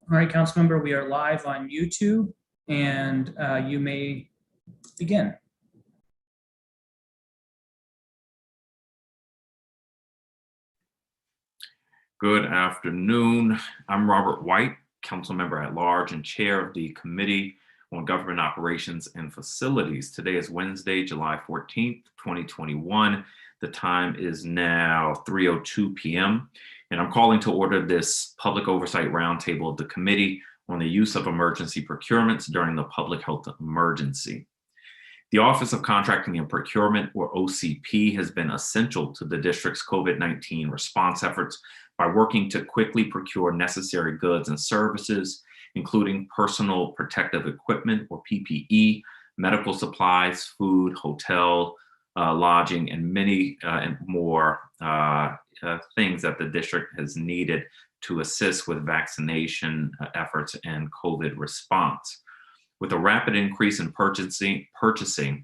All right, Councilmember, we are live on YouTube, and you may begin. Good afternoon. I'm Robert White, Council Member at Large and Chair of the Committee on Government Operations and Facilities. Today is Wednesday, July 14th, 2021. The time is now 3:02 p.m. and I'm calling to order this Public Oversight Roundtable of the Committee on the Use of Emergency Procurements during the Public Health Emergency. The Office of Contracting and Procurement, or OCP, has been essential to the district's COVID-19 response efforts by working to quickly procure necessary goods and services, including personal protective equipment, or PPE, medical supplies, food, hotel, lodging, and many and more things that the district has needed to assist with vaccination efforts and COVID response. With a rapid increase in purchasing,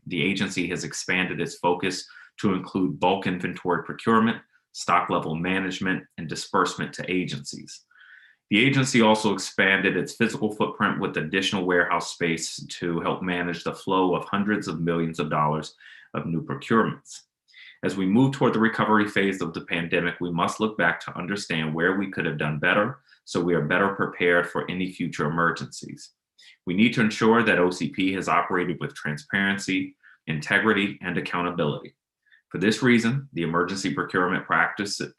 the agency has expanded its focus to include bulk inventory procurement, stock level management, and disbursement to agencies. The agency also expanded its physical footprint with additional warehouse space to help manage the flow of hundreds of millions of dollars of new procurements. As we move toward the recovery phase of the pandemic, we must look back to understand where we could have done better so we are better prepared for any future emergencies. We need to ensure that OCP has operated with transparency, integrity, and accountability. For this reason, the emergency procurement practices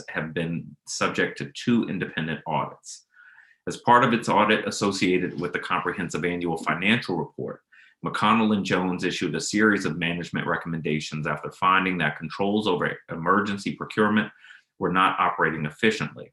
have been subject to 2 independent audits. As part of its audit associated with the comprehensive annual financial report, McConnell & Jones issued a series of management recommendations after finding that controls over emergency procurement were not operating effectively.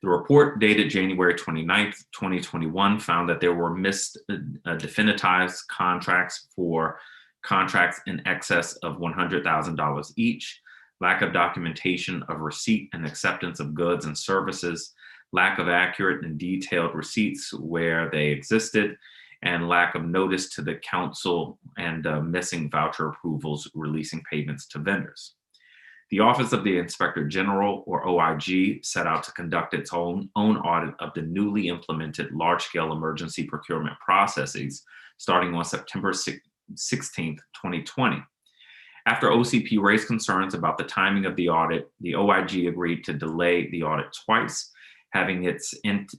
The report dated January 29th, 2021 found that there were missed definitized contracts for contracts in excess of $100,000 each, lack of documentation of receipt and acceptance of goods and services, lack of accurate and detailed receipts where they existed, and lack of notice to the council and missing voucher approvals releasing payments to vendors. The Office of the Inspector General, or OIG, set out to conduct its own audit of the newly implemented large-scale emergency procurement processes starting on September 16th, 2020. After OCP raised concerns about the timing of the audit, the OIG agreed to delay the audit twice, having its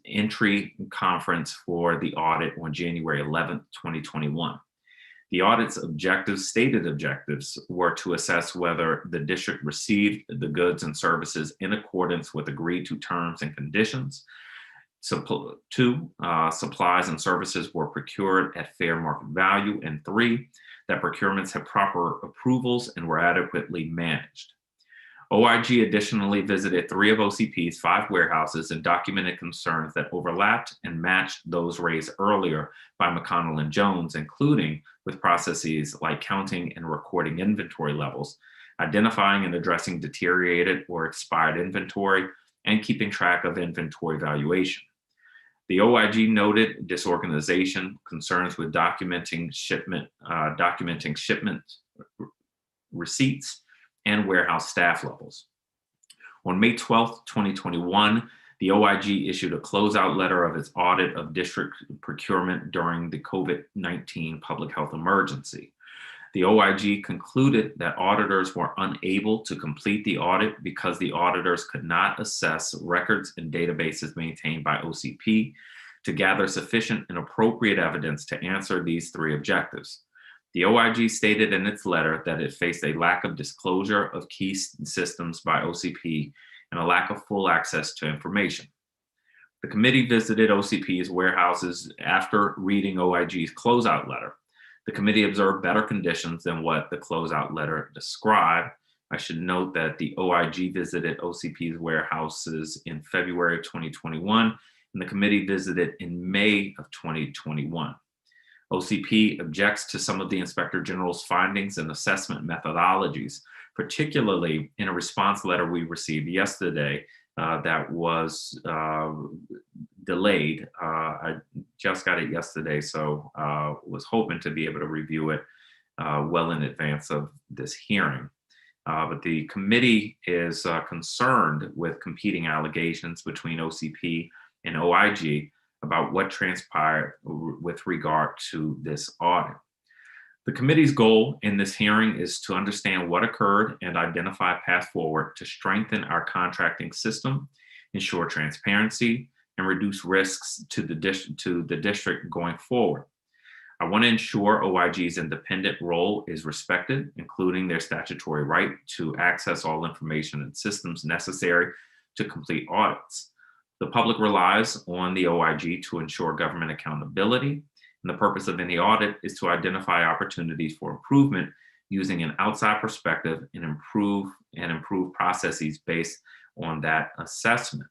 entry conference for the audit on January 11th, 2021. The audit's stated objectives were to assess whether the district received the goods and services in accordance with agreed to terms and conditions. 2, supplies and services were procured at fair market value, and 3, that procurements had proper approvals and were adequately managed. OIG additionally visited 3 of OCP's 5 warehouses and documented concerns that overlapped and matched those raised earlier by McConnell & Jones, including with processes like counting and recording inventory levels, identifying and addressing deteriorated or expired inventory, and keeping track of inventory valuation. The OIG noted disorganization, concerns with documenting shipment receipts, and warehouse staff levels. On May 12th, 2021, the OIG issued a closeout letter of its audit of district procurement during the COVID-19 public health emergency. The OIG concluded that auditors were unable to complete the audit because the auditors could not assess records and databases maintained by OCP to gather sufficient and appropriate evidence to answer these 3 objectives. The OIG stated in its letter that it faced a lack of disclosure of key systems by OCP and a lack of full access to information. The committee visited OCP's warehouses after reading OIG's closeout letter. The committee observed better conditions than what the closeout letter described. I should note that the OIG visited OCP's warehouses in February of 2021, and the committee visited in May of 2021. OCP objects to some of the Inspector General's findings and assessment methodologies, particularly in a response letter we received yesterday that was delayed. I just got it yesterday, so was hoping to be able to review it well in advance of this hearing. But the committee is concerned with competing allegations between OCP and OIG about what transpired with regard to this audit. The committee's goal in this hearing is to understand what occurred and identify a path forward to strengthen our contracting system, ensure transparency, and reduce risks to the district going forward. I want to ensure OIG's independent role is respected, including their statutory right to access all information and systems necessary to complete audits. The public relies on the OIG to ensure government accountability, and the purpose of any audit is to identify opportunities for improvement using an outside perspective and improve processes based on that assessment.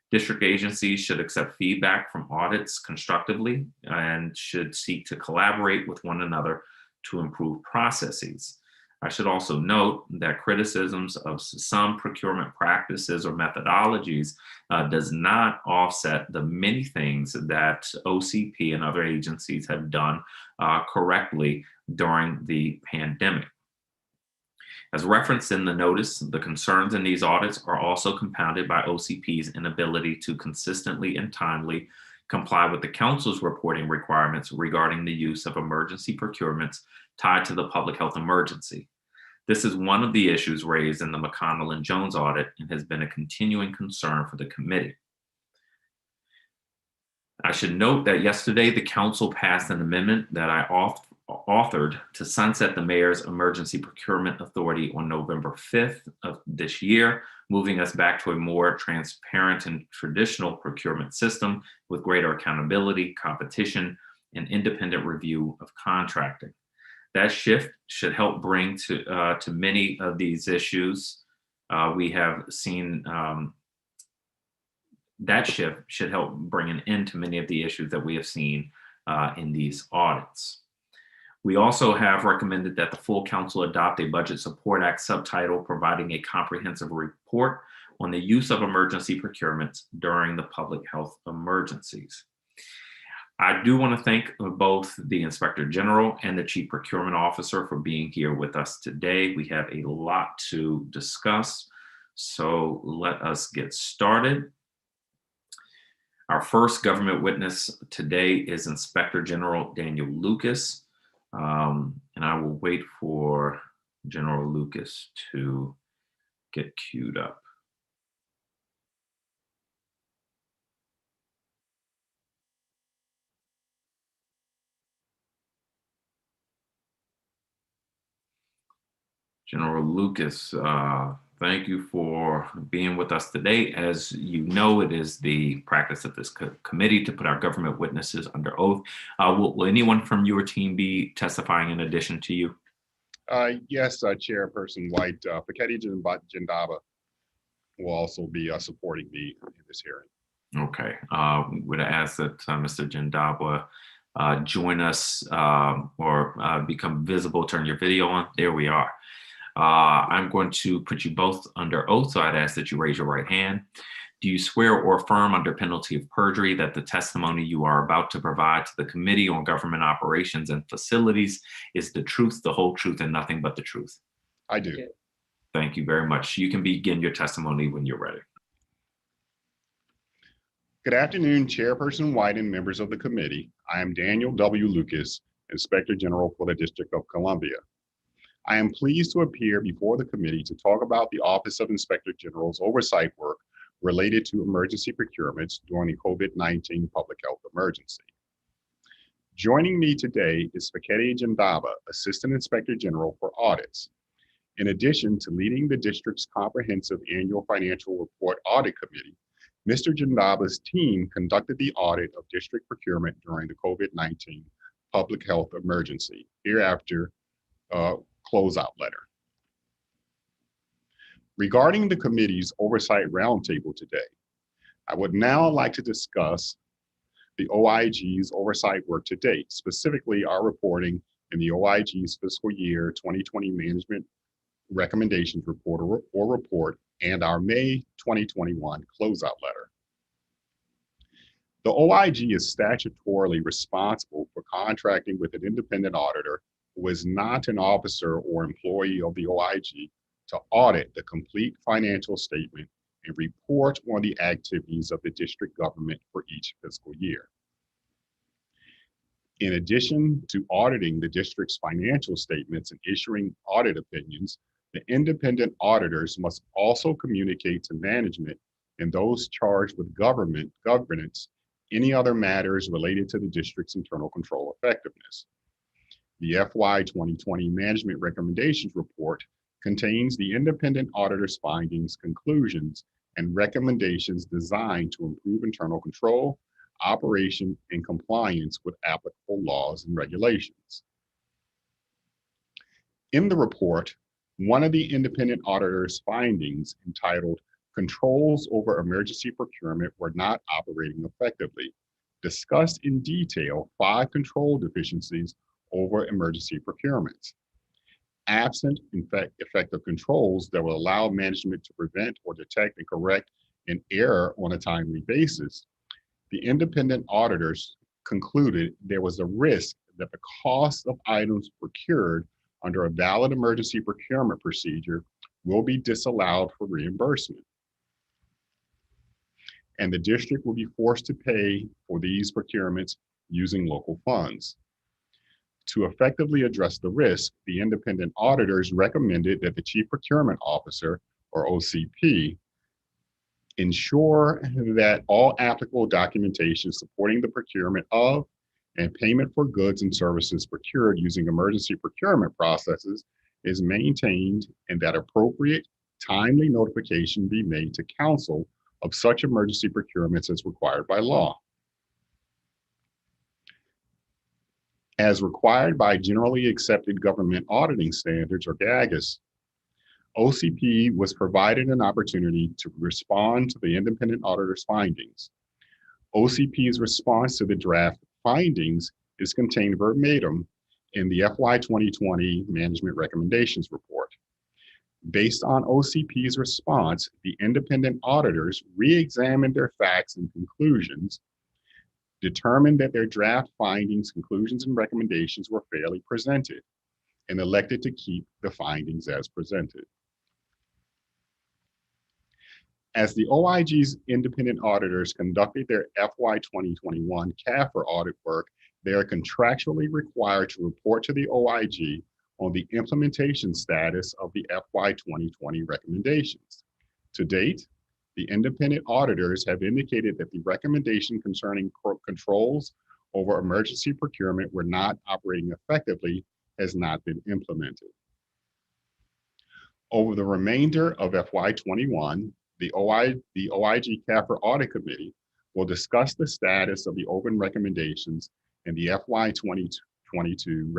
District agencies should accept feedback from audits constructively and should seek to collaborate with one another to improve processes. I should also note that criticisms of some procurement practices or methodologies does not offset the many things that OCP and other agencies have done correctly during the pandemic. As referenced in the notice, the concerns in these audits are also compounded by OCP's inability to consistently and timely comply with the council's reporting requirements regarding the use of emergency procurements tied to the public health emergency. This is one of the issues raised in the McConnell and Jones audit and has been a continuing concern for the committee. I should note that yesterday the council passed an amendment that I authored to sunset the mayor's emergency procurement authority on November 5th of this year, moving us back to a more transparent and traditional procurement system with greater accountability, competition, and independent review of contracting. That shift should help bring to many of these issues. We have seen that shift should help bring an end to many of the issues that we have seen in these audits. We also have recommended that the full council adopt a Budget Support Act subtitle providing a comprehensive report on the use of emergency procurements during the public health emergencies. I do want to thank both the Inspector General and the Chief Procurement Officer for being here with us today. We have a lot to discuss, so let us get started. Our first government witness today is Inspector General Daniel Lucas, and I will wait for General Lucas to get queued up. General Lucas, thank you for being with us today. As you know, it is the practice of this committee to put our government witnesses under oath. Will anyone from your team be testifying in addition to you? Yes, Chairperson White, Faketi Jindaba will also be supporting me in this hearing. Okay, we would ask that Mr. Jindaba join us or become visible, turn your video on. There we are. I'm going to put you both under oath, so I'd ask that you raise your right hand. Do you swear or affirm under penalty of perjury that the testimony you are about to provide to the Committee on Government Operations and Facilities is the truth, the whole truth, and nothing but the truth? I do. Thank you very much. You can begin your testimony when you're ready. Good afternoon, Chairperson White and members of the committee. I am Daniel W. Lucas, Inspector General for the District of Columbia. I am pleased to appear before the committee to talk about the Office of Inspector General's oversight work related to emergency procurements during the COVID-19 public health emergency. Joining me today is Faketi Jindaba, Assistant Inspector General for Audits. In addition to leading the district's comprehensive annual financial report audit committee, Mr. Jindaba's team conducted the audit of district procurement during the COVID-19 public health emergency. Hereafter, closeout letter. Regarding the committee's oversight roundtable today, I would now like to discuss the OIG's oversight work to date, specifically our reporting in the OIG's fiscal year 2020 management recommendations report or report and our May 2021 closeout letter. The OIG is statutorily responsible for contracting with an independent auditor who is not an officer or employee of the OIG to audit the complete financial statement and report on the activities of the district government for each fiscal year. In addition to auditing the district's financial statements and issuing audit opinions, the independent auditors must also communicate to management and those charged with governance any other matters related to the district's internal control effectiveness. The FY 2020 Management Recommendations Report contains the independent auditor's findings, conclusions, and recommendations designed to improve internal control, operation, and compliance with applicable laws and regulations. In the report, one of the independent auditor's findings, entitled "Controls over Emergency Procurement Were Not Operating Effectively," discussed in detail 5 control deficiencies over emergency procurements. Absent effective controls that will allow management to prevent or detect and correct an error on a timely basis, the independent auditors concluded there was a risk that the cost of items procured under a valid emergency procurement procedure will be disallowed for reimbursement, and the district will be forced to pay for these procurements using local funds. To effectively address the risk, the independent auditors recommended that the Chief Procurement Officer, or OCP, ensure that all applicable documentation supporting the procurement of and payment for goods and services procured using emergency procurement processes is maintained, and that appropriate, timely notification be made to council of such emergency procurements as required by law. As required by Generally Accepted Government Auditing Standards, or GAGAS, OCP was provided an opportunity to respond to the independent auditor's findings. OCP's response to the draft findings is contained verbatim in the FY 2020 Management Recommendations Report. Based on OCP's response, the independent auditors re-examined their facts and conclusions, determined that their draft findings, conclusions, and recommendations were fairly presented, and elected to keep the findings as presented. As the OIG's independent auditors conducted their FY 2021 CAFR audit work, they are contractually required to report to the OIG on the implementation status of the FY 2020 recommendations. To date, the independent auditors have indicated that the recommendation concerning controls over emergency procurement were not operating effectively has not been implemented. Over the remainder of FY 21, the OIG CAFR Audit Committee will discuss the status of the open recommendations, and the FY 2022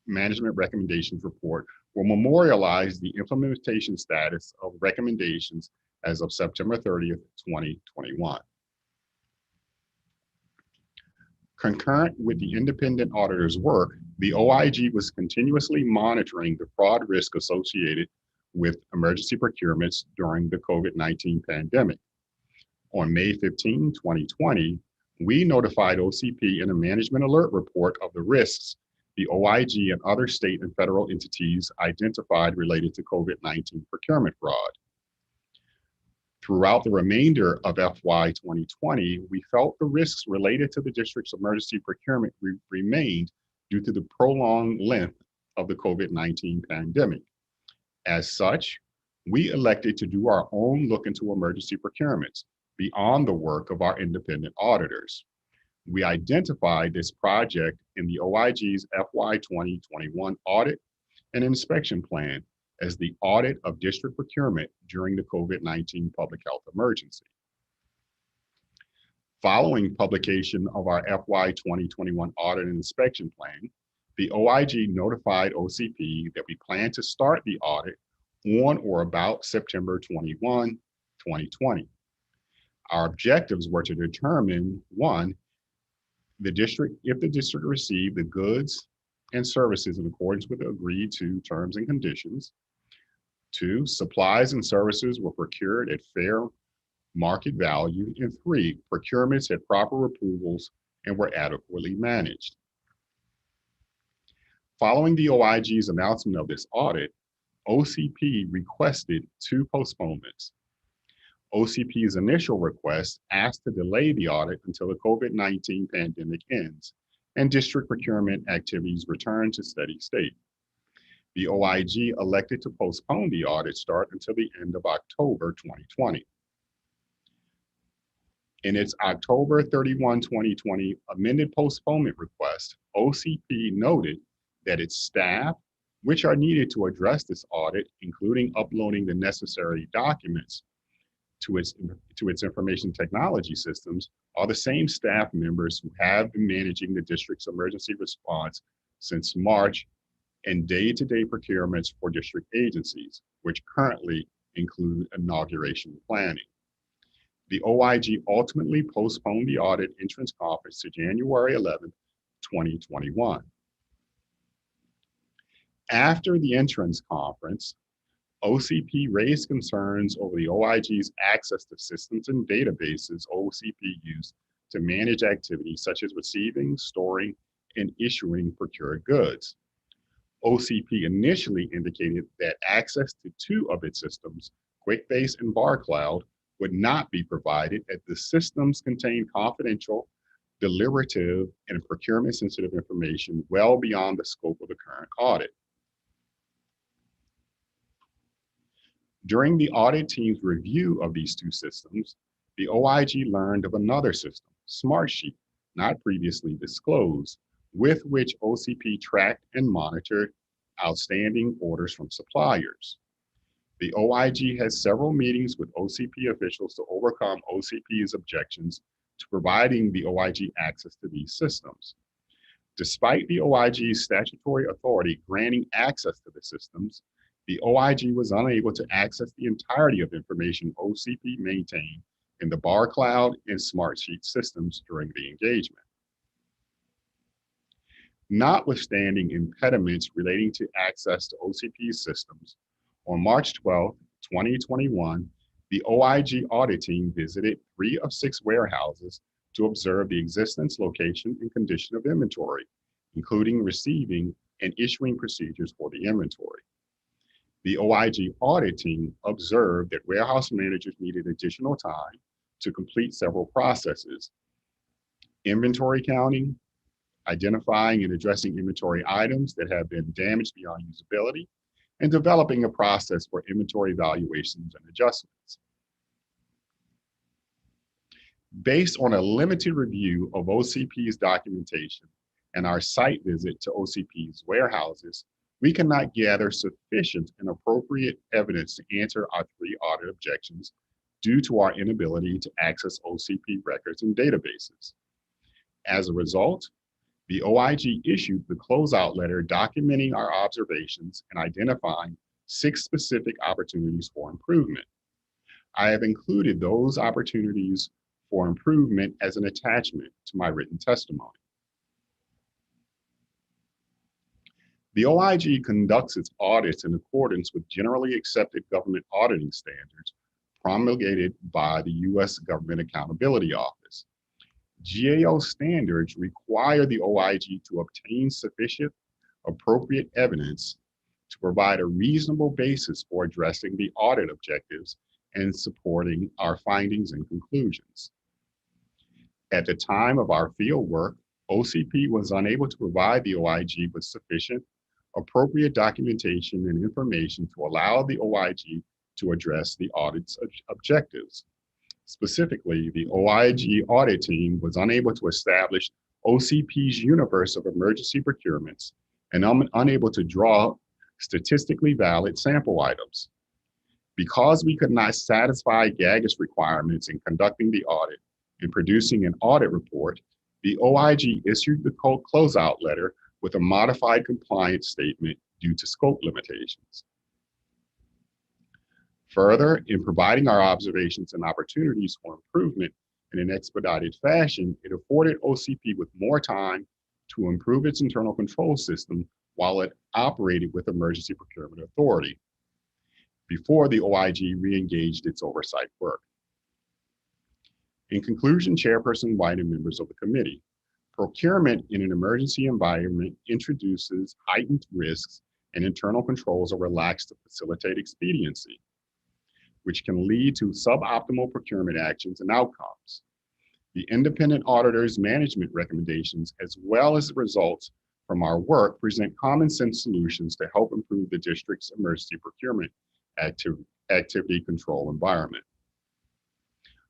Management Recommendations Report will memorialize the implementation status of recommendations as of September 30th, 2021. Concurrent with the independent auditor's work, the OIG was continuously monitoring the fraud risk associated with emergency procurements during the COVID-19 pandemic. On May 15, 2020, we notified OCP in a management alert report of the risks the OIG and other state and federal entities identified related to COVID-19 procurement fraud. Throughout the remainder of FY 2020, we felt the risks related to the district's emergency procurement remained due to the prolonged length of the COVID-19 pandemic. As such, we elected to do our own look into emergency procurements beyond the work of our independent auditors. We identified this project in the OIG's FY 2021 audit and inspection plan as the audit of district procurement during the COVID-19 public health emergency. Following publication of our FY 2021 audit and inspection plan, the OIG notified OCP that we plan to start the audit on or about September 21, 2020. Our objectives were to determine, 1, if the district received the goods and services in accordance with the agreed to terms and conditions. 2, supplies and services were procured at fair market value. And 3, procurements had proper approvals and were adequately managed. Following the OIG's announcement of this audit, OCP requested 2 postponements. OCP's initial request asked to delay the audit until the COVID-19 pandemic ends and district procurement activities return to steady state. The OIG elected to postpone the audit start until the end of October 2020. In its October 31, 2020 amended postponement request, OCP noted that its staff, which are needed to address this audit, including uploading the necessary documents to its information technology systems, are the same staff members who have been managing the district's emergency response since March and day-to-day procurements for district agencies, which currently include inauguration planning. The OIG ultimately postponed the audit entrance conference to January 11, 2021. After the entrance conference, OCP raised concerns over the OIG's access to systems and databases OCP used to manage activities such as receiving, storing, and issuing procured goods. OCP initially indicated that access to 2 of its systems, QuickBase and BarCloud, would not be provided as the systems contain confidential, deliberative, and procurement-sensitive information well beyond the scope of the current audit. During the audit team's review of these 2 systems, the OIG learned of another system, Smartsheet, not previously disclosed, with which OCP tracked and monitored outstanding orders from suppliers. The OIG has several meetings with OCP officials to overcome OCP's objections to providing the OIG access to these systems. Despite the OIG's statutory authority granting access to the systems, the OIG was unable to access the entirety of information OCP maintained in the BarCloud and Smartsheet systems during the engagement. Notwithstanding impediments relating to access to OCP's systems, on March 12, 2021, the OIG audit team visited 3 of 6 warehouses to observe the existence, location, and condition of inventory, including receiving and issuing procedures for the inventory. The OIG audit team observed that warehouse managers needed additional time to complete several processes: inventory counting, identifying and addressing inventory items that have been damaged beyond usability, and developing a process for inventory evaluations and adjustments. Based on a limited review of OCP's documentation and our site visit to OCP's warehouses, we cannot gather sufficient and appropriate evidence to answer our 3 audit objections due to our inability to access OCP records and databases. As a result, the OIG issued the closeout letter documenting our observations and identifying 6 specific opportunities for improvement. I have included those opportunities for improvement as an attachment to my written testimony. The OIG conducts its audits in accordance with generally accepted government auditing standards promulgated by the U.S. Government Accountability Office. GAO standards require the OIG to obtain sufficient, appropriate evidence to provide a reasonable basis for addressing the audit objectives and supporting our findings and conclusions. At the time of our field work, OCP was unable to provide the OIG with sufficient, appropriate documentation and information to allow the OIG to address the audit's objectives. Specifically, the OIG audit team was unable to establish OCP's universe of emergency procurements and unable to draw statistically valid sample items. Because we could not satisfy GAGA's requirements in conducting the audit and producing an audit report, the OIG issued the closeout letter with a modified compliance statement due to scope limitations. Further, in providing our observations and opportunities for improvement in an expedited fashion, it afforded OCP with more time to improve its internal control system while it operated with Emergency Procurement Authority before the OIG re-engaged its oversight work. In conclusion, Chairperson White and members of the committee, procurement in an emergency environment introduces heightened risks and internal controls are relaxed to facilitate expediency, which can lead to suboptimal procurement actions and outcomes. The independent auditor's management recommendations, as well as the results from our work, present common sense solutions to help improve the district's emergency procurement activity control environment.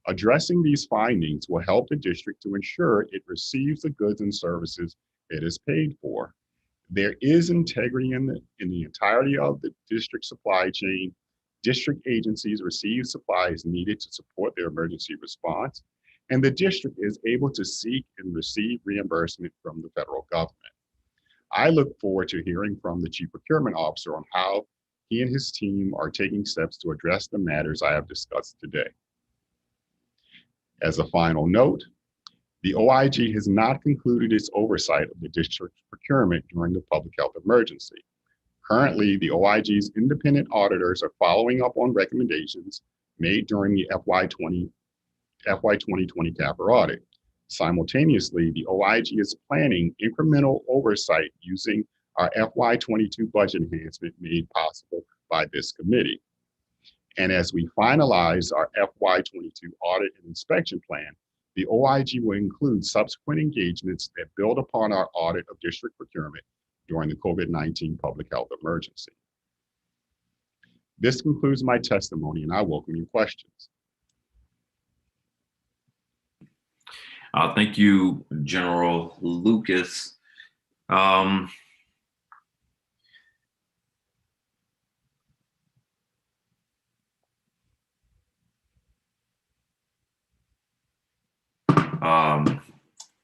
Addressing these findings will help the district to ensure it receives the goods and services it is paid for. There is integrity in the entirety of the district supply chain. District agencies receive supplies needed to support their emergency response, and the district is able to seek and receive reimbursement from the federal government. I look forward to hearing from the Chief Procurement Officer on how he and his team are taking steps to address the matters I have discussed today. As a final note, the OIG has not concluded its oversight of the district's procurement during the public health emergency. Currently, the OIG's independent auditors are following up on recommendations made during the FY 2020 CAPR audit. Simultaneously, the OIG is planning incremental oversight using our FY 22 budget enhancement made possible by this committee. And as we finalize our FY 22 audit and inspection plan, the OIG will include subsequent engagements that build upon our audit of district procurement during the COVID-19 public health emergency. This concludes my testimony, and I welcome your questions. Thank you, General Lucas.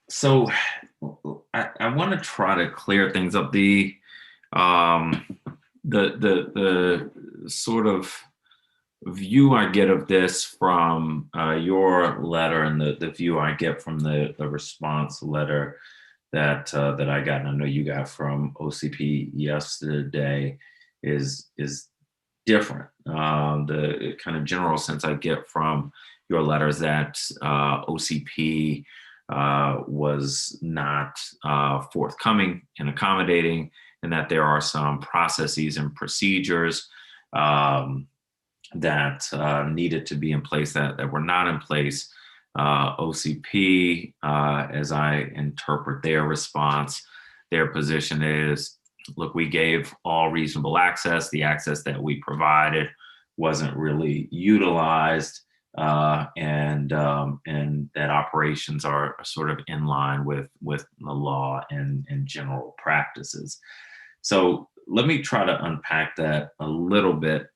So I want to try to clear things up. The sort of view I get of this from your letter and the view I get from the response letter that I got, and I know you got from OCP yesterday, is different. The kind of general sense I get from your letter is that OCP was not forthcoming and accommodating, and that there are some processes and procedures that needed to be in place that were not in place. OCP, as I interpret their response, their position is, look, we gave all reasonable access. The access that we provided wasn't really utilized, and that operations are sort of in line with the law and general practices. So let me try to unpack that a little bit.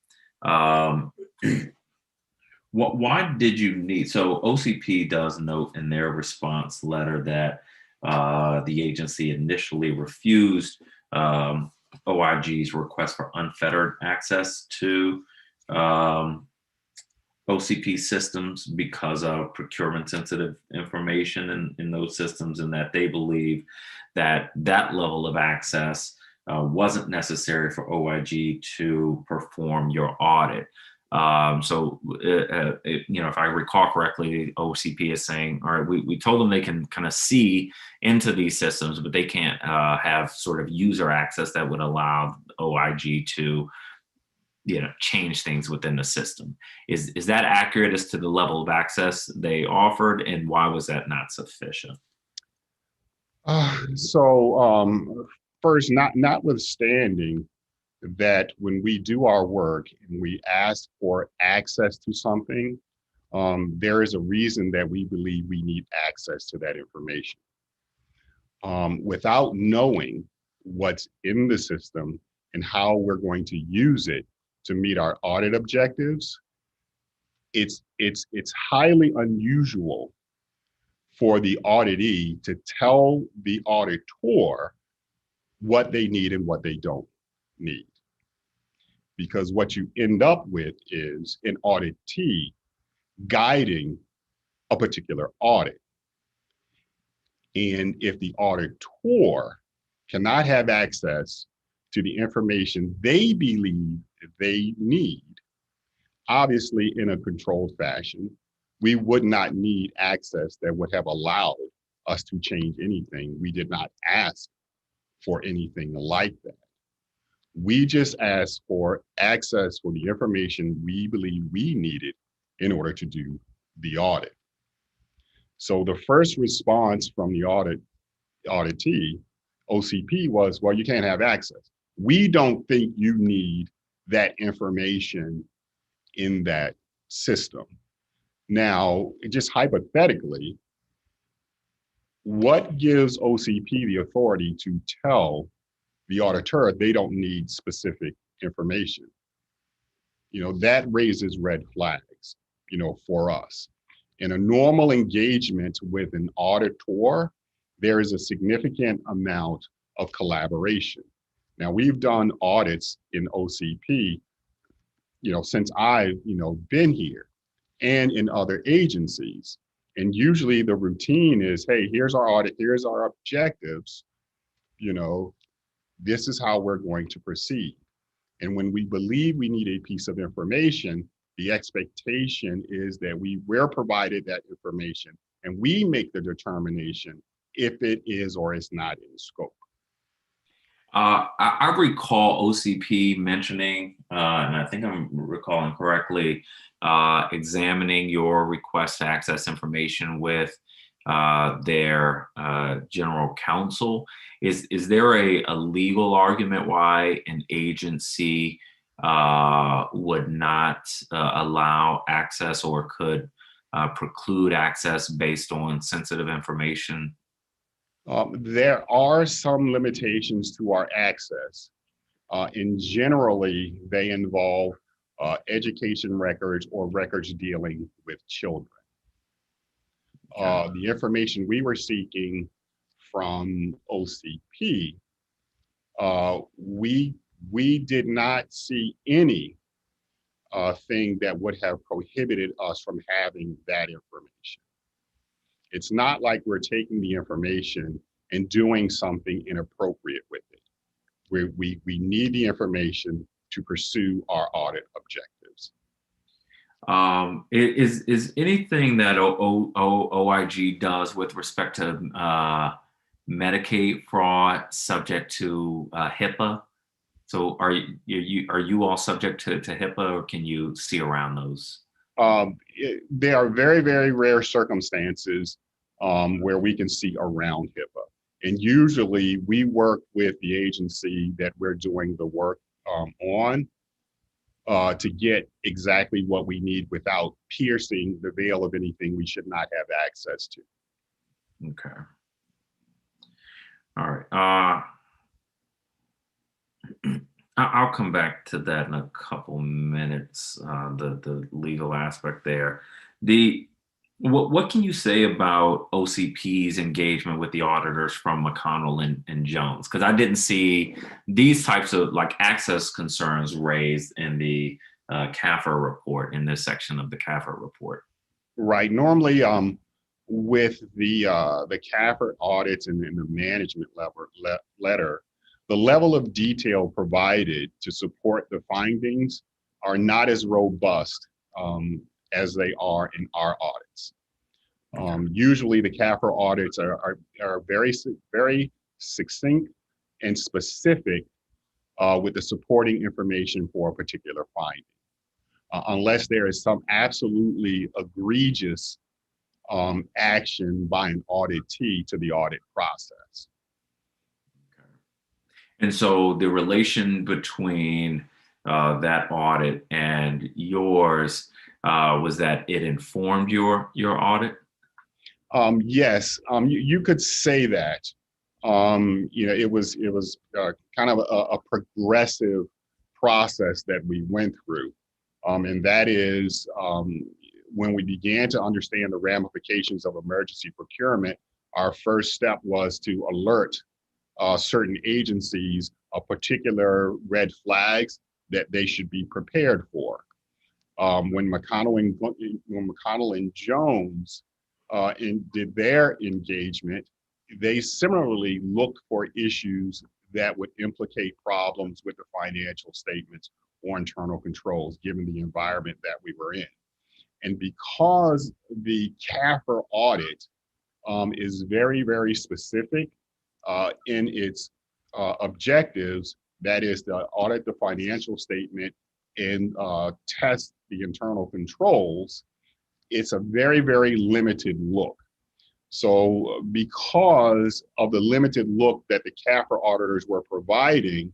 Why did you need, so OCP does note in their response letter that the agency initially refused OIG's request for unfettered access to OCP systems because of procurement sensitive information in those systems, and that they believe that that level of access wasn't necessary for OIG to perform your audit. So, if I recall correctly, OCP is saying, all right, we told them they can kind of see into these systems, but they can't have sort of user access that would allow OIG to, change things within the system. Is that accurate as to the level of access they offered, and why was that not sufficient? First, notwithstanding that when we do our work and we ask for access to something, there is a reason that we believe we need access to that information. Without knowing what's in the system and how we're going to use it to meet our audit objectives, it's highly unusual for the auditee to tell the auditor what they need and what they don't need. Because what you end up with is an auditee guiding a particular audit. And if the auditor cannot have access to the information they believe they need, obviously in a controlled fashion, we would not need access that would have allowed us to change anything. We did not ask for anything like that. We just asked for access for the information we believe we needed in order to do the audit. So the first response from the auditee, OCP, was, well, you can't have access. We don't think you need that information in that system. Now, just hypothetically, what gives OCP the authority to tell the auditor they don't need specific information? That raises red flags, for us. In a normal engagement with an auditor, there is a significant amount of collaboration. Now, we've done audits in OCP, since I've, been here, and in other agencies. And usually the routine is, hey, here's our audit, here's our objectives, this is how we're going to proceed. And when we believe we need a piece of information, the expectation is that we're provided that information and we make the determination if it is or is not in scope. I recall OCP mentioning, and I think I'm recalling correctly, examining your request to access information with their general counsel. Is there a legal argument why an agency would not allow access or could preclude access based on sensitive information? There are some limitations to our access, and generally they involve education records or records dealing with children. The information we were seeking from OCP, we did not see any thing that would have prohibited us from having that information. It's not like we're taking the information and doing something inappropriate with it. We need the information to pursue our audit objectives. Is anything that OIG does with respect to Medicaid fraud subject to HIPAA? So are you all subject to HIPAA, or can you see around those? There are very, very rare circumstances where we can see around HIPAA. And usually we work with the agency that we're doing the work on to get exactly what we need without piercing the veil of anything we should not have access to. Okay. All right. I'll come back to that in a couple minutes, the legal aspect there. What can you say about OCP's engagement with the auditors from McConnell and Jones? Because I didn't see these types of access concerns raised in the CAFR report, in this section of the CAFR report. Right. Normally, with the CAFR audits and the management letter, the level of detail provided to support the findings are not as robust as they are in our audits. Usually the CAFR audits are very, very succinct and specific with the supporting information for a particular finding, unless there is some absolutely egregious action by an auditee to the audit process. And so the relation between that audit and yours was that it informed your audit? Yes, you could say that. It was kind of a progressive process that we went through, and that is when we began to understand the ramifications of emergency procurement. Our first step was to alert certain agencies of particular red flags that they should be prepared for. When McConnell and Jones did their engagement, they similarly looked for issues that would implicate problems with the financial statements or internal controls, given the environment that we were in. And because the CAFR audit is very, very specific in its objectives, that is to audit the financial statement and test the internal controls, it's a very, very limited look. So because of the limited look that the CAFR auditors were providing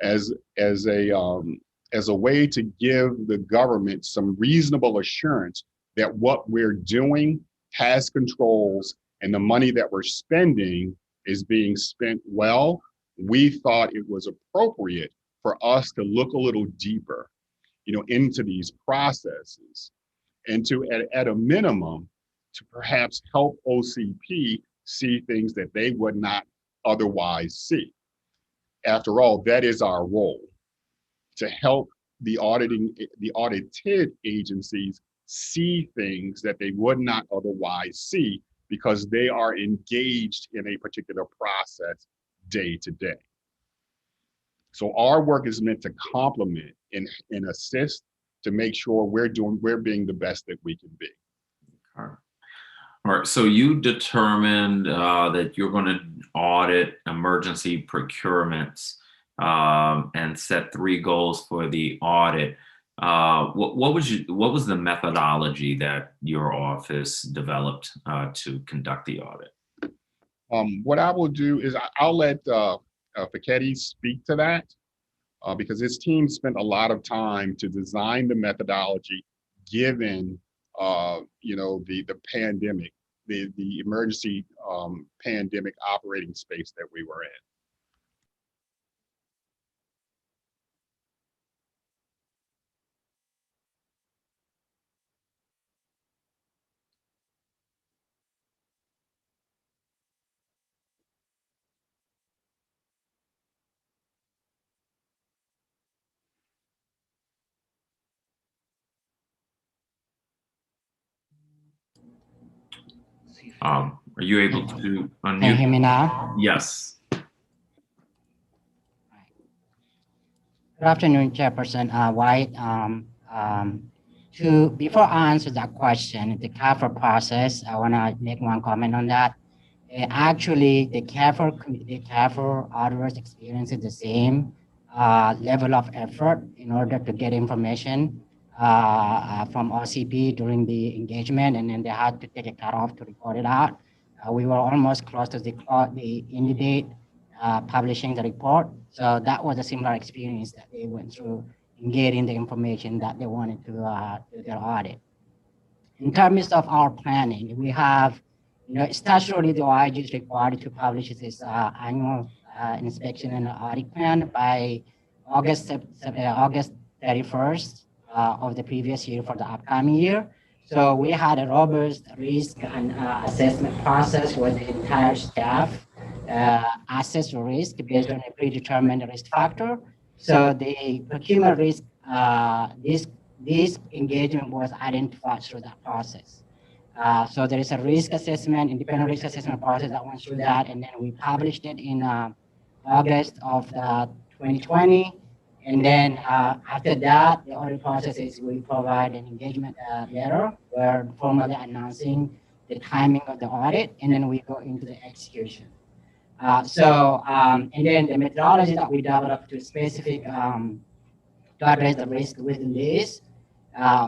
as a way to give the government some reasonable assurance that what we're doing has controls and the money that we're spending is being spent well, we thought it was appropriate for us to look a little deeper, into these processes, and to, at a minimum, to perhaps help OCP see things that they would not otherwise see. After all, that is our role, to help the audited agencies see things that they would not otherwise see because they are engaged in a particular process day to day. So our work is meant to complement and assist to make sure we're being the best that we can be. All right, so you determined that you're going to audit emergency procurements and set 3 goals for the audit. What was the methodology that your office developed to conduct the audit? What I will do is I'll let Faketi speak to that because his team spent a lot of time to design the methodology given the pandemic, the emergency pandemic operating space that we were in. Are you able to unmute? Can you hear me now? Yes. Good afternoon, Chairperson White. Before I answer that question, the CAFR process, I want to make one comment on that. Actually, the CAFR auditors experienced the same level of effort in order to get information from OCP during the engagement, and then they had to take a cutoff to report it out. We were almost close to the end date publishing the report. So that was a similar experience that they went through in getting the information that they wanted to do their audit. In terms of our planning, we have, statutorily the OIG is required to publish its annual inspection and audit plan by August 31st of the previous year for the upcoming year. So we had a robust risk and assessment process where the entire staff assess risk based on a predetermined risk factor. So the procurement risk, this engagement was identified through that process. So there is a risk assessment, independent risk assessment process that went through that, and then we published it in August of 2020. And then after that, the audit process is we provide an engagement letter where formally announcing the timing of the audit, and then we go into the execution. And then the methodology that we developed to specific to address the risk within this,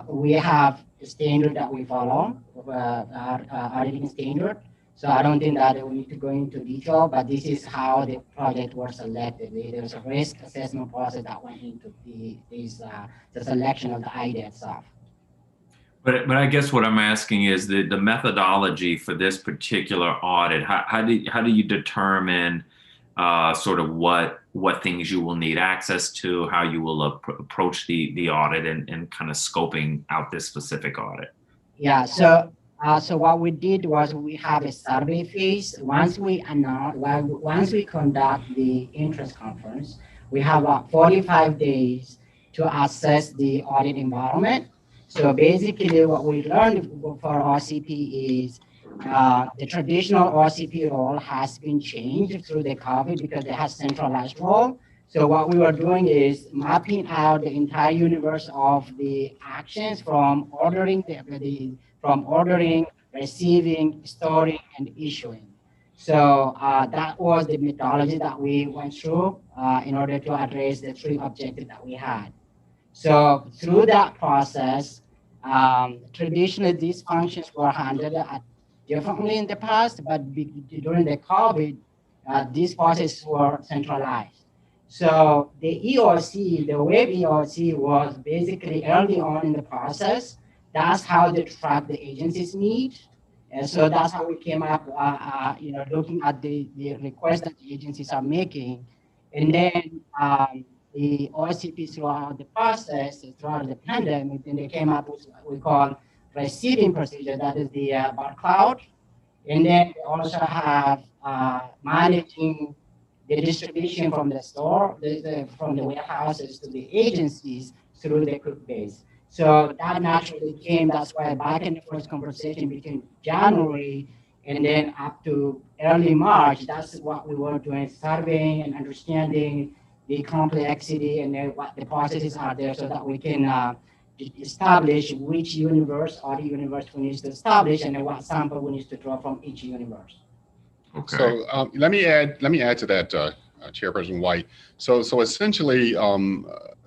we have a standard that we follow, our auditing standard. So I don't think that we need to go into detail, but this is how the project was selected. There's a risk assessment process that went into the selection of the idea itself. But I guess what I'm asking is the methodology for this particular audit. How do you determine sort of what things you will need access to, how you will approach the audit, and kind of scoping out this specific audit? Yeah. So what we did was we have a survey phase. Once we conduct the interest conference, we have about 45 days to assess the audit environment. So basically what we learned for OCP is the traditional OCP role has been changed through the COVID because they have centralized role. So what we were doing is mapping out the entire universe of the actions from ordering, receiving, storing, and issuing. So that was the methodology that we went through in order to address the three objectives that we had. So through that process, traditionally these functions were handled differently in the past, but during the COVID, these processes were centralized. So the EOC, the web EOC was basically early on in the process. That's how they track the agency's need. And so that's how we came up, looking at the requests that the agencies are making. And then the OCP throughout the process, throughout the pandemic, then they came up with what we call receiving procedure, that is the bar cloud. And then we also have managing the distribution from the store, from the warehouses to the agencies through the cook base. So that naturally came, that's why back in the first conversation between January and then up to early March, that's what we were doing, surveying and understanding the complexity and then what the processes are there so that we can establish which universe or the universe we need to establish and then what sample we need to draw from each universe. Okay. So let me add to that, Chairperson White. So essentially,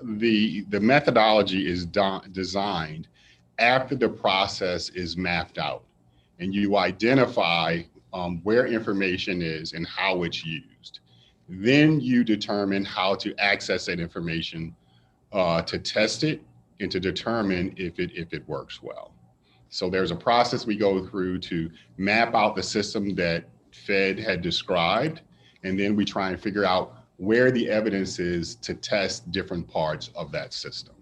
the methodology is designed after the process is mapped out, and you identify where information is and how it's used. Then you determine how to access that information to test it and to determine if it works well. So there's a process we go through to map out the system that Fed had described, and then we try and figure out where the evidence is to test different parts of that system.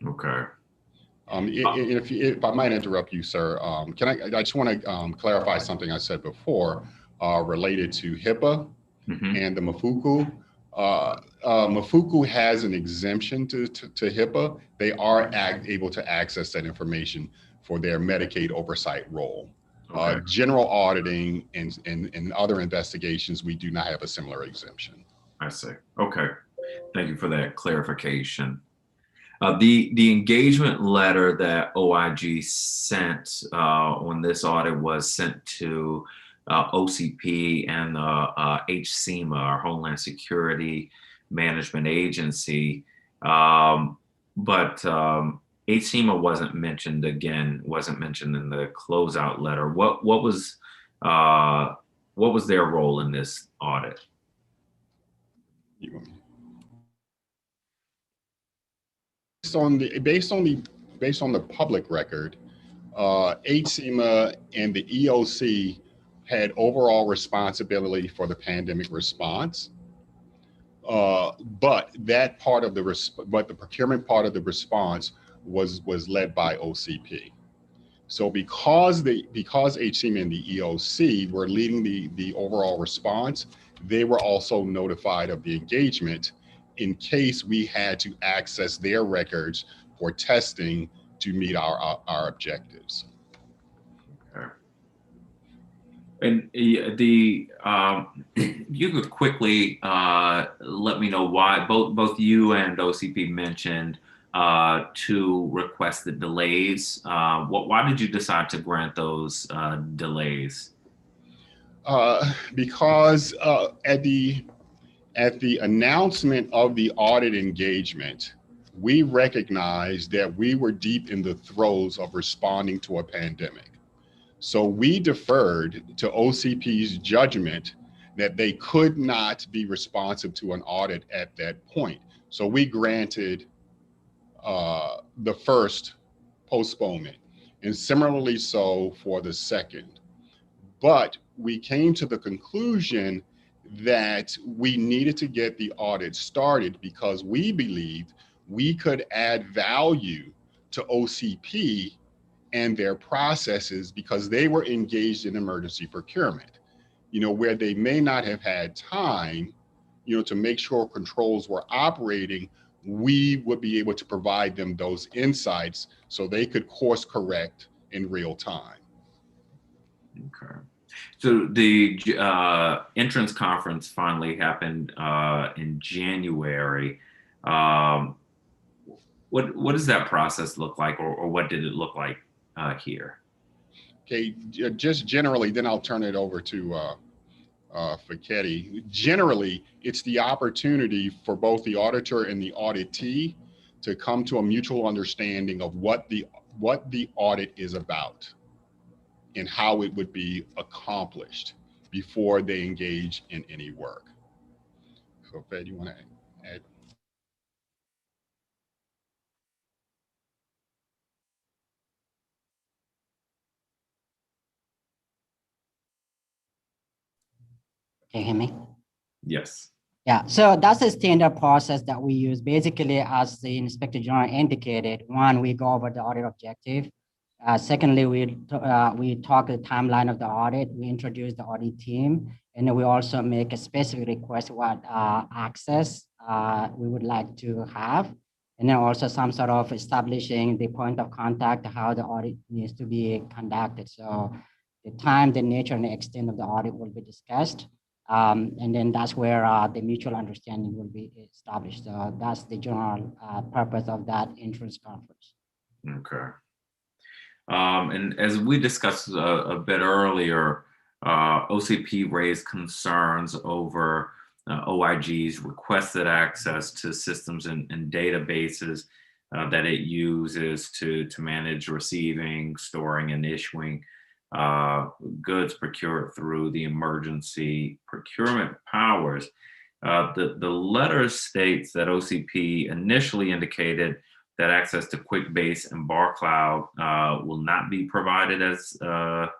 Okay. If I might interrupt you, sir, I just want to clarify something I said before related to HIPAA and the Mafuku. Mafuku has an exemption to HIPAA. They are able to access that information for their Medicaid oversight role. Okay. General auditing and other investigations, we do not have a similar exemption. I see. Okay. Thank you for that clarification. The engagement letter that OIG sent on this audit was sent to OCP and HSEMA, our Homeland Security Management Agency, but HSEMA wasn't mentioned in the closeout letter. What was their role in this audit? Based on the public record, HSEMA and the EOC had overall responsibility for the pandemic response, but that part of the procurement part of the response was led by OCP. So because HSEMA and the EOC were leading the overall response, they were also notified of the engagement in case we had to access their records for testing to meet our objectives. Okay. And you could quickly let me know why both you and OCP mentioned two requested delays. Why did you decide to grant those delays? Because at the announcement of the audit engagement, we recognized that we were deep in the throes of responding to a pandemic. So we deferred to OCP's judgment that they could not be responsive to an audit at that point. So we granted the first postponement, and similarly so for the second. But we came to the conclusion that we needed to get the audit started because we believed we could add value to OCP and their processes because they were engaged in emergency procurement, where they may not have had time, to make sure controls were operating. We would be able to provide them those insights so they could course correct in real time. Okay. So the entrance conference finally happened in January. What does that process look like, or what did it look like here? Okay, just generally, then I'll turn it over to Facchetti. Generally, it's the opportunity for both the auditor and the auditee to come to a mutual understanding of what the audit is about and how it would be accomplished before they engage in any work. So, Fed, you want to add? Can you hear me? Yes. Yeah, so that's a standard process that we use. Basically, as the Inspector General indicated, one, we go over the audit objective. Secondly, we talk the timeline of the audit. We introduce the audit team, and then we also make a specific request what access we would like to have, and then also some sort of establishing the point of contact, how the audit needs to be conducted. So the time, the nature, and the extent of the audit will be discussed. And then that's where the mutual understanding will be established. So that's the general purpose of that insurance conference. Okay. And as we discussed a bit earlier, OCP raised concerns over OIG's requested access to systems and databases that it uses to manage receiving, storing, and issuing goods procured through the emergency procurement powers. The letter states that OCP initially indicated that access to QuickBase and BarCloud will not be provided as the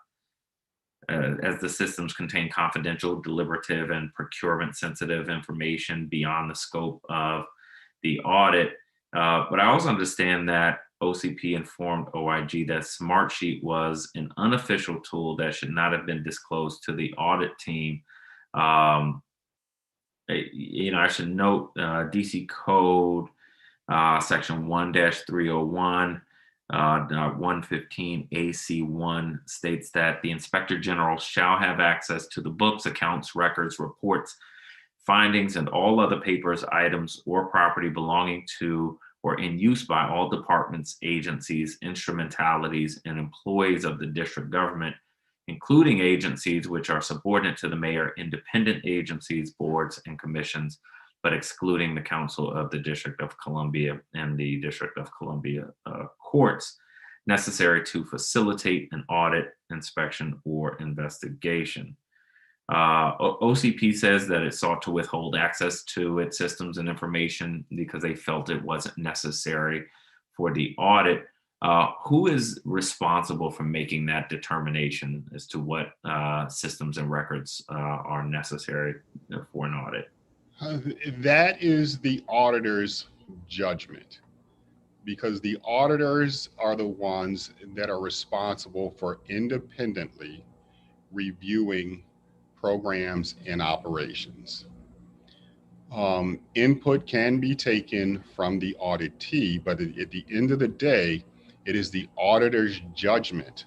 systems contain confidential, deliberative, and procurement-sensitive information beyond the scope of the audit. But I also understand that OCP informed OIG that Smartsheet was an unofficial tool that should not have been disclosed to the audit team. I should note DC Code Section 1-301, 115 AC1 states that the Inspector General shall have access to the books, accounts, records, reports, findings, and all other papers, items, or property belonging to or in use by all departments, agencies, instrumentalities, and employees of the district government, including agencies which are subordinate to the mayor, independent agencies, boards, and commissions, but excluding the Council of the District of Columbia and the District of Columbia courts, necessary to facilitate an audit, inspection, or investigation. OCP says that it sought to withhold access to its systems and information because they felt it wasn't necessary for the audit. Who is responsible for making that determination as to what systems and records are necessary for an audit? That is the auditor's judgment, because the auditors are the ones that are responsible for independently reviewing programs and operations. Input can be taken from the auditee, but at the end of the day, it is the auditor's judgment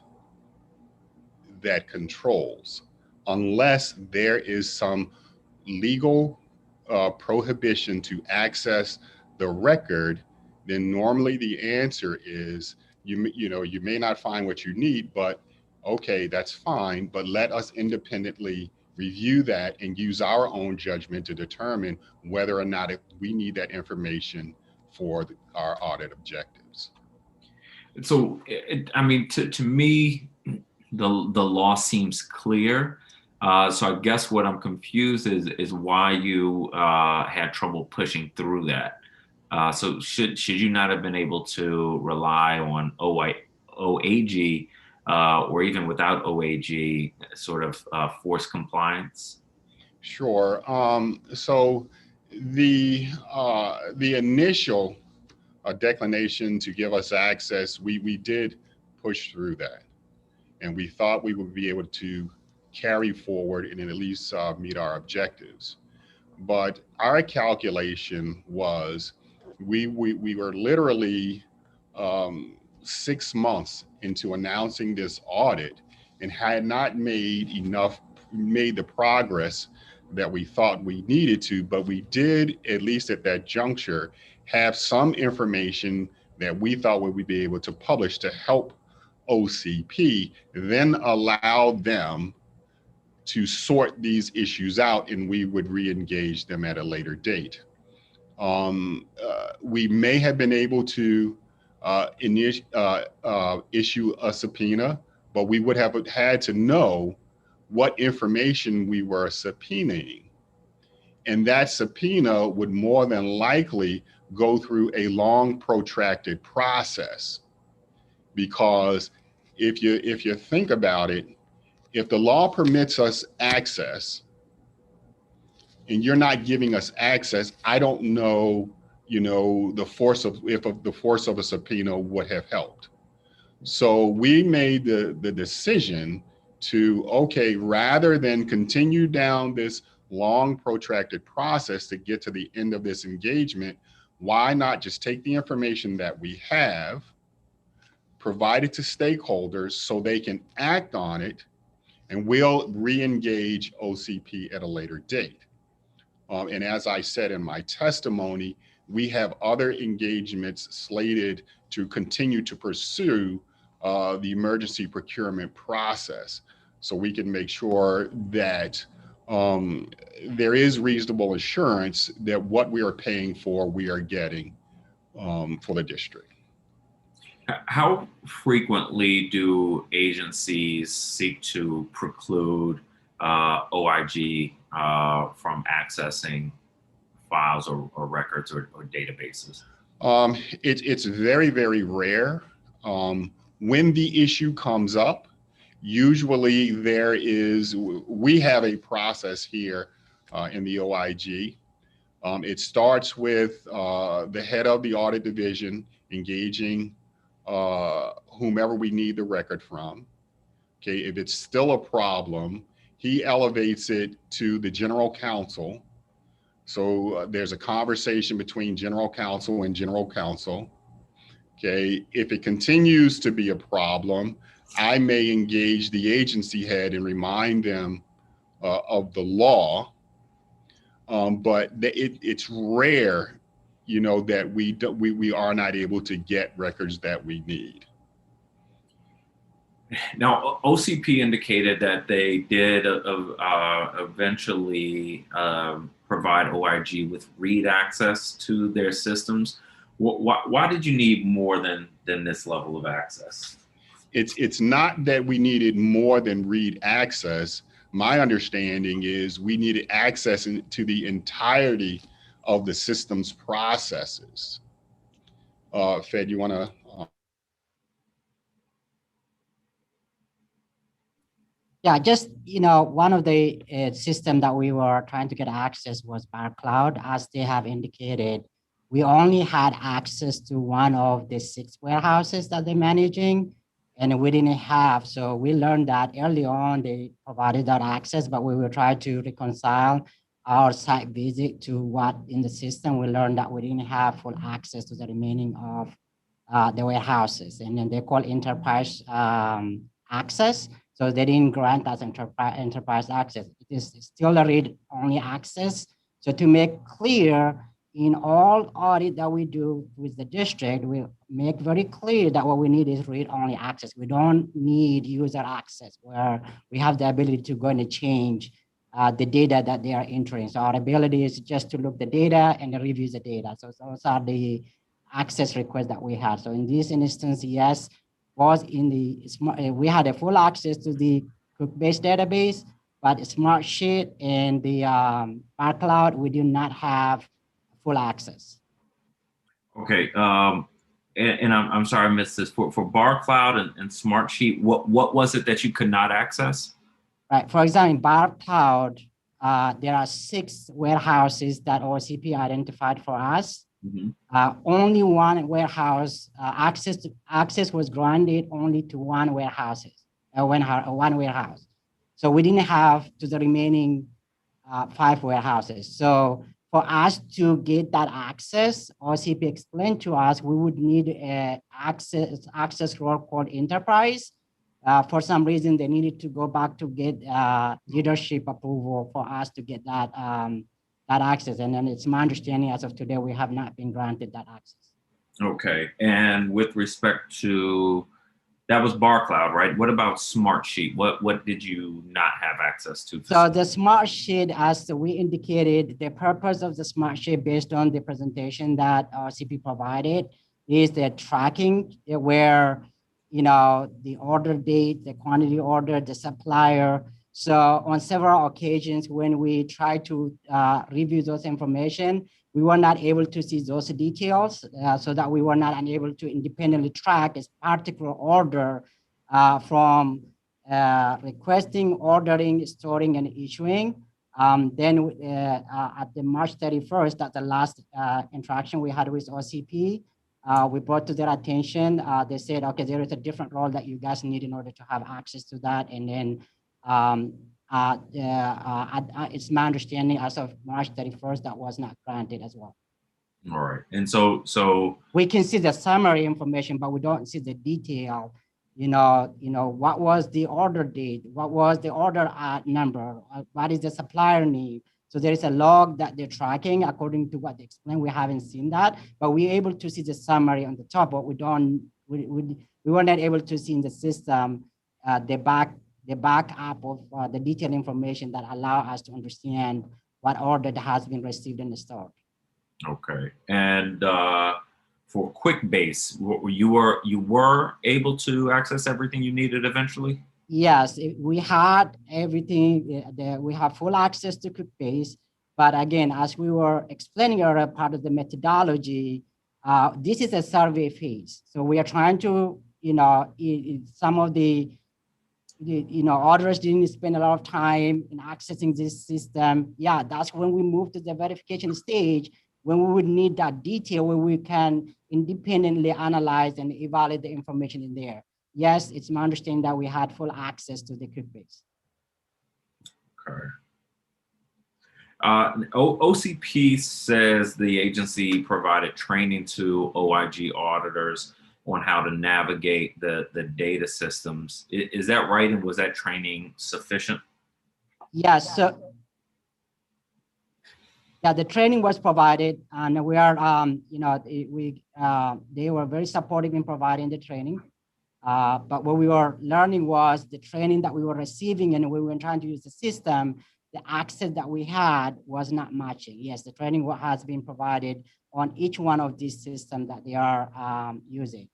that controls, unless there is some legal prohibition to access the record. Then normally the answer is you may not find what you need, but okay, that's fine, but let us independently review that and use our own judgment to determine whether or not we need that information for our audit objectives. So, to me, the law seems clear. So I guess what I'm confused is why you had trouble pushing through that. So should you not have been able to rely on OAG or even without OAG sort of force compliance? Sure. So the initial declination to give us access, we did push through that, and we thought we would be able to carry forward and at least meet our objectives. But our calculation was we were literally 6 months into announcing this audit and had not made the progress that we thought we needed to, but we did, at least at that juncture, have some information that we thought we would be able to publish to help OCP, then allow them to sort these issues out, and we would re-engage them at a later date. We may have been able to issue a subpoena, but we would have had to know what information we were subpoenaing. And that subpoena would more than likely go through a long, protracted process. Because if you think about it, if the law permits us access and you're not giving us access, I don't know, the force of a subpoena would have helped. So we made the decision to, okay, rather than continue down this long, protracted process to get to the end of this engagement, why not just take the information that we have, provide it to stakeholders so they can act on it, and we'll re-engage OCP at a later date. And as I said in my testimony, we have other engagements slated to continue to pursue the emergency procurement process, so we can make sure that there is reasonable assurance that what we are paying for, we are getting for the district. How frequently do agencies seek to preclude OIG from accessing files or records or databases? It's very, very rare. When the issue comes up, usually we have a process here in the OIG. It starts with the head of the audit division engaging whomever we need the record from. Okay, if it's still a problem, he elevates it to the general counsel. So there's a conversation between general counsel and general counsel. Okay, if it continues to be a problem, I may engage the agency head and remind them of the law. But it's rare, that we are not able to get records that we need. Now, OCP indicated that they did eventually provide OIG with read access to their systems. Why did you need more than this level of access? It's not that we needed more than read access. My understanding is we needed access to the entirety of the system's processes. Fed, you want to? Yeah, just, one of the system that we were trying to get access was Bar Cloud. As they have indicated, we only had access to one of the 6 warehouses that they're managing, and we didn't have. So we learned that early on they provided that access, but we will try to reconcile our site visit to what in the system. We learned that we didn't have full access to the remaining of the warehouses, and then they call enterprise access. So they didn't grant us enterprise access. It is still a read-only access. So to make clear, in all audit that we do with the district, we make very clear that what we need is read-only access. We don't need user access, where we have the ability to go and change the data that they are entering. So our ability is just to look the data and review the data. So those are the access requests that we had. So in this instance, yes, was in the we had a full access to the Cook-based database, but Smartsheet and the Bar Cloud, we do not have full access. Okay, and I'm sorry I missed this. For Bar Cloud and Smartsheet, what was it that you could not access? Right. For example, in Bar Cloud, there are 6 warehouses that OCP identified for us. Mm-hmm. Only one warehouse access was granted only to one warehouse. So we didn't have to the remaining 5 warehouses. So for us to get that access, OCP explained to us we would need a access role called enterprise. For some reason, they needed to go back to get leadership approval for us to get that that access. And then it's my understanding as of today, we have not been granted that access. Okay, and with respect to That was Bar Cloud, right? What about Smartsheet? What did you not have access to? So the smart sheet, as we indicated, the purpose of the smart sheet based on the presentation that CP provided is the tracking where, the order date, the quantity order, the supplier. So on several occasions when we try to review those information, we were not able to see those details so that we were not unable to independently track this particular order from requesting, ordering, storing, and issuing. Then at the March 31st, that's the last interaction we had with OCP. We brought to their attention. They said, okay, there is a different role that you guys need in order to have access to that. And then it's my understanding as of March 31st, that was not granted as well. All right. And so we can see the summary information, but we don't see the detail. What was the order date? What was the order number? What is the supplier name? So there is a log that they're tracking according to what they explained. We haven't seen that, but we're able to see the summary on the top, but we were not able to see in the system the backup of the detailed information that allow us to understand what order that has been received and stored. okay. And for QuickBase, you were able to access everything you needed eventually? Yes, we had everything. We have full access to QuickBase, but again, as we were explaining earlier, part of the methodology, this is a survey phase. So we are trying to, some of the auditors didn't spend a lot of time in accessing this system. Yeah, that's when we move to the verification stage, when we would need that detail where we can independently analyze and evaluate the information in there. Yes, it's my understanding that we had full access to the QuickBase. Okay. OCP says the agency provided training to OIG auditors on how to navigate the data systems. Is that right? And was that training sufficient? Yes. So yeah, the training was provided, and we are, they were very supportive in providing the training. But what we were learning was the training that we were receiving, and we were trying to use the system, the access that we had was not matching. Yes, the training has been provided on each one of these systems that they are using.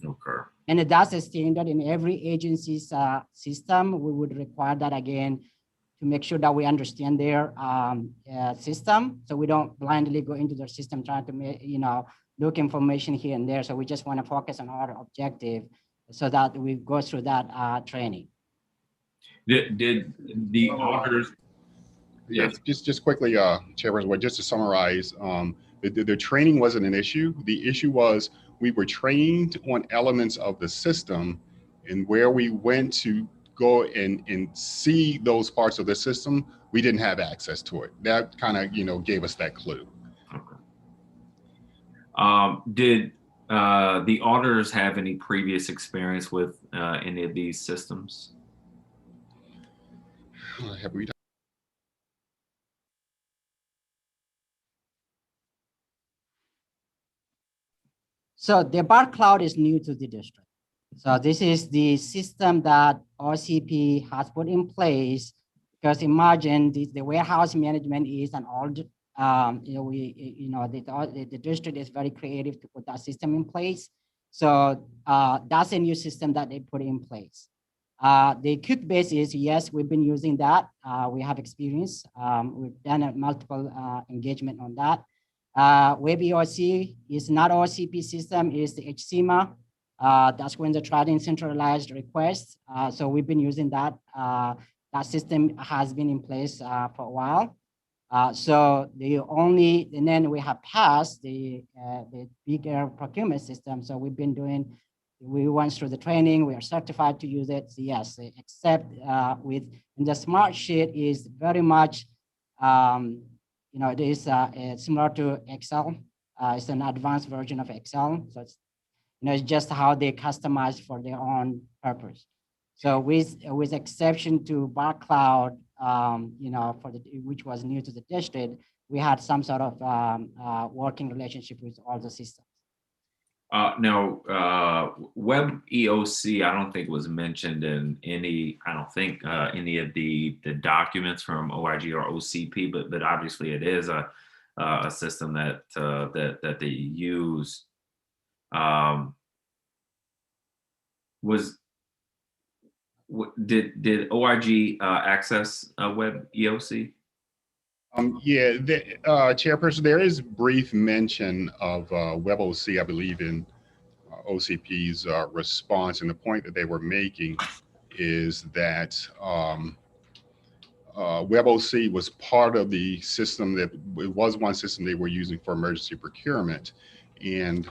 Okay. And that's a standard in every agency's system. We would require that again to make sure that we understand their system, so we don't blindly go into their system trying to look information here and there. So we just want to focus on our objective so that we go through that training. Did the auditors? Yes, just quickly, Chairperson, just to summarize, the training wasn't an issue. The issue was we were trained on elements of the system, and where we went to go and see those parts of the system, we didn't have access to it. That kind of, gave us that clue. Okay. Did the auditors have any previous experience with any of these systems? Have we? So the Bar Cloud is new to the district. So this is the system that OCP has put in place, because imagine the warehouse management is an old, the district is very creative to put that system in place. So that's a new system that they put in place. The QuickBase is, yes, we've been using that. We have experience. We've done a multiple engagement on that. WebEOC is not OCP system, is the HCMA. That's when the trading centralized requests. So we've been using that. That system has been in place for a while. So and then we have passed the bigger procurement system. So we went through the training, we are certified to use it. So yes, except in the smart sheet is very much, it is similar to Excel. It's an advanced version of Excel. So it's just how they customize for their own purpose. So with exception to Bar Cloud, which was new to the district, we had some sort of working relationship with all the systems. Web EOC, I don't think was mentioned in any, I don't think any of the documents from OIG or OCP, but obviously it is a system that that they use. Did OIG access Web EOC? Yeah, Chairperson, there is brief mention of WebOC, I believe, in OCP's response, and the point that they were making is that WebOC was part of the system that it was one system they were using for emergency procurement, and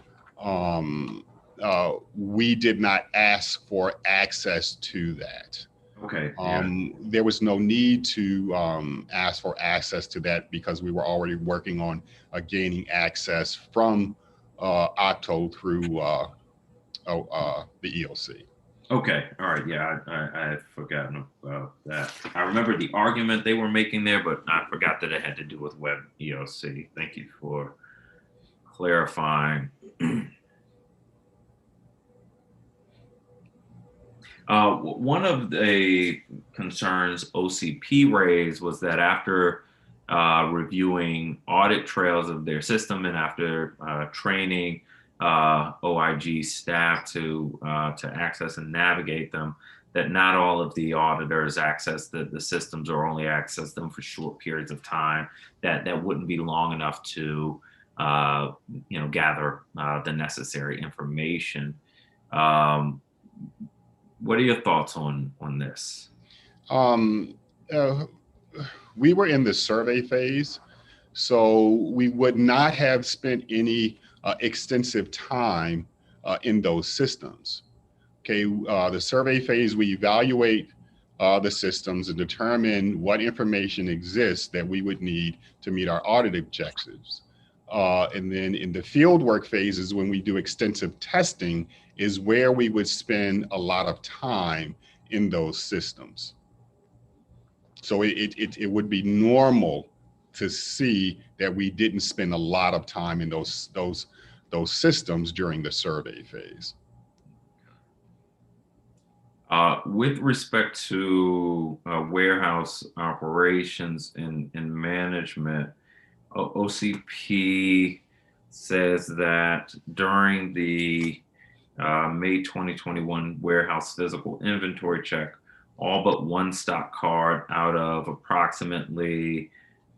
we did not ask for access to that. Okay. There was no need to ask for access to that because we were already working on gaining access from Octo through the EOC. Okay. All right. Yeah, I had forgotten about that. I remember the argument they were making there, but I forgot that it had to do with Web EOC. Thank you for clarifying. One of the concerns OCP raised was that after reviewing audit trails of their system and after training OIG staff to access and navigate them, that not all of the auditors access the systems or only access them for short periods of time, that wouldn't be long enough to gather the necessary information. What are your thoughts on this? We were in the survey phase, so we would not have spent any extensive time in those systems. Okay, the survey phase, we evaluate the systems and determine what information exists that we would need to meet our audit objectives. And then in the fieldwork phases, when we do extensive testing, is where we would spend a lot of time in those systems. So it would be normal to see that we didn't spend a lot of time in those systems during the survey phase. With respect to warehouse operations and management, OCP says that during the May 2021 warehouse physical inventory check, all but one stock card out of approximately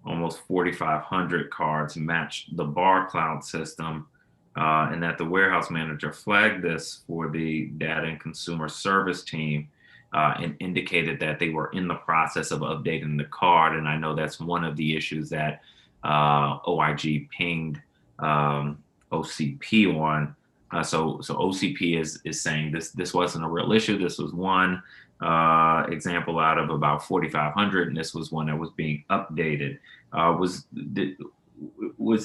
almost 4,500 cards matched the BarCloud system, and that the warehouse manager flagged this for the data and consumer service team and indicated that they were in the process of updating the card. And I know that's one of the issues that OIG pinged OCP on. So OCP is saying this wasn't a real issue. This was one example out of about 4,500, and this was one that was being updated. Was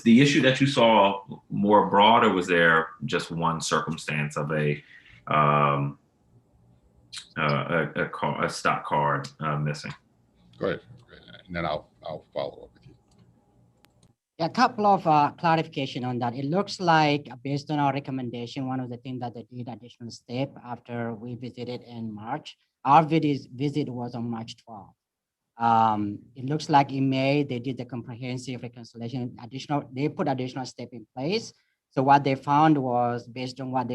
the issue that you saw more broad, or was there just one circumstance of a stock card missing? Go ahead, and then I'll follow up with you. A couple of clarification on that. It looks like based on our recommendation, one of the things that they did additional step after we visited in March, our visit was on March 12th. It looks like in May, they did the comprehensive reconciliation, they put additional step in place. So what they found was based on what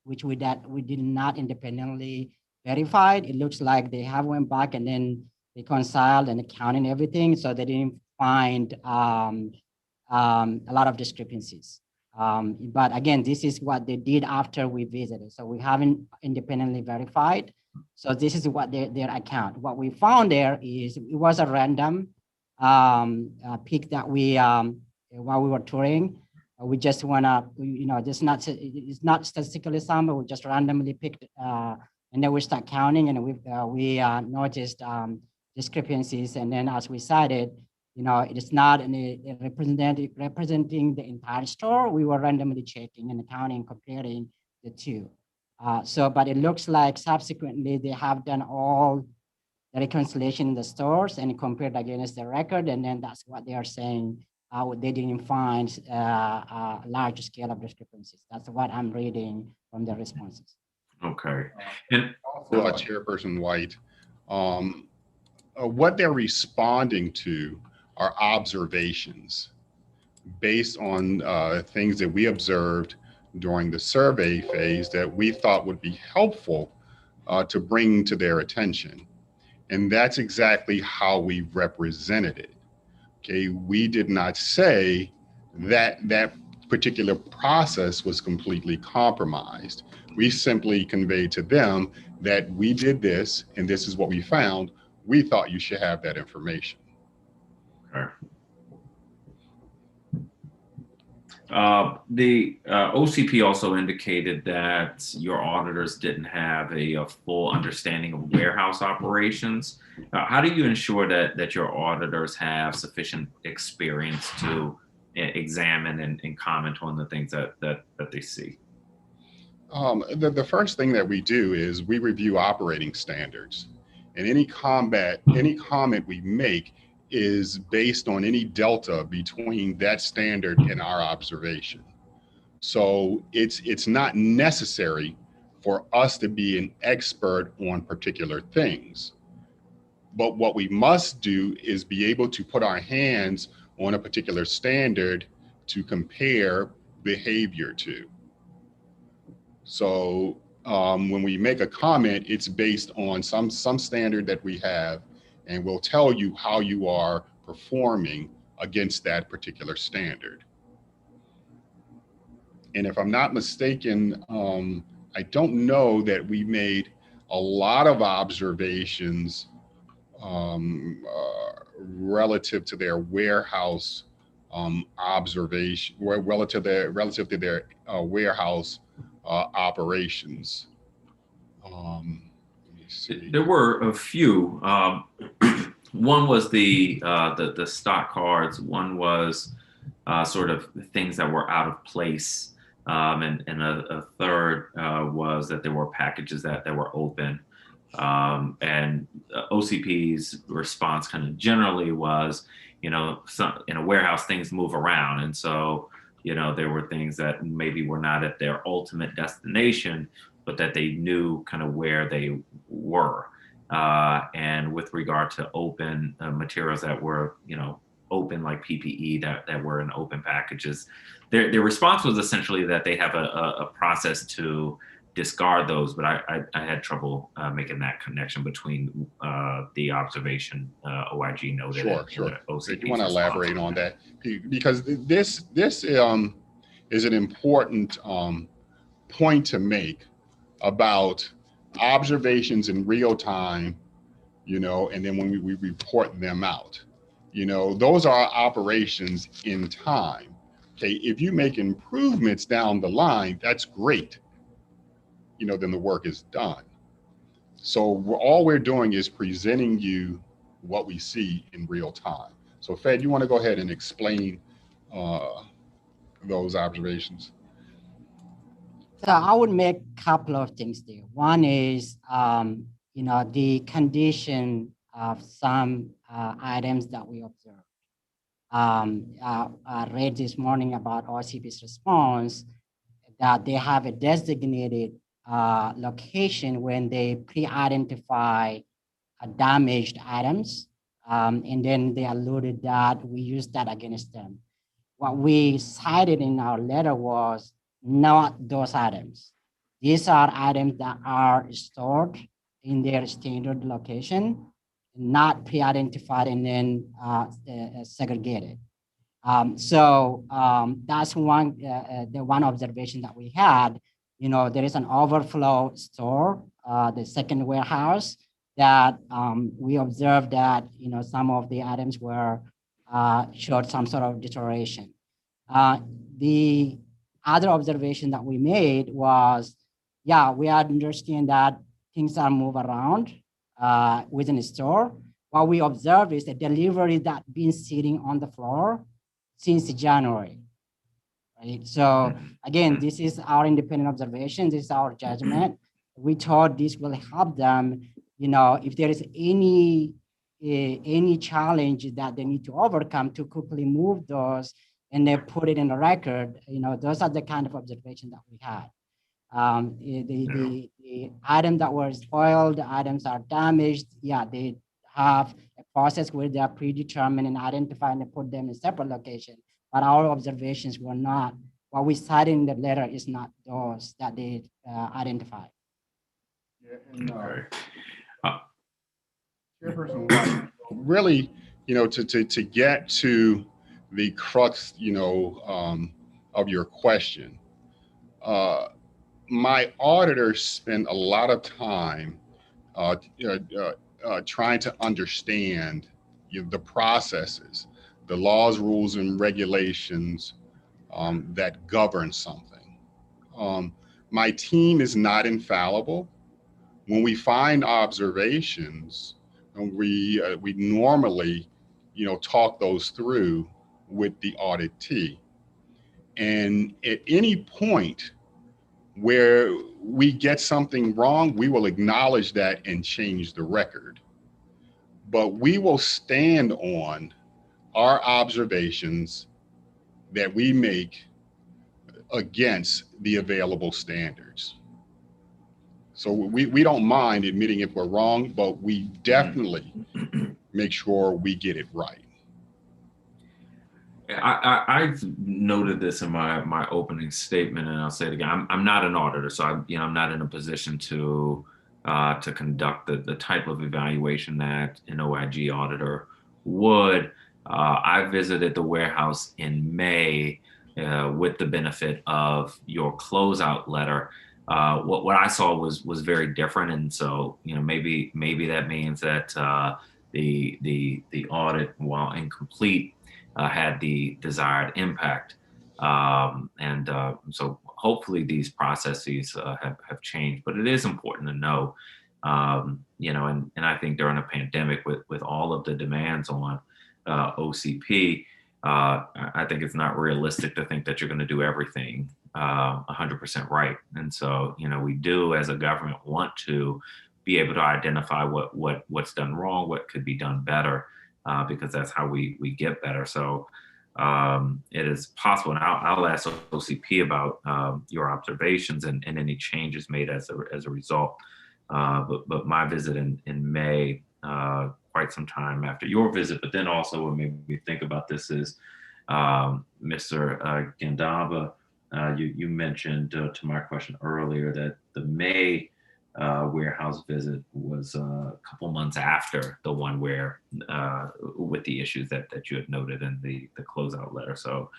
which we did not independently verified, it looks like they have went back and then reconciled and accounted everything. So they didn't find a lot of discrepancies. But again, this is what they did after we visited. So we haven't independently verified. So this is what their account. What we found there is it was a random pick that we, while we were touring, we just wanna, it's not statistically sum, but we just randomly picked, and then we start counting, and we noticed discrepancies. And then as we cited, it is not representing the entire store. We were randomly checking and counting, comparing the two. But it looks like subsequently they have done all the reconciliation in the stores and compared against the record. And then that's what they are saying they didn't find a large scale of discrepancies. That's what I'm reading from the responses. Okay. And Also, Chairperson White, what they're responding to are observations based on things that we observed during the survey phase that we thought would be helpful to bring to their attention. And that's exactly how we represented it. Okay, we did not say that that particular process was completely compromised. We simply conveyed to them that we did this and this is what we found. We thought you should have that information. okay. The OCP also indicated that your auditors didn't have a full understanding of warehouse operations. How do you ensure that your auditors have sufficient experience to examine and comment on the things that they see? The first thing that we do is we review operating standards, and any comment we make is based on any delta between that standard and our observation. So it's not necessary for us to be an expert on particular things. But what we must do is be able to put our hands on a particular standard to compare behavior to. So when we make a comment, it's based on some standard that we have, and we'll tell you how you are performing against that particular standard. And if I'm not mistaken, I don't know that we made a lot of observations relative to their warehouse observation, relative to their warehouse operations. Let me see. There were a few. One was the stock cards. One was sort of things that were out of place. And a third was that there were packages that were open. And OCP's response kind of generally was, in a warehouse, things move around. And so, there were things that maybe were not at their ultimate destination, but that they knew kind of where they were. And with regard to open materials that were, open like PPE that were in open packages, their response was essentially that they have a process to discard those, but I had trouble making that connection between the observation OIG noted. Sure. OCP's you want to elaborate on that? Because this is an important point to make about observations in real time, and then when we report them out. Those are operations in time. Okay, if you make improvements down the line, that's great. Then the work is done. So all we're doing is presenting you what we see in real time. So Fed, you want to go ahead and explain those observations? So I would make a couple of things there. One is, the condition of some items that we observed. I read this morning about OCP's response that they have a designated location when they pre-identify damaged items. And then they alluded that we use that against them. What we cited in our letter was not those items. These are items that are stored in their standard location, not pre-identified and then segregated. So that's the one observation that we had. There is an overflow store, the second warehouse, that we observed that some of the items showed some sort of deterioration. The other observation that we made was, we understand that things are move around within a store. What we observed is the delivery that been sitting on the floor since January. Right? So again, this is our independent observation. This is our judgment. We thought this will help them, if there is any any challenge that they need to overcome to quickly move those and then put it in the record. Those are the kind of observations that we had. The items that were spoiled, the items are damaged. Yeah, they have a process where they are predetermined and identified and put them in separate locations. But our observations were not, what we cited in the letter is not those that they identified. Yeah, and, Okay. Chairperson White, really, to get to the crux, of your question, my auditors spend a lot of time trying to understand the processes, the laws, rules, and regulations that govern something. My team is not infallible. When we find observations, and we normally, talk those through with the auditee. And at any point where we get something wrong, we will acknowledge that and change the record. But we will stand on our observations that we make against the available standards. So we don't mind admitting if we're wrong, but we definitely make sure we get it right. I've noted this in my opening statement, and I'll say it again. I'm not an auditor, so I'm not in a position to conduct the type of evaluation that an OIG auditor would. I visited the warehouse in May with the benefit of your closeout letter. What I saw was very different, and so maybe that means that the audit, while incomplete, had the desired impact. So hopefully these processes have changed, but it is important to know, and I think during a pandemic with all of the demands on OCP, I think it's not realistic to think that you're going to do everything 100% right. And so, we do as a government want to be able to identify what's done wrong, what could be done better. Because that's how we get better. So it is possible, and I'll ask OCP about your observations and any changes made as a result. But my visit in May, quite some time after your visit, but then also what made me think about this is Mr. Gandaba, you mentioned to my question earlier that the May warehouse visit was a couple months after the one where with the issues that you had noted in the closeout letter. So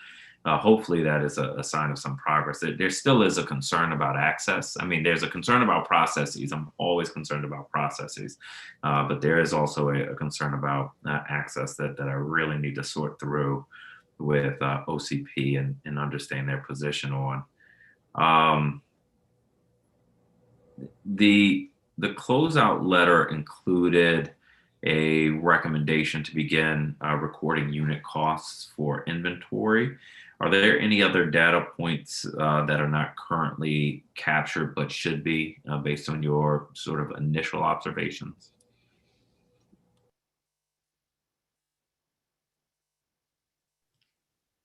hopefully that is a sign of some progress. There still is a concern about access. I mean, there's a concern about processes. I'm always concerned about processes, but there is also a concern about access that I really need to sort through with OCP and understand their position on. The closeout letter included a recommendation to begin recording unit costs for inventory. Are there any other data points that are not currently captured but should be based on your sort of initial observations?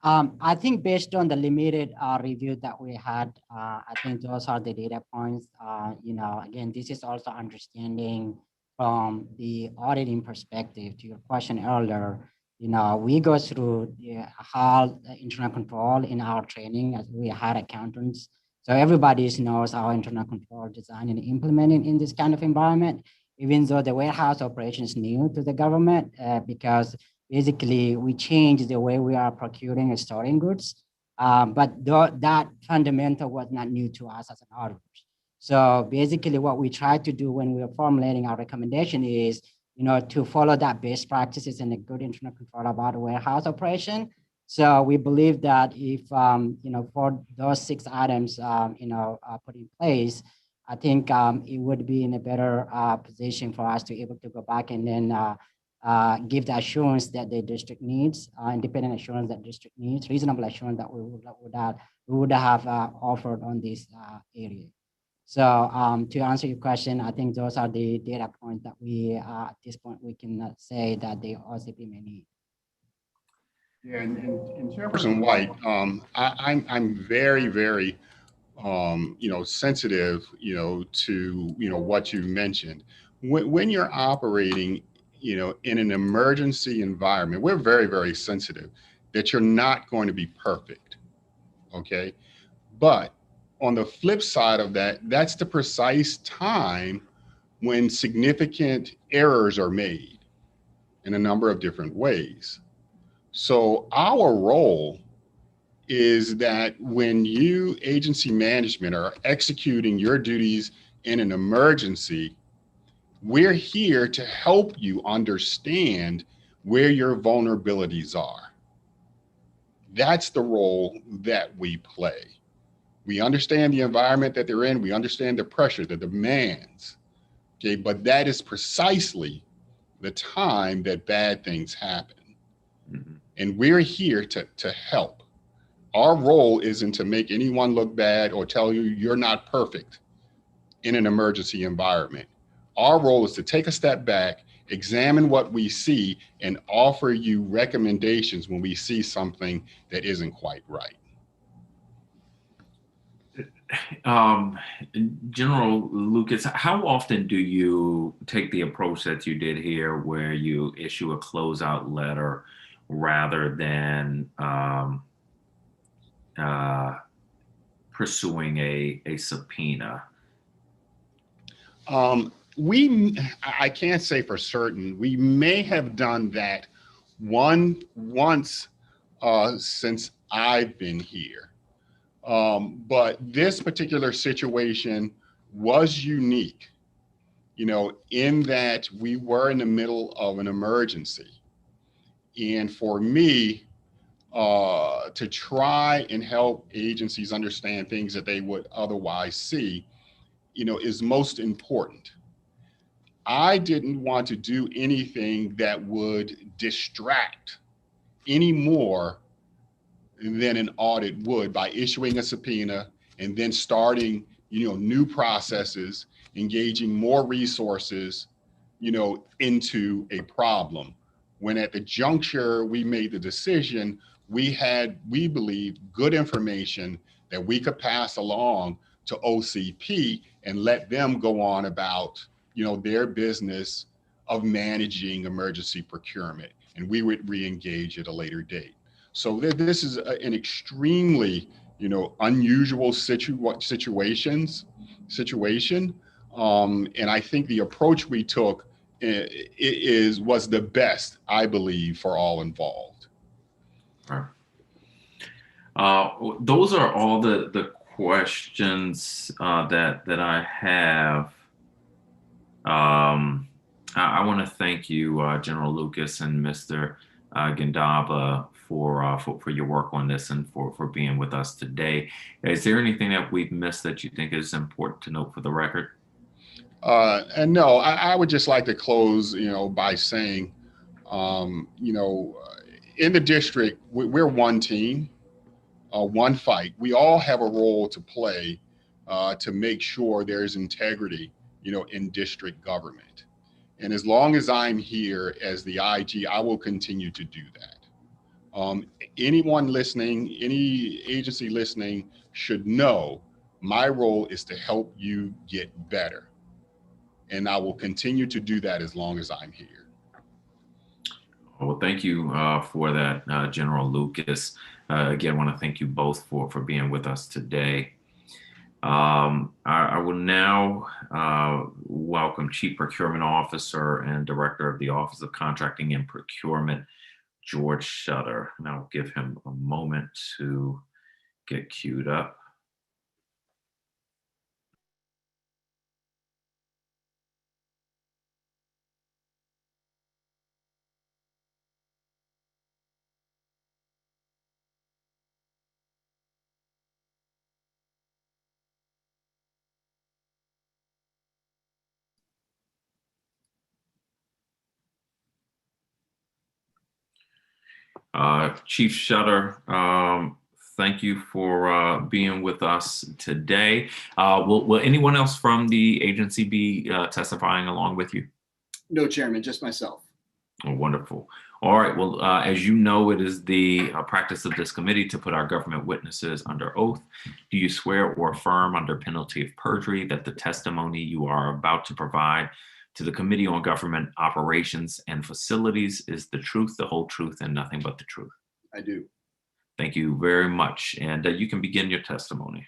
I think based on the limited review that we had, I think those are the data points. Again, this is also understanding from the auditing perspective to your question earlier. We go through how internal control in our training as we had accountants. So everybody knows our internal control design and implemented in this kind of environment, even though the warehouse operation is new to the government because basically, we changed the way we are procuring and storing goods, but that fundamental was not new to us as an auditor. So basically, what we try to do when we are formulating our recommendation is, to follow that best practices and a good internal control about warehouse operation. So we believe that if, for those 6 items, put in place, I think it would be in a better position for us to be able to go back and then give the assurance that the district needs, independent assurance that district needs, reasonable assurance that we would have offered on this area. So to answer your question, I think those are the data points that we, at this point, we cannot say that the OCP may need. Yeah, and Chairperson White, I'm very, very, sensitive, to, what you mentioned. When you're operating, in an emergency environment, we're very, very sensitive that you're not going to be perfect. Okay. But on the flip side of that, that's the precise time when significant errors are made in a number of different ways. So our role is that when you, agency management, are executing your duties in an emergency, we're here to help you understand where your vulnerabilities are. That's the role that we play. We understand the environment that they're in. We understand the pressure, the demands. Okay, but that is precisely the time that bad things happen. Mhm. And we're here to help. Our role isn't to make anyone look bad or tell you you're not perfect in an emergency environment. Our role is to take a step back, examine what we see, and offer you recommendations when we see something that isn't quite right. General Lucas, how often do you take the approach that you did here where you issue a closeout letter rather than pursuing a subpoena? I can't say for certain. We may have done that once since I've been here. But this particular situation was unique, in that we were in the middle of an emergency. And for me, to try and help agencies understand things that they would otherwise see, is most important. I didn't want to do anything that would distract any more than an audit would by issuing a subpoena and then starting, new processes, engaging more resources, into a problem. When at the juncture we made the decision, we believed, good information that we could pass along to OCP and let them go on about, their business of managing emergency procurement. And we would re-engage at a later date. So this is an extremely, unusual situation. And I think the approach we took was the best, I believe, for all involved. Right. Those are all the questions that I have. I want to thank you, General Lucas and Mr. Gandaba, for your work on this and for being with us today. Is there anything that we've missed that you think is important to note for the record? And no, I would just like to close, by saying, in the district, we're one team, one fight. We all have a role to play to make sure there's integrity, in district government. And as long as I'm here as the IG, I will continue to do that. Anyone listening, any agency listening should know my role is to help you get better. And I will continue to do that as long as I'm here. Well, thank you for that, General Lucas. Again, I want to thank you both for being with us today. I will now welcome Chief Procurement Officer and Director of the Office of Contracting and Procurement, George Shutter. And I'll give him a moment to get queued up. Chief Shutter, Thank you for being with us today. Will anyone else from the agency be testifying along with you? No, Chairman, just myself. Oh, wonderful. All right. Well, as you know, it is the practice of this committee to put our government witnesses under oath. Do you swear or affirm under penalty of perjury that the testimony you are about to provide to the Committee on Government Operations and Facilities is the truth, the whole truth, and nothing but the truth? I do. Thank you very much. And you can begin your testimony.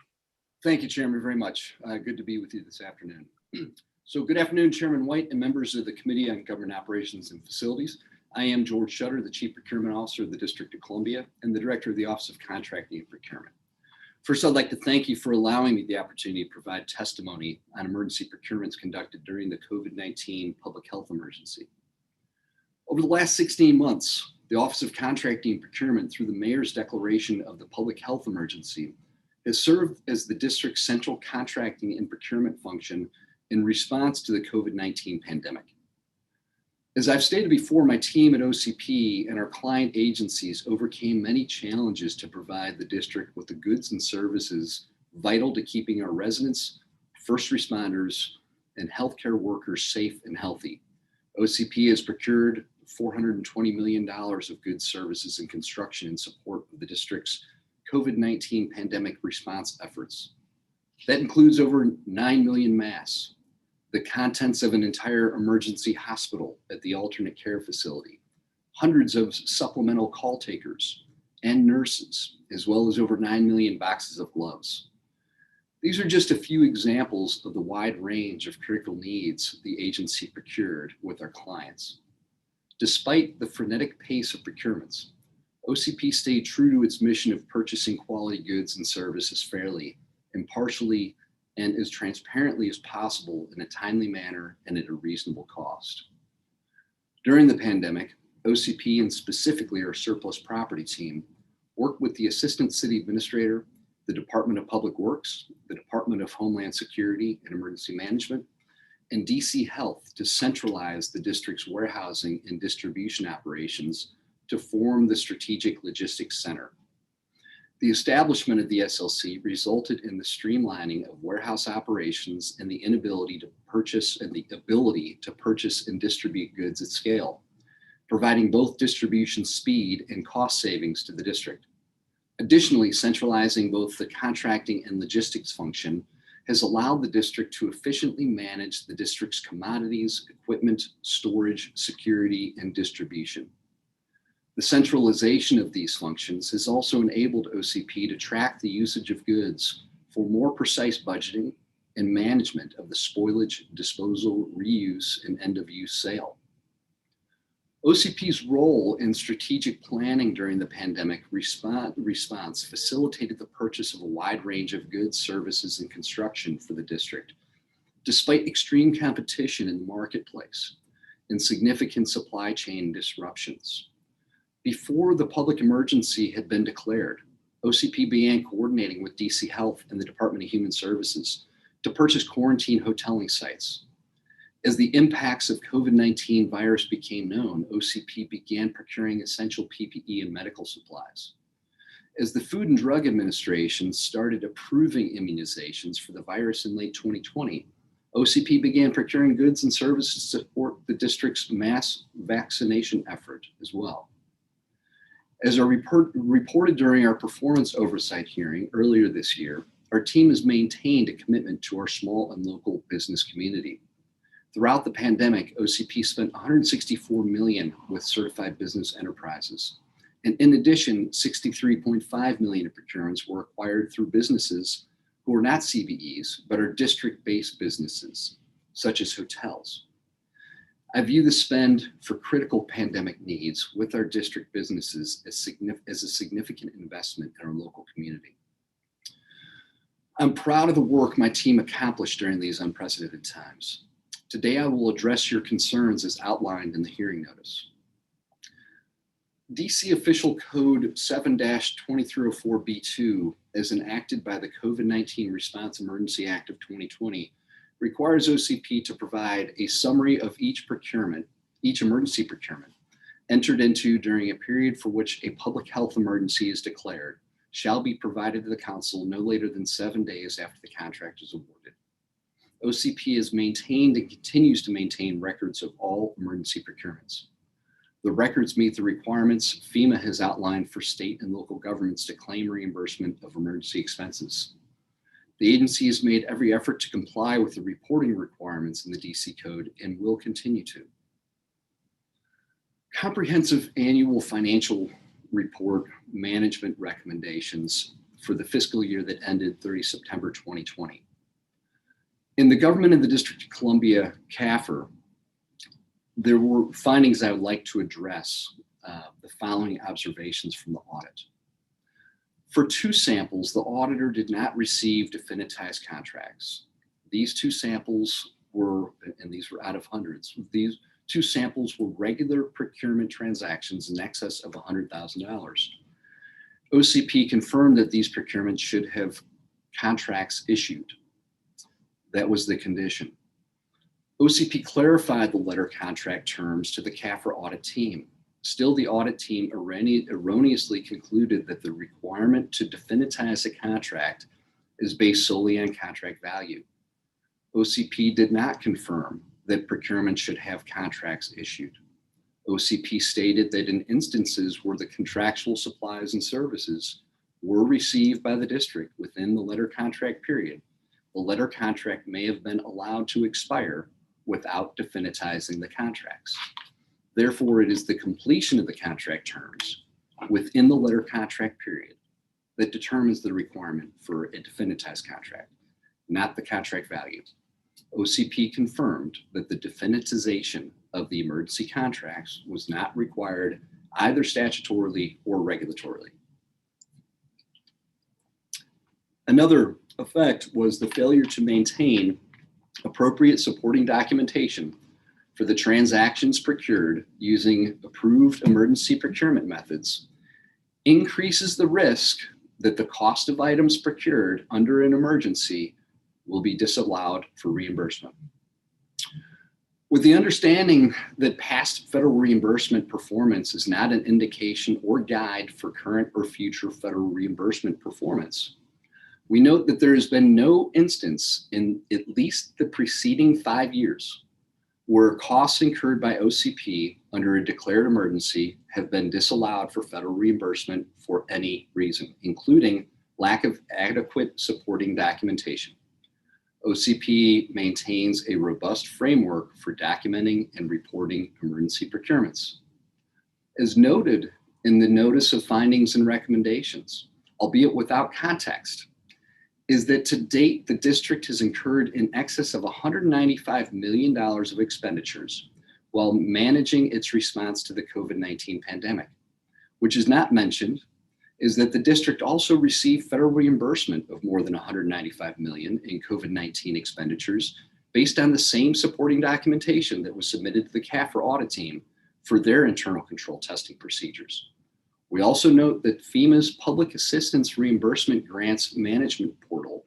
Thank you, Chairman, very much. Good to be with you this afternoon. So good afternoon, Chairman White and members of the Committee on Government Operations and Facilities. I am George Shutter, the Chief Procurement Officer of the District of Columbia and the Director of the Office of Contracting and Procurement. First, I'd like to thank you for allowing me the opportunity to provide testimony on emergency procurements conducted during the COVID-19 public health emergency. Over the last 16 months, the Office of Contracting and Procurement, through the Mayor's declaration of the public health emergency, has served as the district's central contracting and procurement function in response to the COVID-19 pandemic. As I've stated before, my team at OCP and our client agencies overcame many challenges to provide the district with the goods and services vital to keeping our residents, first responders, and healthcare workers safe and healthy. OCP has procured $420 million of goods, services, and construction in support of the district's COVID-19 pandemic response efforts. That includes over 9 million masks, the contents of an entire emergency hospital at the alternate care facility, hundreds of supplemental call takers and nurses, as well as over 9 million boxes of gloves. These are just a few examples of the wide range of critical needs the agency procured with our clients. Despite the frenetic pace of procurements, OCP stayed true to its mission of purchasing quality goods and services fairly, impartially, and as transparently as possible in a timely manner and at a reasonable cost. During the pandemic, OCP and specifically our surplus property team worked with the Assistant City Administrator, the Department of Public Works, the Department of Homeland Security and Emergency Management, and DC Health to centralize the district's warehousing and distribution operations to form the Strategic Logistics Center. The establishment of the SLC resulted in the streamlining of warehouse operations and the ability to purchase and distribute goods at scale, providing both distribution speed and cost savings to the district. Additionally, centralizing both the contracting and logistics function has allowed the district to efficiently manage the district's commodities, equipment, storage, security, and distribution. The centralization of these functions has also enabled OCP to track the usage of goods for more precise budgeting and management of the spoilage, disposal, reuse, and end-of-use sale. OCP's role in strategic planning during the pandemic response facilitated the purchase of a wide range of goods, services, and construction for the district, despite extreme competition in the marketplace and significant supply chain disruptions. Before the public emergency had been declared, OCP began coordinating with DC Health and the Department of Human Services to purchase quarantine hoteling sites. As the impacts of COVID-19 virus became known, OCP began procuring essential PPE and medical supplies. As the Food and Drug Administration started approving immunizations for the virus in late 2020, OCP began procuring goods and services to support the district's mass vaccination effort as well. As reported during our performance oversight hearing earlier this year, our team has maintained a commitment to our small and local business community. Throughout the pandemic, OCP spent $164 million with certified business enterprises. And in addition, $63.5 million of procurements were acquired through businesses who are not CBEs, but are district-based businesses, such as hotels. I view the spend for critical pandemic needs with our district businesses as a significant investment in our local community. I'm proud of the work my team accomplished during these unprecedented times. Today, I will address your concerns as outlined in the hearing notice. DC Official Code 7-2304B2, as enacted by the COVID-19 Response Emergency Act of 2020, requires OCP to provide a summary of each emergency procurement entered into during a period for which a public health emergency is declared, shall be provided to the council no later than 7 days after the contract is awarded. OCP has maintained and continues to maintain records of all emergency procurements. The records meet the requirements FEMA has outlined for state and local governments to claim reimbursement of emergency expenses. The agency has made every effort to comply with the reporting requirements in the DC Code and will continue to. Comprehensive annual financial report management recommendations for the fiscal year that ended 30 September 2020. In the government of the District of Columbia, CAFR, there were findings I would like to address, the following observations from the audit. For 2 samples, the auditor did not receive definitized contracts. These 2 samples were, and these were out of hundreds, these 2 samples were regular procurement transactions in excess of $100,000. OCP confirmed that these procurements should have contracts issued. That was the condition. OCP clarified the letter contract terms to the CAFR audit team. Still, the audit team erroneously concluded that the requirement to definitize a contract is based solely on contract value. OCP did not confirm that procurement should have contracts issued. OCP stated that in instances where the contractual supplies and services were received by the district within the letter contract period, the letter contract may have been allowed to expire without definitizing the contracts. Therefore, it is the completion of the contract terms within the letter contract period that determines the requirement for a definitized contract, not the contract value. OCP confirmed that the definitization of the emergency contracts was not required either statutorily or regulatorily. Another effect was the failure to maintain appropriate supporting documentation for the transactions procured using approved emergency procurement methods increases the risk that the cost of items procured under an emergency will be disallowed for reimbursement. With the understanding that past federal reimbursement performance is not an indication or guide for current or future federal reimbursement performance, we note that there has been no instance in at least the preceding 5 years where costs incurred by OCP under a declared emergency have been disallowed for federal reimbursement for any reason, including lack of adequate supporting documentation. OCP maintains a robust framework for documenting and reporting emergency procurements. As noted in the notice of findings and recommendations, albeit without context, is that to date, the district has incurred in excess of $195 million of expenditures while managing its response to the COVID-19 pandemic. Which is not mentioned is that the district also received federal reimbursement of more than $195 million in COVID-19 expenditures based on the same supporting documentation that was submitted to the CAFR audit team for their internal control testing procedures. We also note that FEMA's Public Assistance Reimbursement Grants Management Portal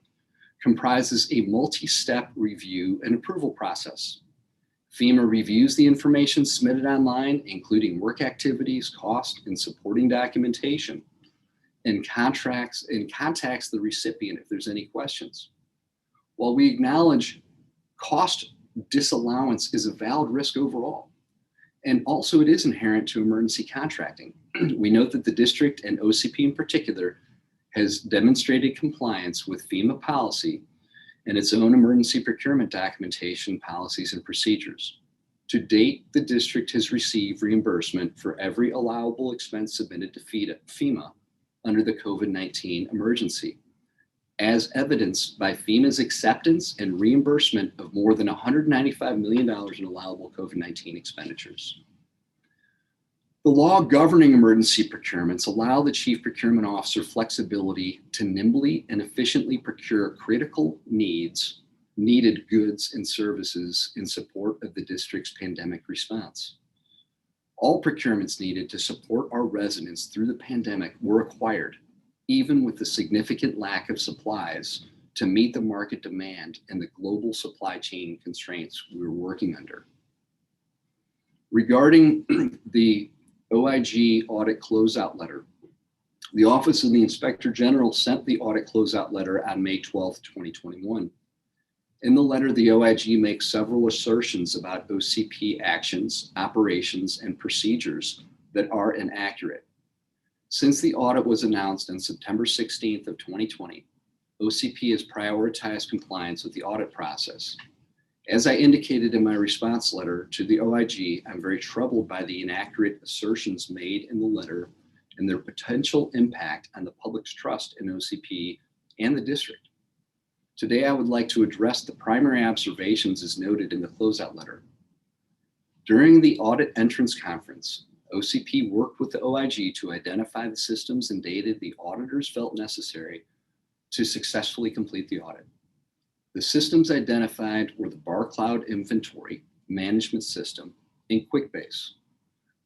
comprises a multi-step review and approval process. FEMA reviews the information submitted online, including work activities, cost, and supporting documentation, and contacts the recipient if there's any questions. While we acknowledge cost disallowance is a valid risk overall, and also it is inherent to emergency contracting, we note that the district and OCP in particular has demonstrated compliance with FEMA policy and its own emergency procurement documentation, policies, and procedures. To date, the district has received reimbursement for every allowable expense submitted to FEMA under the COVID-19 emergency, as evidenced by FEMA's acceptance and reimbursement of more than $195 million in allowable COVID-19 expenditures. The law governing emergency procurements allow the Chief Procurement Officer flexibility to nimbly and efficiently procure critical needed goods and services in support of the district's pandemic response. All procurements needed to support our residents through the pandemic were acquired, even with the significant lack of supplies to meet the market demand and the global supply chain constraints we were working under. Regarding the OIG audit closeout letter, The Office of the Inspector General sent the audit closeout letter on May 12, 2021. In the letter, the OIG makes several assertions about OCP actions, operations, and procedures that are inaccurate. Since the audit was announced on September 16th of 2020, OCP has prioritized compliance with the audit process. As I indicated in my response letter to the OIG, I'm very troubled by the inaccurate assertions made in the letter and their potential impact on the public's trust in OCP and the district. Today, I would like to address the primary observations as noted in the closeout letter. During the audit entrance conference, OCP worked with the OIG to identify the systems and data the auditors felt necessary to successfully complete the audit. The systems identified were the BarCloud Inventory Management System and QuickBase,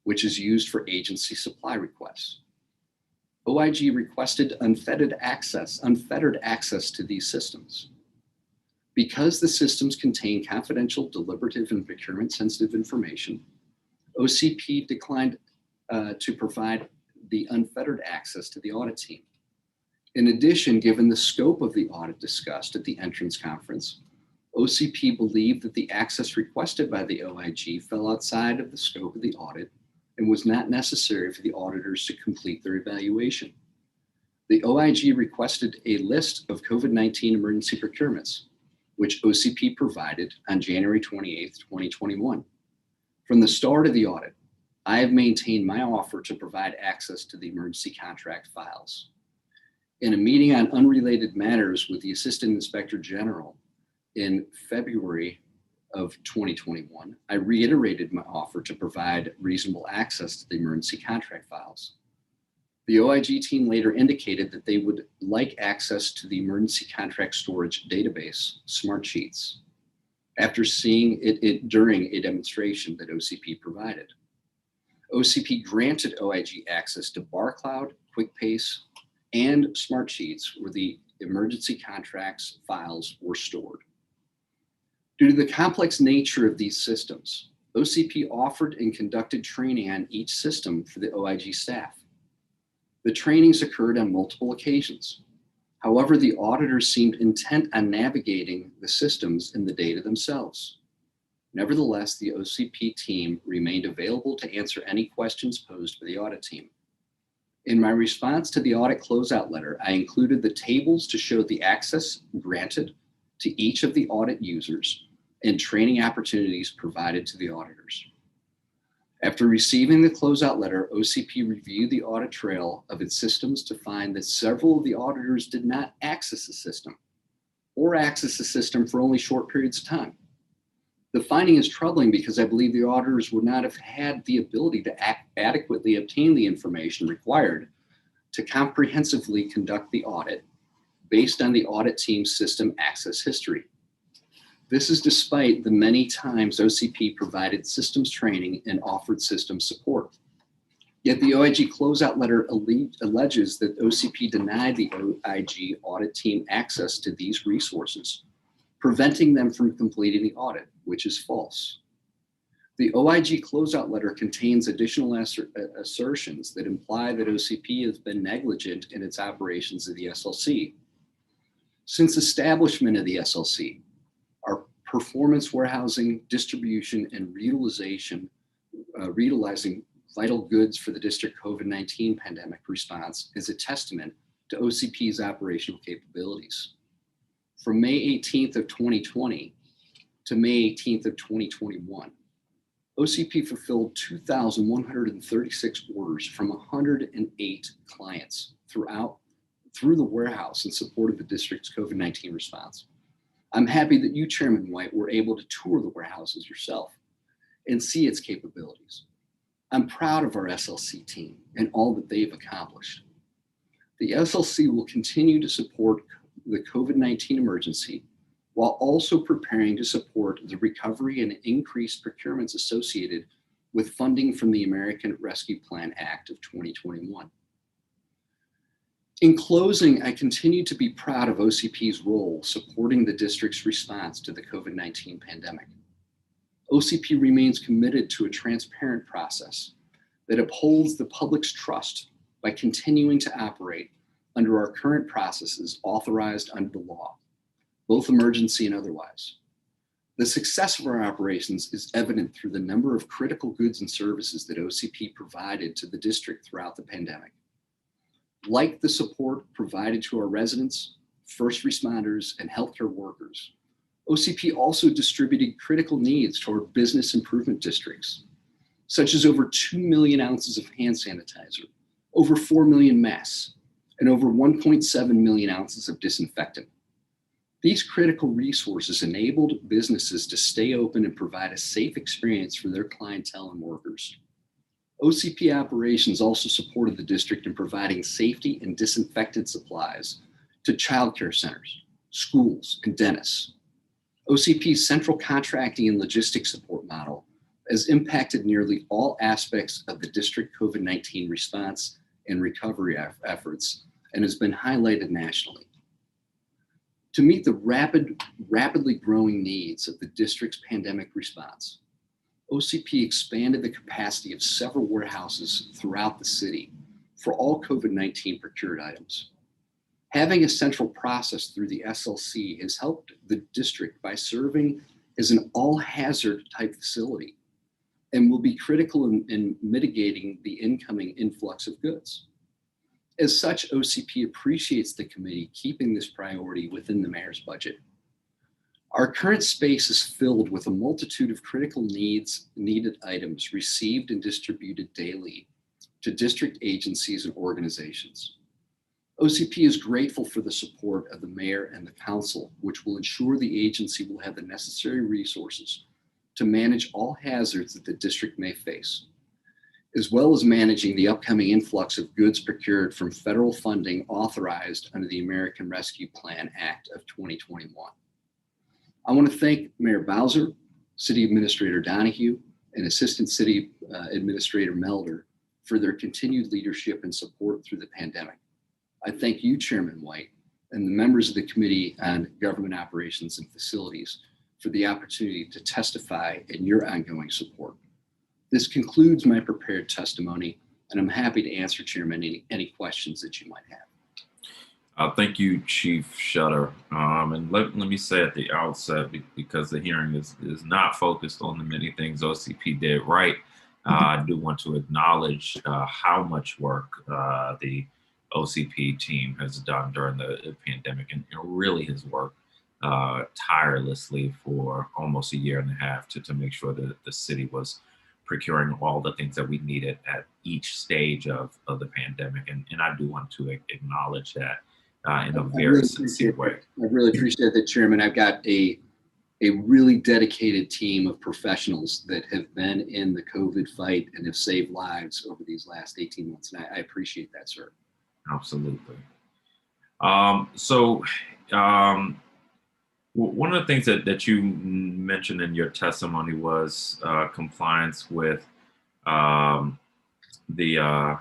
which is used for agency supply requests. OIG requested unfettered access to these systems. Because the systems contain confidential, deliberative, and procurement-sensitive information, OCP declined to provide the unfettered access to the audit team. In addition, given the scope of the audit discussed at the entrance conference, OCP believed that the access requested by the OIG fell outside of the scope of the audit and was not necessary for the auditors to complete their evaluation. The OIG requested a list of COVID-19 emergency procurements, which OCP provided on January 28th, 2021. From the start of the audit, I have maintained my offer to provide access to the emergency contract files. In a meeting on unrelated matters with the Assistant Inspector General in February of 2021, I reiterated my offer to provide reasonable access to the emergency contract files. The OIG team later indicated that they would like access to the emergency contract storage database, Smartsheets, after seeing it during a demonstration that OCP provided. OCP granted OIG access to BarCloud, QuickBase, and Smartsheets where the emergency contracts files were stored. Due to the complex nature of these systems, OCP offered and conducted training on each system for the OIG staff. The trainings occurred on multiple occasions. However, the auditors seemed intent on navigating the systems and the data themselves. Nevertheless, the OCP team remained available to answer any questions posed by the audit team. In my response to the audit closeout letter, I included the tables to show the access granted to each of the audit users and training opportunities provided to the auditors. After receiving the closeout letter, OCP reviewed the audit trail of its systems to find that several of the auditors did not access the system or access the system for only short periods of time. The finding is troubling because I believe the auditors would not have had the ability to adequately obtain the information required to comprehensively conduct the audit based on the audit team's system access history. This is despite the many times OCP provided systems training and offered system support. Yet the OIG closeout letter alleges that OCP denied the OIG audit team access to these resources, preventing them from completing the audit, which is false. The OIG closeout letter contains additional assertions that imply that OCP has been negligent in its operations of the SLC. Since establishment of the SLC, our performance warehousing, distribution, and utilizing vital goods for the district COVID-19 pandemic response is a testament to OCP's operational capabilities. From May 18th of 2020 to May 18th of 2021, OCP fulfilled 2,136 orders from 108 clients through the warehouse in support of the district's COVID-19 response. I'm happy that you, Chairman White, were able to tour the warehouses yourself and see its capabilities. I'm proud of our SLC team and all that they've accomplished. The SLC will continue to support the COVID-19 emergency while also preparing to support the recovery and increased procurements associated with funding from the American Rescue Plan Act of 2021. In closing, I continue to be proud of OCP's role supporting the district's response to the COVID-19 pandemic. OCP remains committed to a transparent process that upholds the public's trust by continuing to operate under our current processes authorized under the law, both emergency and otherwise. The success of our operations is evident through the number of critical goods and services that OCP provided to the district throughout the pandemic. Like the support provided to our residents, first responders, and healthcare workers, OCP also distributed critical needs to our business improvement districts, such as over 2 million ounces of hand sanitizer, over 4 million masks, and over 1.7 million ounces of disinfectant. These critical resources enabled businesses to stay open and provide a safe experience for their clientele and workers. OCP operations also supported the district in providing safety and disinfectant supplies to childcare centers, schools, and dentists. OCP's central contracting and logistics support model has impacted nearly all aspects of the district COVID-19 response and recovery efforts and has been highlighted nationally. To meet the rapidly growing needs of the district's pandemic response, OCP expanded the capacity of several warehouses throughout the city for all COVID-19 procured items. Having a central process through the SLC has helped the district by serving as an all-hazard type facility and will be critical in mitigating the incoming influx of goods. As such, OCP appreciates the committee keeping this priority within the mayor's budget. Our current space is filled with a multitude of critical needed items received and distributed daily to district agencies and organizations. OCP is grateful for the support of the mayor and the council, which will ensure the agency will have the necessary resources to manage all hazards that the district may face, as well as managing the upcoming influx of goods procured from federal funding authorized under the American Rescue Plan Act of 2021. I want to thank Mayor Bowser, City Administrator Donahue, and Assistant City Administrator Melder for their continued leadership and support through the pandemic. I thank you, Chairman White, and the members of the Committee on Government Operations and Facilities for the opportunity to testify and your ongoing support. This concludes my prepared testimony, and I'm happy to answer, Chairman, any questions that you might have. Thank you, Chief Shutter. And let me say at the outset, because the hearing is not focused on the many things OCP did right, I do want to acknowledge how much work the OCP team has done during the pandemic, and really has worked tirelessly for almost a year and a half to make sure that the city was procuring all the things that we needed at each stage of the pandemic. And I do want to acknowledge that in a very sincere way. I really appreciate that, Chairman. I've got a really dedicated team of professionals that have been in the COVID fight and have saved lives over these last 18 months. And I appreciate that, sir. Absolutely. One of the things that you mentioned in your testimony was compliance with the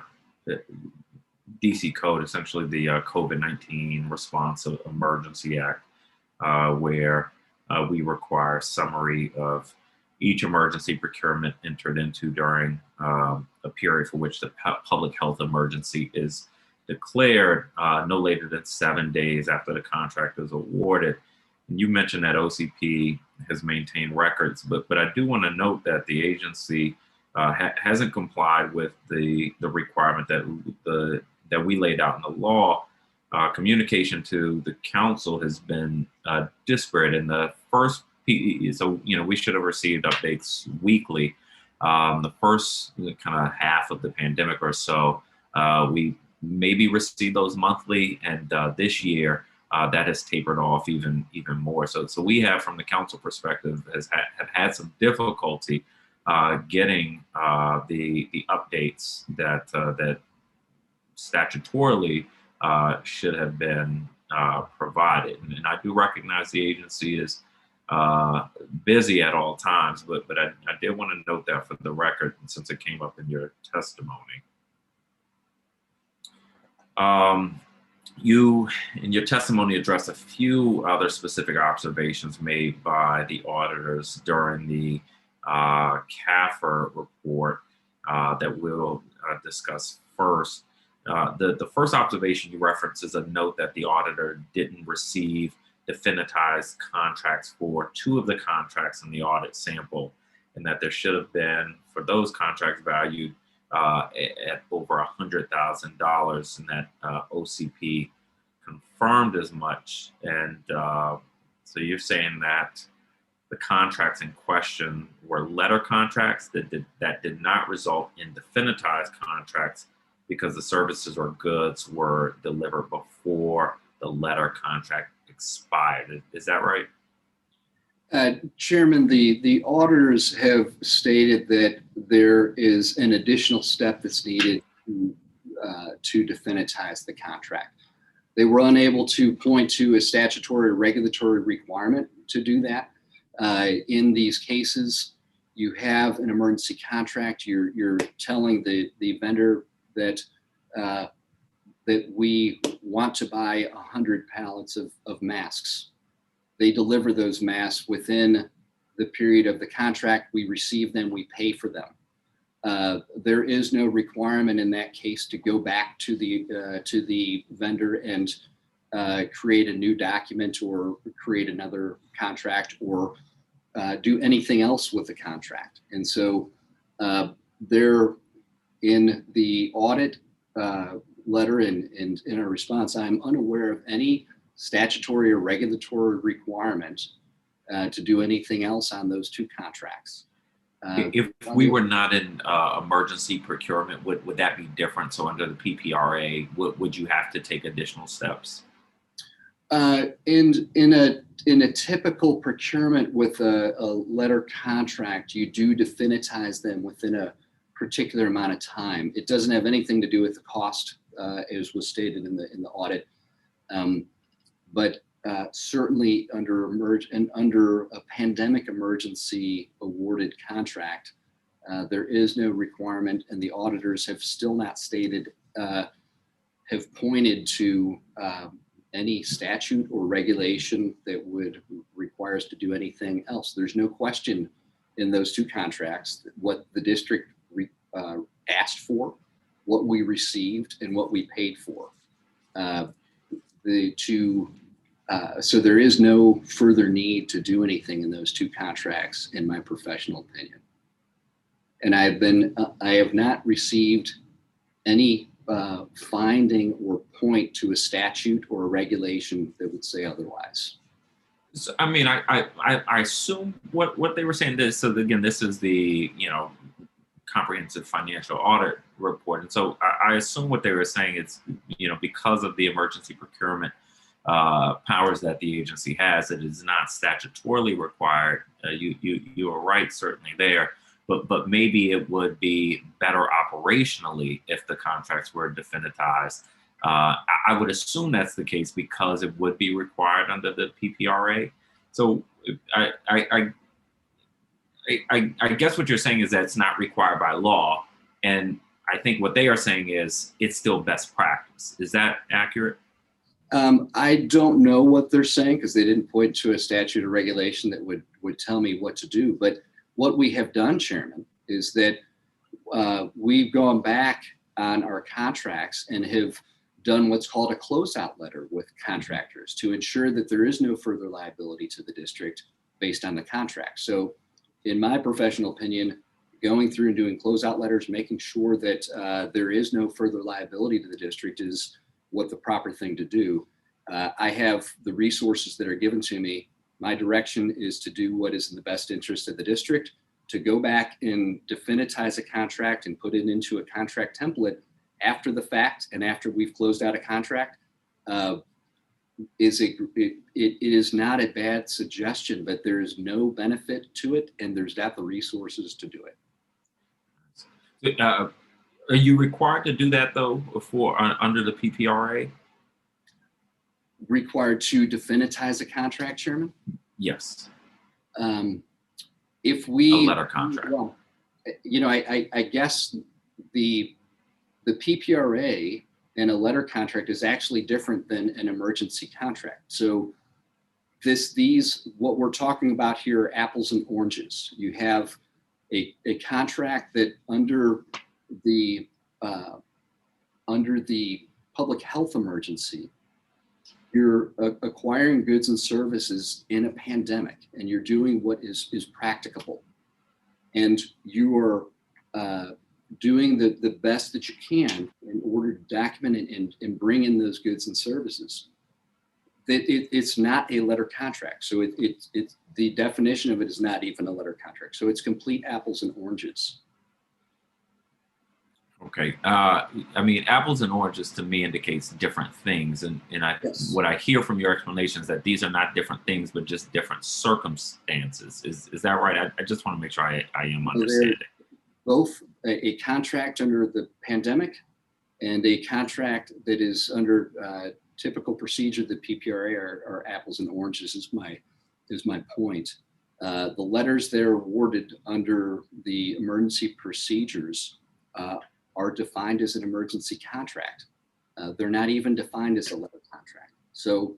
DC code, essentially the COVID-19 Response Emergency Act, where we require a summary of each emergency procurement entered into during a period for which the public health emergency is declared no later than 7 days after the contract is awarded. And you mentioned that OCP has maintained records, but I do want to note that the agency hasn't complied with the requirement that we laid out in the law. Communication to the council has been disparate. In the first, so we should have received updates weekly. The first kind of half of the pandemic or so, we maybe received those monthly, and this year that has tapered off even more. So we have, from the council perspective, have had some difficulty getting the updates that statutorily should have been provided. And I do recognize the agency is busy at all times, but I did want to note that for the record, since it came up in your testimony. You, in your testimony, addressed a few other specific observations made by the auditors during the CAFR report that we'll discuss first. The first observation you reference is a note that the auditor didn't receive definitized contracts for 2 of the contracts in the audit sample, and that there should have been, for those contracts valued at over $100,000, and that OCP confirmed as much. And so you're saying that the contracts in question were letter contracts that did not result in definitized contracts because the services or goods were delivered before the letter contract expired. Is that right? Chairman, the auditors have stated that there is an additional step that's needed to definitize the contract. They were unable to point to a statutory or regulatory requirement to do that. In these cases, you have an emergency contract. You're telling the vendor that that we want to buy 100 pallets of masks. They deliver those masks within the period of the contract. We receive them, we pay for them. There is no requirement in that case to go back to the vendor and create a new document or create another contract or do anything else with the contract. And so there, in the audit letter and in our response, I'm unaware of any statutory or regulatory requirement to do anything else on those 2 contracts. If we were not in emergency procurement, would that be different? So under the PPRA, would you have to take additional steps? In a typical procurement with a letter contract, you do definitize them within a particular amount of time. It doesn't have anything to do with the cost, as was stated in the audit. But certainly under a pandemic emergency awarded contract, there is no requirement, and the auditors have still not stated, have pointed to any statute or regulation that would require us to do anything else. There's no question in those 2 contracts what the district asked for, what we received, and what we paid for. So there is no further need to do anything in those 2 contracts, in my professional opinion. And I have not received any finding or point to a statute or a regulation that would say otherwise. So, I mean, I assume what they were saying this. So again, this is the comprehensive financial audit report, and so I assume what they were saying is because of the emergency procurement powers that the agency has, it is not statutorily required. You are right, certainly there. But maybe it would be better operationally if the contracts were definitized. I would assume that's the case because it would be required under the PPRA. So I guess what you're saying is that it's not required by law. And I think what they are saying is it's still best practice. Is that accurate? I don't know what they're saying because they didn't point to a statute or regulation that would tell me what to do. But what we have done, Chairman, is that we've gone back on our contracts and have done what's called a closeout letter with contractors to ensure that there is no further liability to the district based on the contract. So in my professional opinion, going through and doing closeout letters, making sure that there is no further liability to the district is what the proper thing to do. I have the resources that are given to me. My direction is to do what is in the best interest of the district, to go back and definitize a contract and put it into a contract template after the fact and after we've closed out a contract. It is not a bad suggestion, but there is no benefit to it, and there's not the resources to do it. Are you required to do that though under the PPRA? Required to definitize a contract, Chairman? Yes. If we a letter contract. Well, I guess the PPRA and a letter contract is actually different than an emergency contract. So what we're talking about here are apples and oranges. You have a contract that under the under the public health emergency, you're acquiring goods and services in a pandemic, and you're doing what is practicable. And you are doing the best that you can in order to document and bring in those goods and services. It's not a letter contract. So it's the definition of it is not even a letter contract. So it's complete apples and oranges. Okay. I mean, apples and oranges to me indicates different things. And Yes. what I hear from your explanation is that these are not different things, but just different circumstances. Is that right? I just want to make sure I am understanding. Both a contract under the pandemic and a contract that is under typical procedure, the PPRA are apples and oranges is my point. The letters that are awarded under the emergency procedures are defined as an emergency contract. They're not even defined as a letter contract. So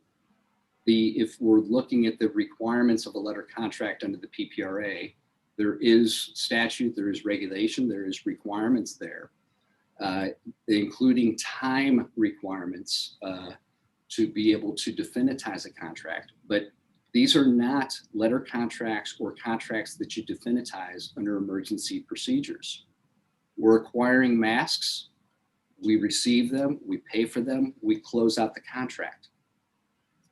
if we're looking at the requirements of a letter contract under the PPRA, there is statute, there is regulation, there is requirements there, including time requirements to be able to definitize a contract. But these are not letter contracts or contracts that you definitize under emergency procedures. We're acquiring masks, we receive them, we pay for them, we close out the contract.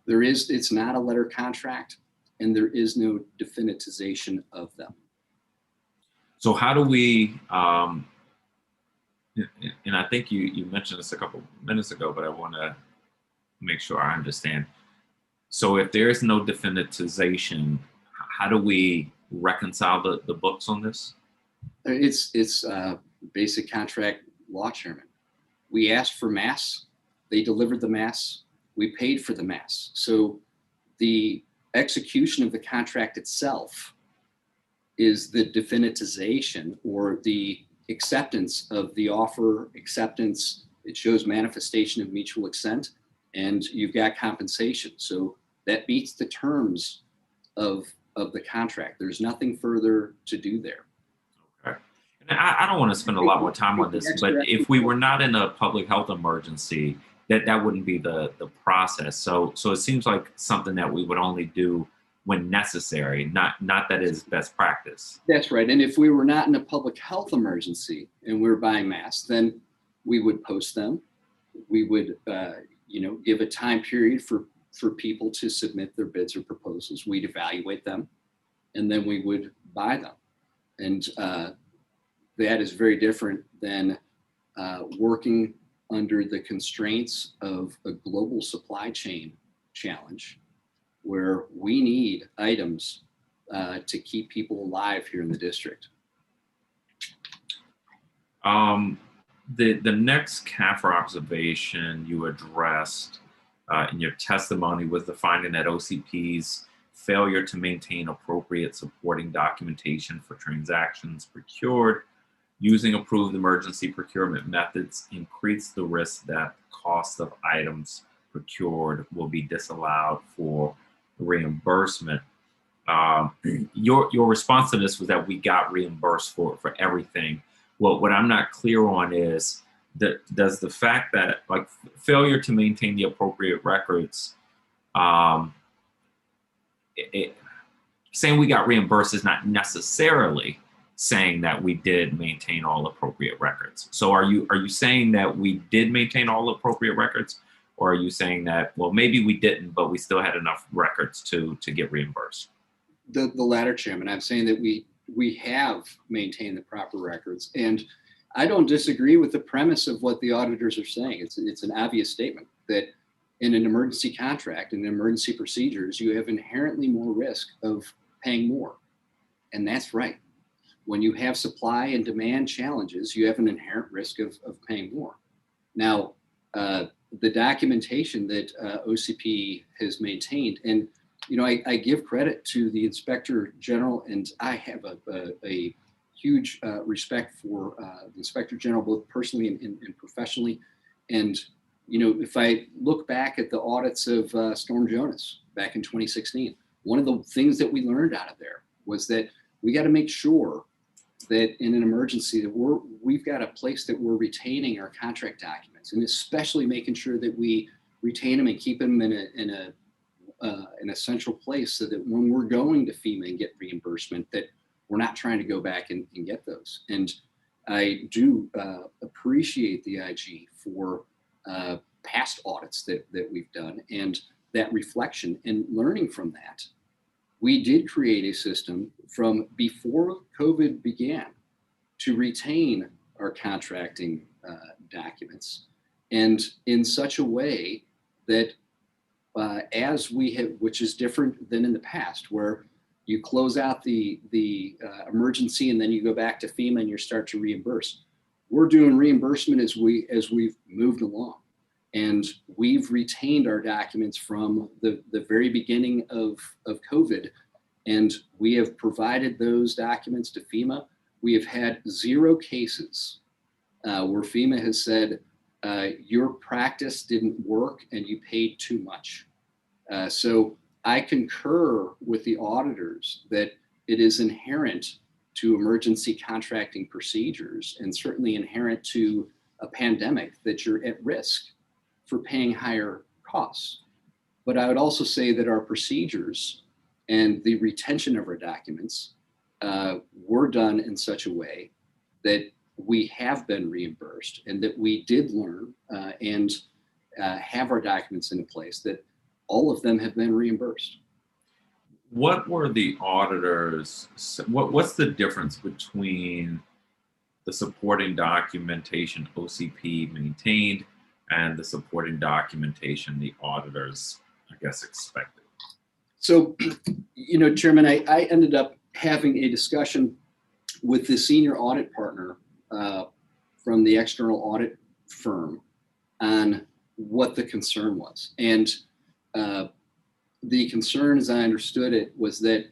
It's not a letter contract, and there is no definitization of them. So how do we, and I think you mentioned this a couple minutes ago, but I want to make sure I understand. So if there is no definitization, how do we reconcile the books on this? It's basic contract law, Chairman. We asked for masks, they delivered the masks, we paid for the masks. So the execution of the contract itself is the definitization or the acceptance of the offer, acceptance. It shows manifestation of mutual assent, and you've got compensation. So that meets the terms of the contract. There's nothing further to do there. Okay. And I don't want to spend a lot more time on this, but if we were not in a public health emergency, that wouldn't be the process. So it seems like something that we would only do when necessary, not that is best practice. That's right. And if we were not in a public health emergency and we were buying masks, then we would post them. We would, give a time period for people to submit their bids or proposals. We'd evaluate them, and then we would buy them. And that is very different than working under the constraints of a global supply chain challenge, where we need items to keep people alive here in the district. The next CAFR observation you addressed in your testimony was the finding that OCP's failure to maintain appropriate supporting documentation for transactions procured using approved emergency procurement methods increased the risk that cost of items procured will be disallowed for reimbursement. Your response to this was that we got reimbursed for everything. Well, what I'm not clear on is that does the fact that like failure to maintain the appropriate records, saying we got reimbursed is not necessarily saying that we did maintain all appropriate records. So are you saying that we did maintain all appropriate records, or are you saying that, well, maybe we didn't, but we still had enough records to get reimbursed? The latter, Chairman. I'm saying that we have maintained the proper records, and I don't disagree with the premise of what the auditors are saying. It's an obvious statement that in an emergency contract and emergency procedures, you have inherently more risk of paying more, and that's right. When you have supply and demand challenges, you have an inherent risk of paying more. Now, the documentation that OCP has maintained, and I give credit to the Inspector General, and I have a huge respect for the Inspector General, both personally and professionally. And if I look back at the audits of Storm Jonas back in 2016, one of the things that we learned out of there was that we got to make sure that in an emergency that we've got a place that we're retaining our contract documents. documents, and especially making sure that we retain them and keep them in a central place so that when we're going to FEMA and get reimbursement, that we're not trying to go back and get those. And I do appreciate the IG for past audits that we've done and that reflection and learning from that. We did create a system from before COVID began to retain our contracting documents, and in such a way that as we have, which is different than in the past, where you close out the emergency and then you go back to FEMA and you start to reimburse. We're doing reimbursement as we've moved along, and we've retained our documents from the very beginning of COVID, and we have provided those documents to FEMA. We have had 0 cases where FEMA has said, your practice didn't work and you paid too much. So I concur with the auditors that it is inherent to emergency contracting procedures, and certainly inherent to a pandemic, that you're at risk for paying higher costs. But I would also say that our procedures and the retention of our documents were done in such a way that we have been reimbursed, and that we did learn and have our documents in a place that all of them have been reimbursed. What were the auditors, what's the difference between the supporting documentation OCP maintained and the supporting documentation the auditors, I guess, expected? So, you know, Chairman, I ended up having a discussion with the senior audit partner from the external audit firm on what the concern was. And the concern, as I understood it, was that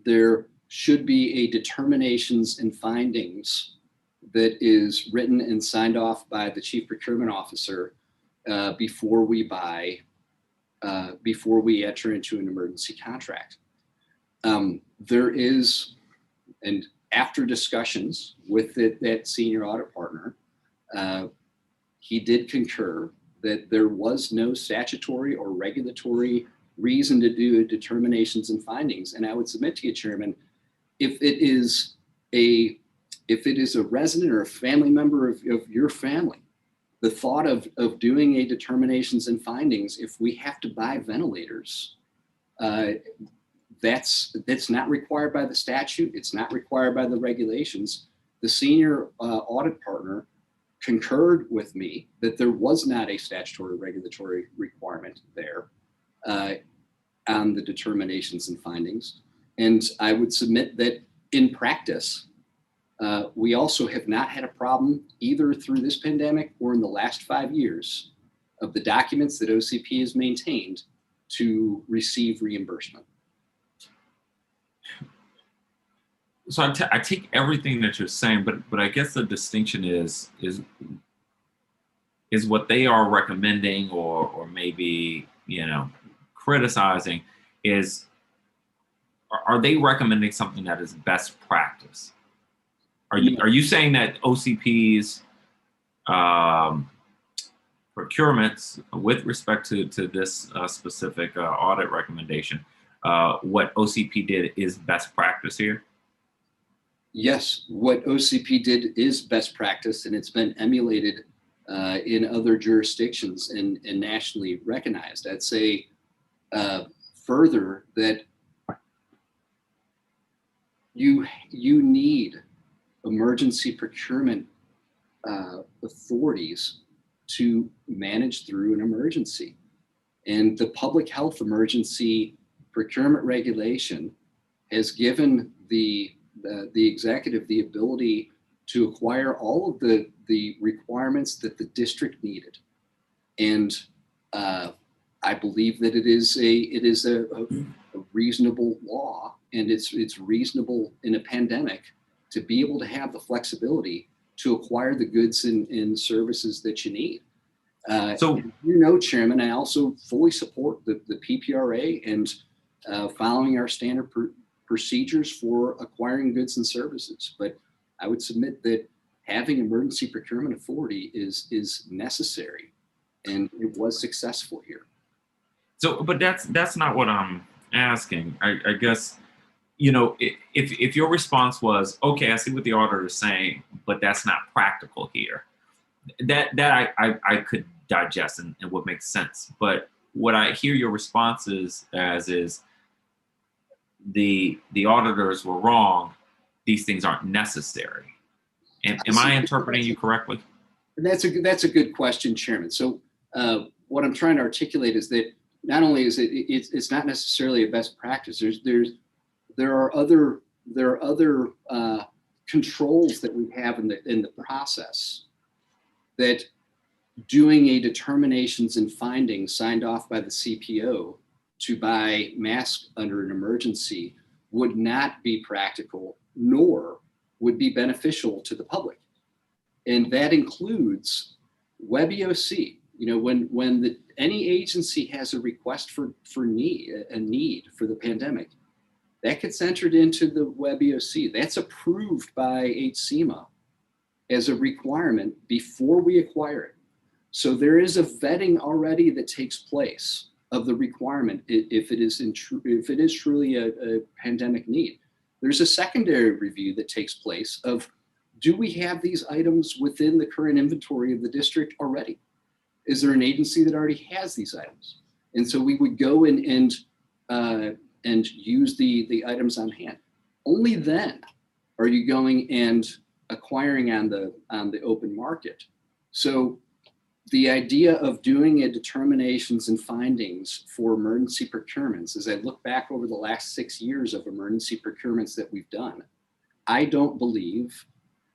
there should be a determinations and findings that is written and signed off by the chief procurement officer before we buy, before we enter into an emergency contract. There is, and after discussions with that senior audit partner, he did concur that there was no statutory or regulatory reason to do determinations and findings. And I would submit to you, Chairman, if it is a resident or a family member of your family, the thought of doing a determinations and findings, if we have to buy ventilators, that's not required by the statute. It's not required by the regulations. The senior audit partner concurred with me that there was not a statutory regulatory requirement there on the determinations and findings. And I would submit that in practice, we also have not had a problem either through this pandemic or in the last 5 years of the documents that OCP has maintained to receive reimbursement. So I take everything that you're saying, but I guess the distinction is what they are recommending or maybe, you know, criticizing is, are they recommending something that is best practice? Are you saying that OCP's procurements with respect to this specific audit recommendation, what OCP did is best practice here? Yes, what OCP did is best practice, and it's been emulated in other jurisdictions and nationally recognized. I'd say further that you need emergency procurement authorities to manage through an emergency. And the public health emergency procurement regulation has given the executive the ability to acquire all of the requirements that the district needed. And I believe that it is a reasonable law, and it's reasonable in a pandemic to be able to have the flexibility to acquire the goods and services that you need. So, you know, Chairman, I also fully support the PPRA and following our standard procedures for acquiring goods and services. But I would submit that having emergency procurement authority is necessary, and it was successful here. So, but that's not what I'm asking. I guess, you know, if your response was, okay, I see what the auditor is saying, but that's not practical here, that I could digest and would make sense. But what I hear your responses as is the auditors were wrong. These things aren't necessary. And am I interpreting you correctly? That's a good question, Chairman. So what I'm trying to articulate is that not only is it's not necessarily a best practice. There are other controls that we have in the process that doing a determinations and findings signed off by the CPO to buy masks under an emergency would not be practical, nor would be beneficial to the public. And that includes WebEOC. You know, when any agency has a request for a need for the pandemic, that gets entered into the WebEOC. That's approved by HCMA as a requirement before we acquire it. So there is a vetting already that takes place of the requirement if it is truly a pandemic need. There's a secondary review that takes place of, do we have these items within the current inventory of the district already? Is there an agency that already has these items? And so we would go in and use the items on hand. Only then are you going and acquiring on the open market. So the idea of doing a determinations and findings for emergency procurements, as I look back over the last 6 years of emergency procurements that we've done, I don't believe,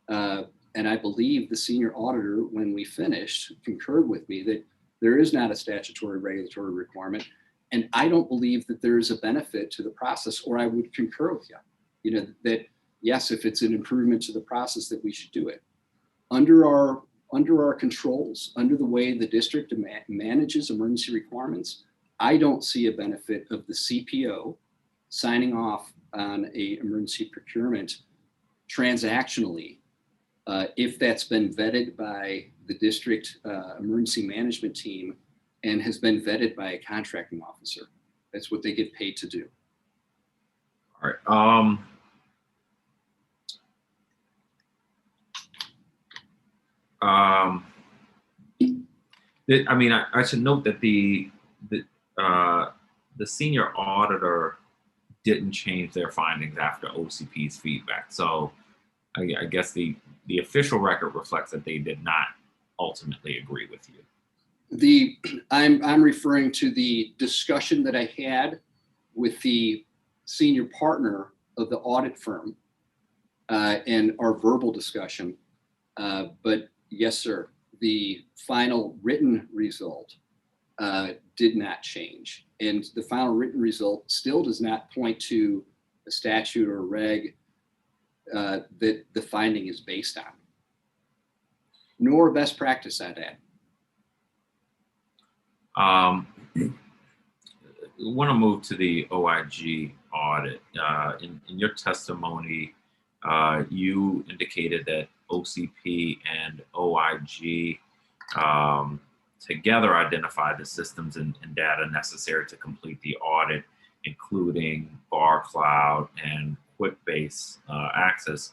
and I believe the senior auditor, when we finished, concurred with me that there is not a statutory regulatory requirement. And I don't believe that there is a benefit to the process, or I would concur with you. You know, that yes, if it's an improvement to the process, that we should do it. Under our controls, under the way the district manages emergency requirements, I don't see a benefit of the CPO signing off on a emergency procurement transactionally if that's been vetted by the district emergency management team and has been vetted by a contracting officer. That's what they get paid to do. All right. I mean, I should note that the senior auditor didn't change their findings after OCP's feedback. So I guess the official record reflects that they did not ultimately agree with you. I'm referring to the discussion that I had with the senior partner of the audit firm and our verbal discussion. But yes, sir, the final written result did not change. And the final written result still does not point to a statute or a reg that the finding is based on, nor best practice, I'd add. I want to move to the OIG audit. In your testimony, you indicated that OCP and OIG together identified the systems and data necessary to complete the audit, including bar cloud and QuickBase access.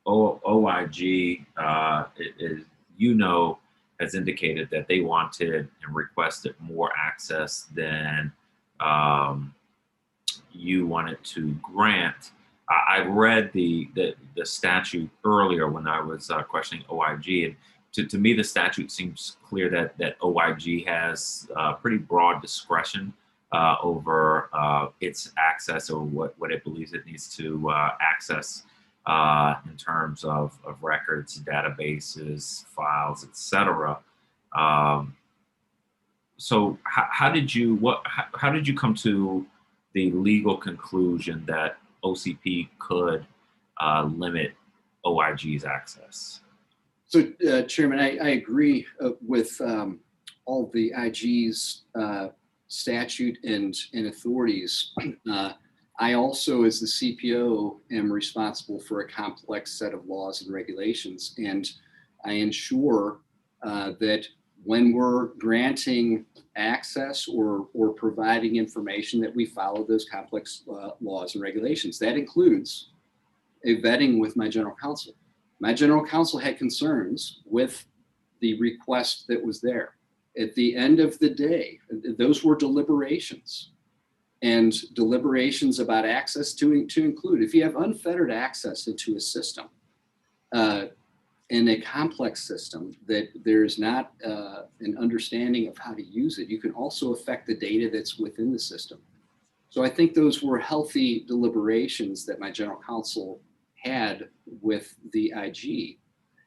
OIG, has indicated that they wanted and requested more access than you wanted to grant. I read the statute earlier when I was questioning OIG, and to me the statute seems clear that OIG has pretty broad discretion over its access or what it believes it needs to access in terms of records, databases, files, etc. So how did you come to the legal conclusion that OCP could limit OIG's access? So, Chairman, I agree with all the IG's statute and authorities. I also, as the CPO, am responsible for a complex set of laws and regulations, and I ensure that when we're granting access or providing information, that we follow those complex laws and regulations. That includes a vetting with my general counsel. My general counsel had concerns with the request that was there. At the end of the day, those were deliberations, and deliberations about access to include, if you have unfettered access into a system, in a complex system that there's not an understanding of how to use it, you can also affect the data that's within the system. So I think those were healthy deliberations that my general counsel had with the IG.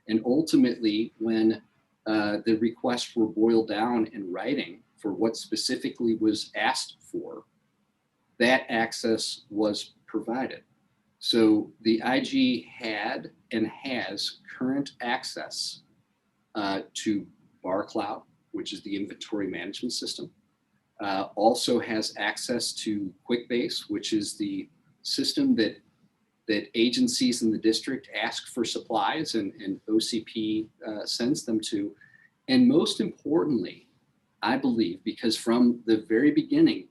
And ultimately, when the requests were boiled down in writing for what specifically was asked for, that access was provided. So the IG had and has current access to BarCloud, which is the inventory management system. Also has access to QuickBase, which is the system that agencies in the district ask for supplies and OCP sends them to. And most importantly, I believe, because from the very beginning,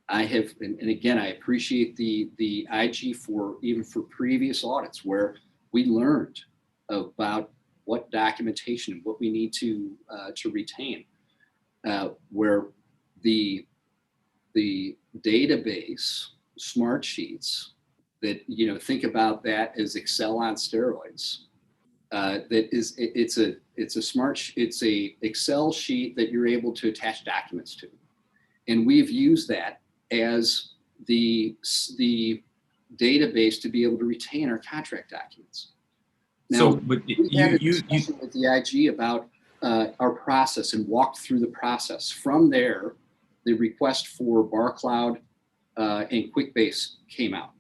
I have, and again, I appreciate the IG for even for previous audits where we learned about what documentation and what we need to retain, where the database smart sheets that, you know, think about that as Excel on steroids. It's a Excel sheet that you're able to attach documents to, and we've used that as the database to be able to retain our contract documents. Now, So, but we had a discussion with the IG about our process and walked through the process. From there, the request for BarCloud and QuickBase came out.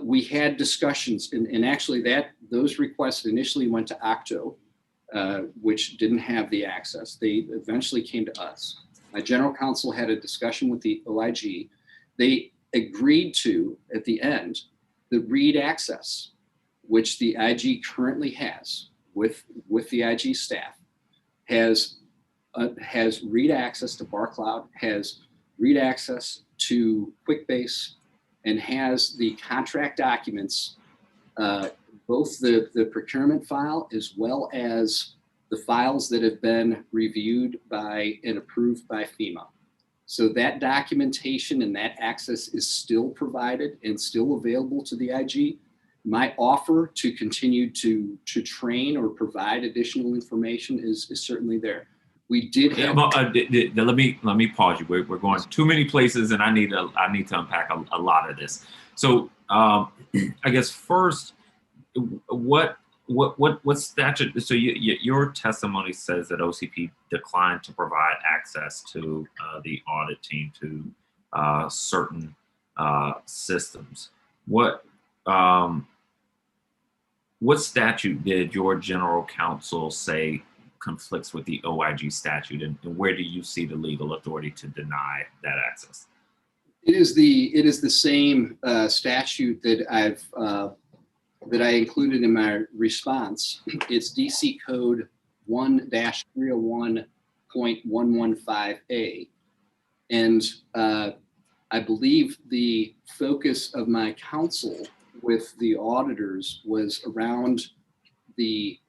We had discussions, and actually those requests initially went to Octo, which didn't have the access. They eventually came to us. My general counsel had a discussion with the OIG. They agreed to, at the end, the read access, which the IG currently has with the IG staff, has read access to BarCloud, has read access to QuickBase, and has the contract documents, both the procurement file as well as the files that have been reviewed by and approved by FEMA. So that documentation and that access is still provided and still available to the IG. My offer to continue to train or provide additional information is certainly there. We did have. Let me pause you. We're going too many places, and I need to unpack a lot of this. So I guess first, what statute? So your testimony says that OCP declined to provide access to the audit team to certain systems. What statute did your general counsel say conflicts with the OIG statute, and where do you see the legal authority to deny that access? It is the same statute that I included in my response. It's DC Code 1-301.115A, and I believe the focus of my counsel with the auditors was around the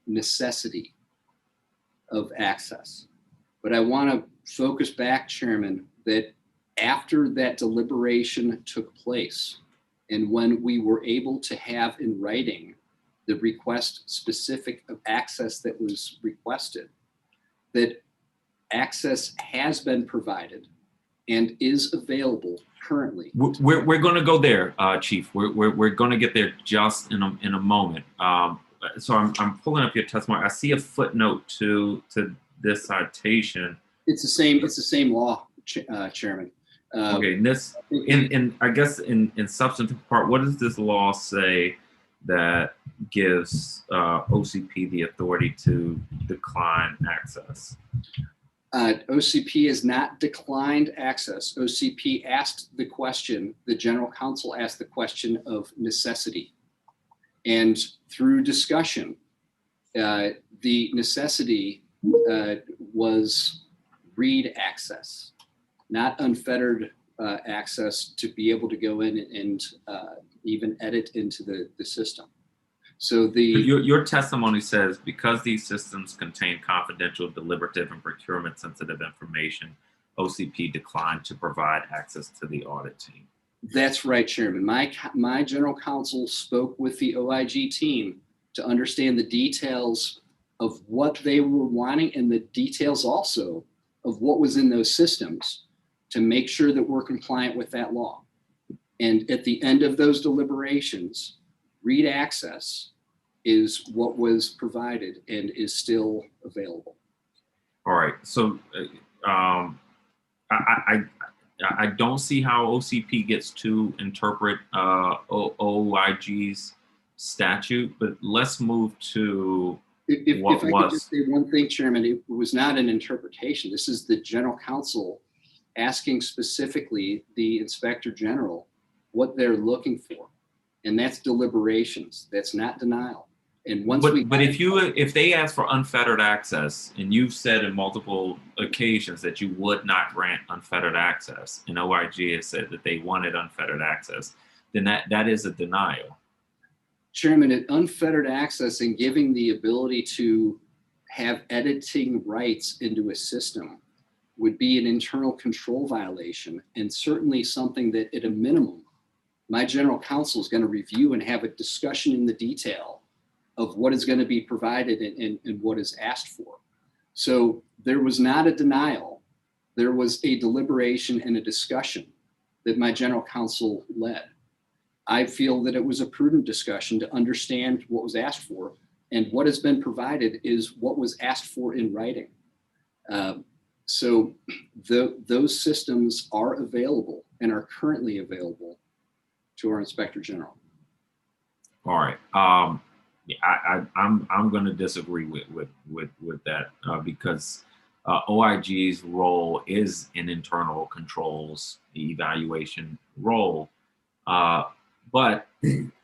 necessity of access. But I want to focus back, Chairman, that after that deliberation took place, and when we were able to have in writing the request specific of access that was requested, that access has been provided and is available currently. We're going to go there, Chief. We're going to get there just in a moment. So I'm pulling up your testimony. I see a footnote to this citation. It's the same law, Chairman. Okay, and I guess in substantive part, what does this law say that gives OCP the authority to decline access? OCP has not declined access. OCP asked the question, the general counsel asked the question of necessity. And through discussion, the necessity was read access, not unfettered access to be able to go in and even edit into the system. So your testimony says because these systems contain confidential, deliberative, and procurement sensitive information, OCP declined to provide access to the audit team. That's right, Chairman. My general counsel spoke with the OIG team to understand the details of what they were wanting and the details also of what was in those systems to make sure that we're compliant with that law. And at the end of those deliberations, read access is what was provided and is still available. All right. So I don't see how OCP gets to interpret OIG's statute, but let's move to if I could just say one thing, Chairman, it was not an interpretation. This is the general counsel asking specifically the inspector general what they're looking for. And that's deliberations. That's not denial. And once if they ask for unfettered access, and you've said in multiple occasions that you would not grant unfettered access, and OIG has said that they wanted unfettered access, then that is a denial. Chairman, unfettered access and giving the ability to have editing rights into a system would be an internal control violation, and certainly something that at a minimum, my general counsel is going to review and have a discussion in the detail of what is going to be provided and what is asked for. So there was not a denial. There was a deliberation and a discussion that my general counsel led. I feel that it was a prudent discussion to understand what was asked for, and what has been provided is what was asked for in writing. So those systems are available and are currently available to our inspector general. All right. I'm going to disagree with that because OIG's role is an internal controls evaluation role, but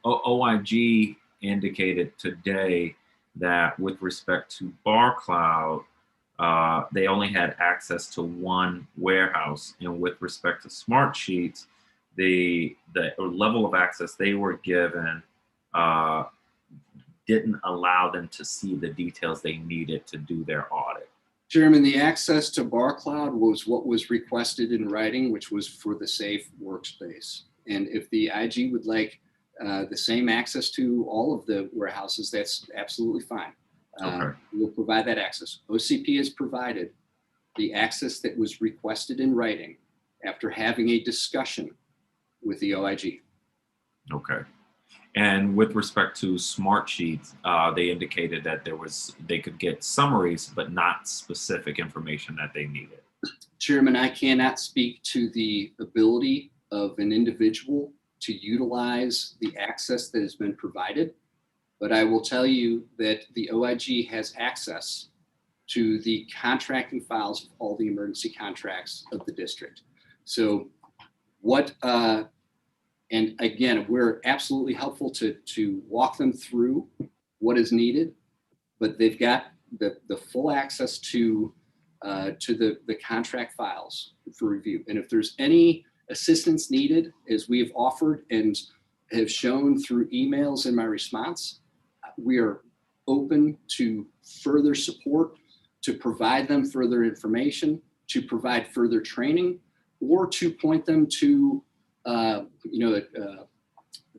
OIG indicated today that with respect to BarCloud, they only had access to one warehouse, and with respect to Smartsheets, the level of access they were given didn't allow them to see the details they needed to do their audit. Chairman, the access to BarCloud was what was requested in writing, which was for the safe workspace. And if the IG would like the same access to all of the warehouses, that's absolutely fine. Okay. We'll provide that access. OCP has provided the access that was requested in writing after having a discussion with the OIG. Okay. And with respect to Smartsheets, they indicated that they could get summaries, but not specific information that they needed. Chairman, I cannot speak to the ability of an individual to utilize the access that has been provided, but I will tell you that the OIG has access to the contracting files of all the emergency contracts of the district. So and again, we're absolutely helpful to walk them through what is needed, but they've got the full access to the contract files for review. And if there's any assistance needed, as we have offered and have shown through emails in my response, we are open to further support, to provide them further information, to provide further training, or to point them to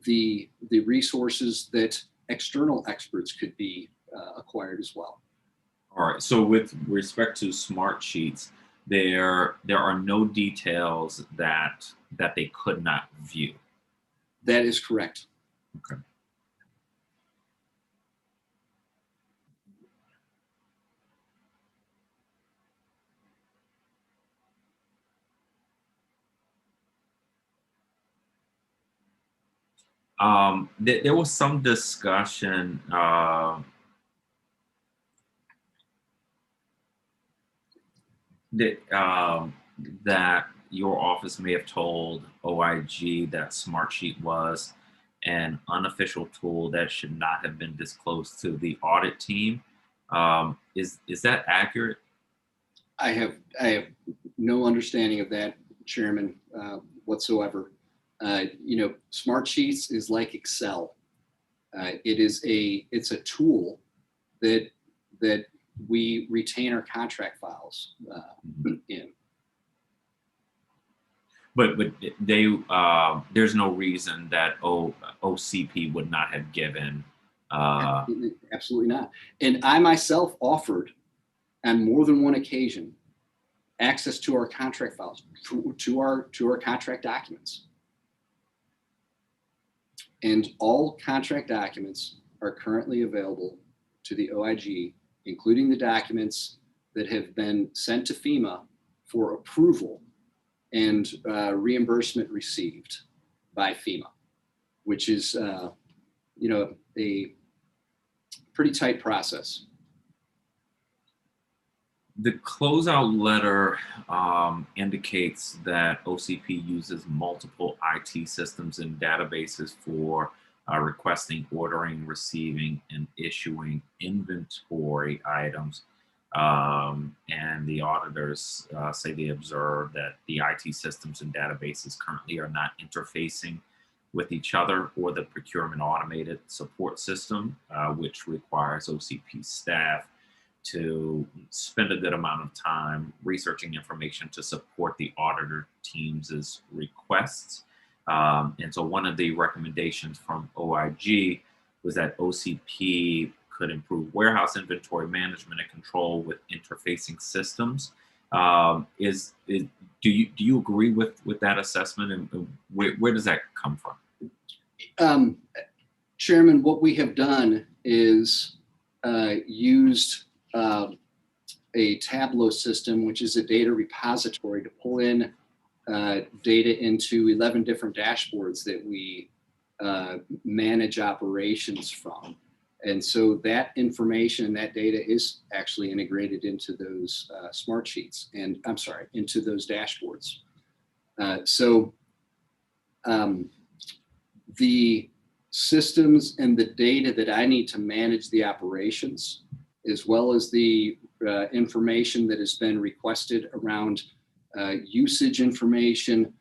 the resources that external experts could be acquired as well. All right. So with respect to Smartsheets, there are no details that they could not view. That is correct. Okay. There was some discussion that your office may have told OIG that Smartsheet was an unofficial tool that should not have been disclosed to the audit team. Is that accurate? I have no understanding of that, Chairman, whatsoever. Smartsheets is like Excel. It's a tool that we retain our contract files in. But they there's no reason that OCP would not have given. Absolutely not. And I myself offered on more than one occasion access to our contract files, to our contract documents. And all contract documents are currently available to the OIG, including the documents that have been sent to FEMA for approval and reimbursement received by FEMA, which is a pretty tight process. The closeout letter indicates that OCP uses multiple IT systems and databases for requesting, ordering, receiving, and issuing inventory items. And the auditors say they observe that the IT systems and databases currently are not interfacing with each other or the procurement automated support system, which requires OCP staff to spend a good amount of time researching information to support the auditor team's requests. And so one of the recommendations from OIG was that OCP could improve warehouse inventory management and control with interfacing systems. Do you agree with that assessment, and where does that come from? Chairman, what we have done is used a Tableau system, which is a data repository, to pull in data into 11 different dashboards that we manage operations from. And so that information, that data is actually integrated into those into those dashboards. The systems and the data that I need to manage the operations, as well as the information that has been requested around usage information,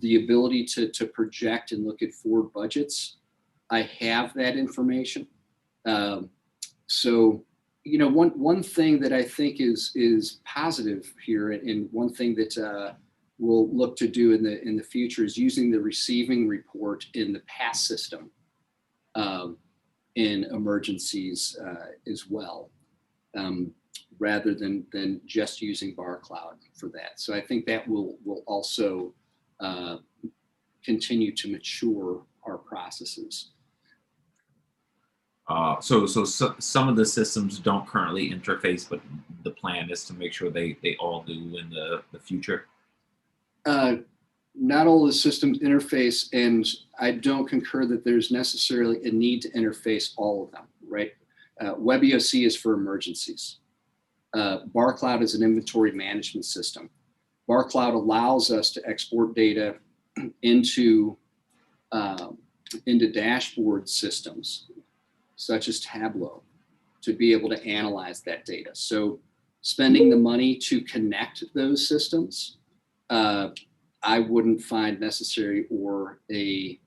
the ability to project and look at forward budgets, I have that information. One thing that I think is positive here, and one thing that we'll look to do in the future, is using the receiving report in the PASS system in emergencies as well, rather than just using BarCloud for that. So I think that will also continue to mature our processes. So some of the systems don't currently interface, but the plan is to make sure they all do in the future. Not all the systems interface, and I don't concur that there's necessarily a need to interface all of them, right? WebEOC is for emergencies. BarCloud is an inventory management system. BarCloud allows us to export data into dashboard systems, such as Tableau, to be able to analyze that data. So spending the money to connect those systems, I wouldn't find necessary or a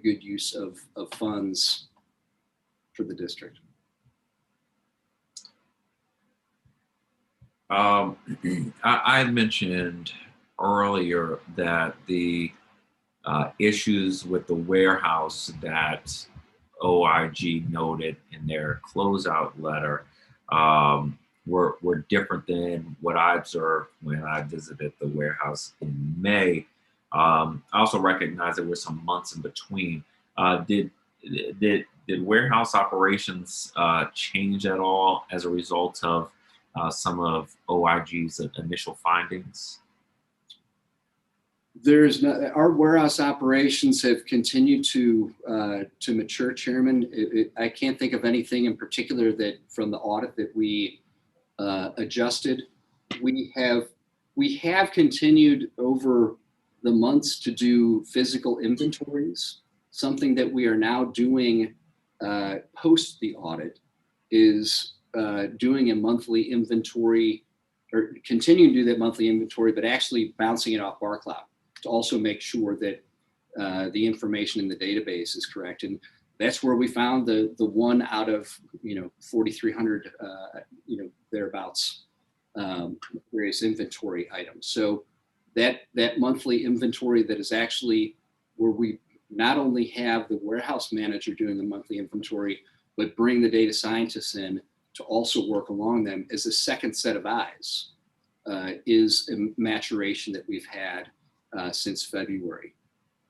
good use of funds for the district. I mentioned earlier that the issues with the warehouse that OIG noted in their closeout letter were different than what I observed when I visited the warehouse in May. I also recognize there were some months in between. Did warehouse operations change at all as a result of some of OIG's initial findings? Our warehouse operations have continued to mature, Chairman. I can't think of anything in particular that from the audit that we adjusted. We have we have continued over the months to do physical inventories. Something that we are now doing post the audit is doing a monthly inventory, or continuing to do that monthly inventory, but actually bouncing it off BarCloud to also make sure that the information in the database is correct. And that's where we found the one out of 4,300 thereabouts various inventory items. So that monthly inventory that is actually where we not only have the warehouse manager doing the monthly inventory, but bring the data scientists in to also work along them as a second set of eyes, is a maturation that we've had since February.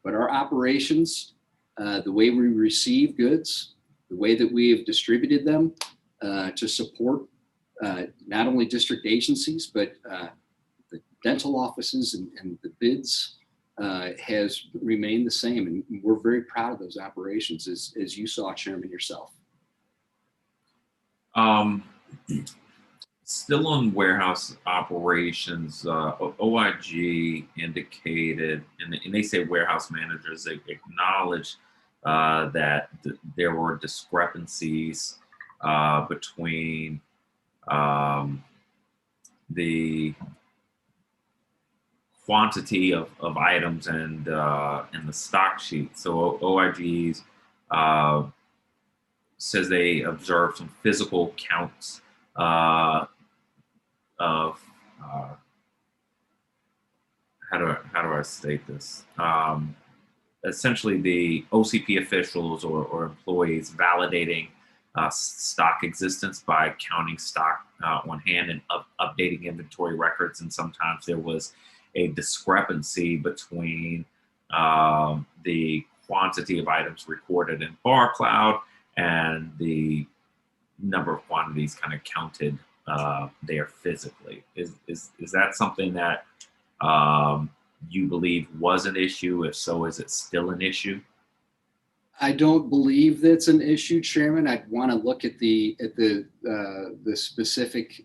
But our operations, the way we receive goods, the way that we have distributed them to support not only district agencies, but the dental offices and the bids has remained the same. And we're very proud of those operations, as you saw, Chairman, yourself. Still on warehouse operations, OIG indicated, and they say warehouse managers, they acknowledged that there were discrepancies between the quantity of items and the stock sheet. So OIG's says they observed some physical counts of how do I state this? Essentially, the OCP officials or employees validating stock existence by counting stock on hand and updating inventory records, and sometimes there was a discrepancy between the quantity of items recorded in BarCloud and the number of quantities kind of counted there physically. Is that something that you believe was an issue? If so, is it still an issue? I don't believe that's an issue, Chairman. I'd want to look at the specific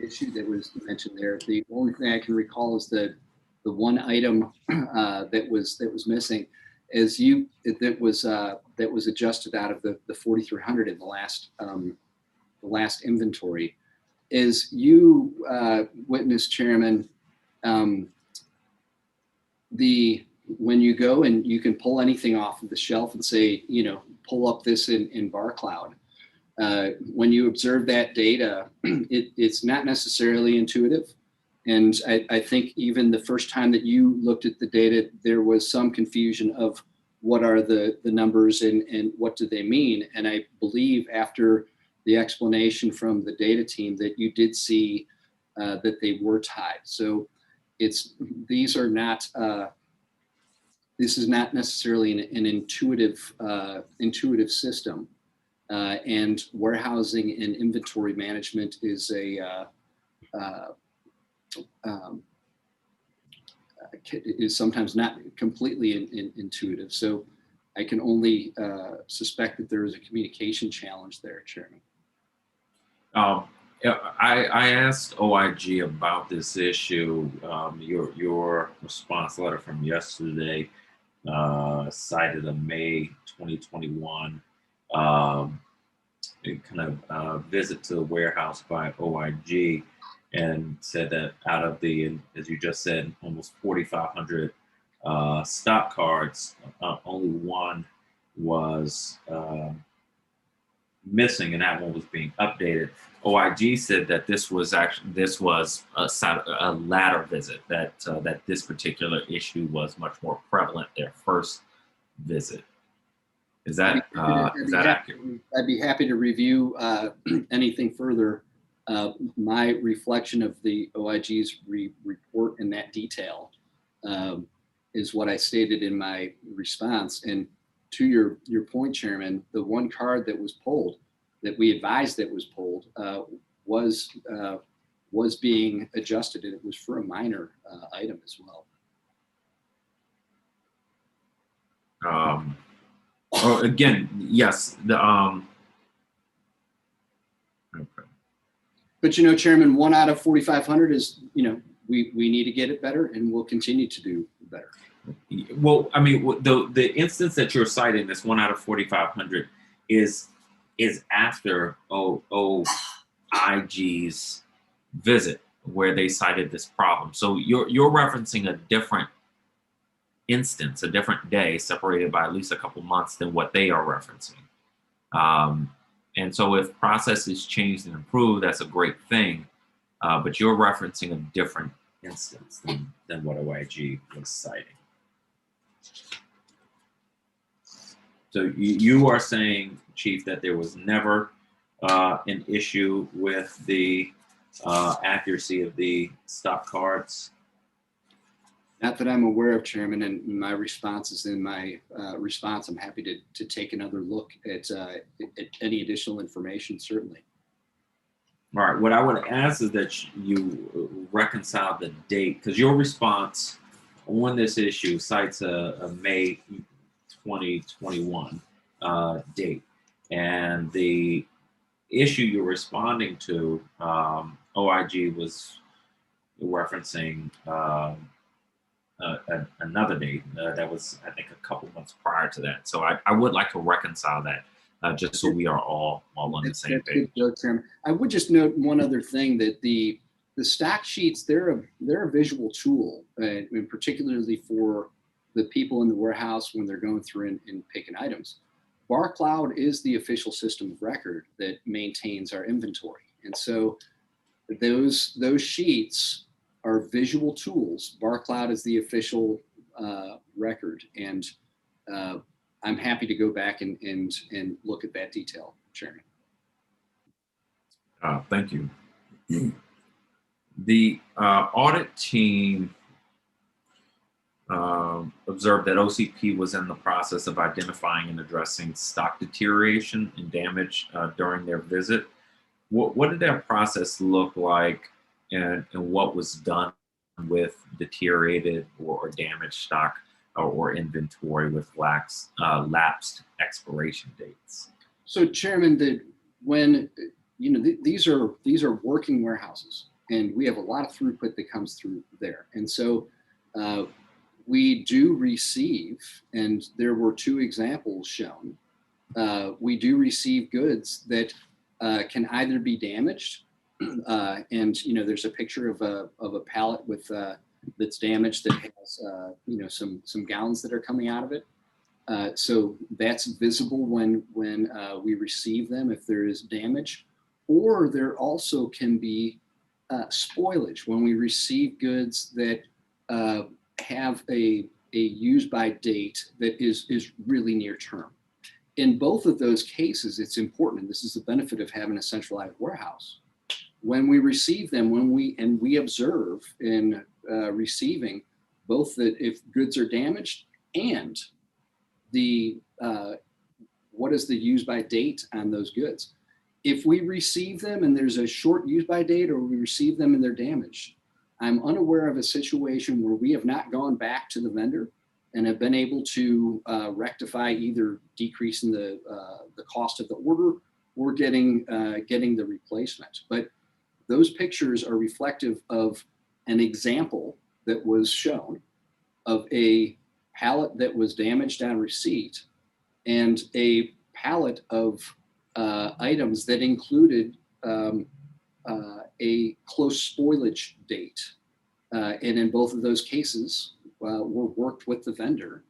issue that was mentioned there. The only thing I can recall is the one item that was missing, that was adjusted out of the 4,300 in the last inventory. As you witnessed, Chairman, when you go and you can pull anything off of the shelf and say, pull up this in BarCloud, when you observe that data, it's not necessarily intuitive. And I think even the first time that you looked at the data, there was some confusion of what are the numbers and what do they mean. And I believe after the explanation from the data team that you did see that they were tied. So this is not necessarily an intuitive system, and warehousing and inventory management is is sometimes not completely intuitive. So I can only suspect that there is a communication challenge there, Chairman. I asked OIG about this issue. Your response letter from yesterday cited a May 2021 visit to the warehouse by OIG, and said that out of the, as you just said, almost 4,500 stock cards, only one was missing, and that one was being updated. OIG said that this was a latter visit, that this particular issue was much more prevalent their first visit. Is that accurate? I'd be happy to review anything further. My reflection of the OIG's report in that detail is what I stated in my response. And to your point, Chairman, the one card that was pulled, that we advised that was pulled, was being adjusted, and it was for a minor item as well. Again, yes. Okay. But Chairman, 1 out of 4,500 is we need to get it better, and we'll continue to do better. Well, I mean, the instance that you're citing, this 1 out of 4,500, is after OIG's visit where they cited this problem. So you're referencing a different instance, a different day, separated by at least a couple months than what they are referencing. And so if processes changed and improved, that's a great thing. But you're referencing a different instance than what OIG was citing. So you are saying, Chief, that there was never an issue with the accuracy of the stock cards? Not that I'm aware of, Chairman, and my response is in my response. I'm happy to take another look at any additional information, certainly. All right, what I would ask is that you reconcile the date, because your response on this issue cites a May 2021 date. And the issue you're responding to, OIG was referencing another date that was, I think, a couple months prior to that. So I would like to reconcile that just so we are all on the same page. I would just note one other thing, that the stock sheets, they're a visual tool, and particularly for the people in the warehouse when they're going through and picking items. BarCloud is the official system of record that maintains our inventory. And so those sheets are visual tools. BarCloud is the official record. And I'm happy to go back and look at that detail, Chairman. Thank you. The audit team observed that OCP was in the process of identifying and addressing stock deterioration and damage during their visit. What did that process look like, and what was done with deteriorated or damaged stock or inventory with lapsed expiration dates? So, Chairman, when these are working warehouses, and we have a lot of throughput that comes through there, and so we do receive, and there were 2 examples shown. We do receive goods that can either be damaged, and there's a picture of a pallet with that's damaged that has some gallons that are coming out of it. So that's visible when we receive them if there is damage, or there also can be spoilage when we receive goods that have a use by date that is really near term. In both of those cases, it's important, and this is the benefit of having a centralized warehouse. When we receive them, we observe in receiving both that if goods are damaged and the what is the use by date on those goods. If we receive them and there's a short use by date, or we receive them and they're damaged, I'm unaware of a situation where we have not gone back to the vendor and have been able to rectify either decreasing the cost of the order or getting the replacement. But those pictures are reflective of an example that was shown of a pallet that was damaged on receipt and a pallet of items that included a close spoilage date. And in both of those cases, we worked with the vendor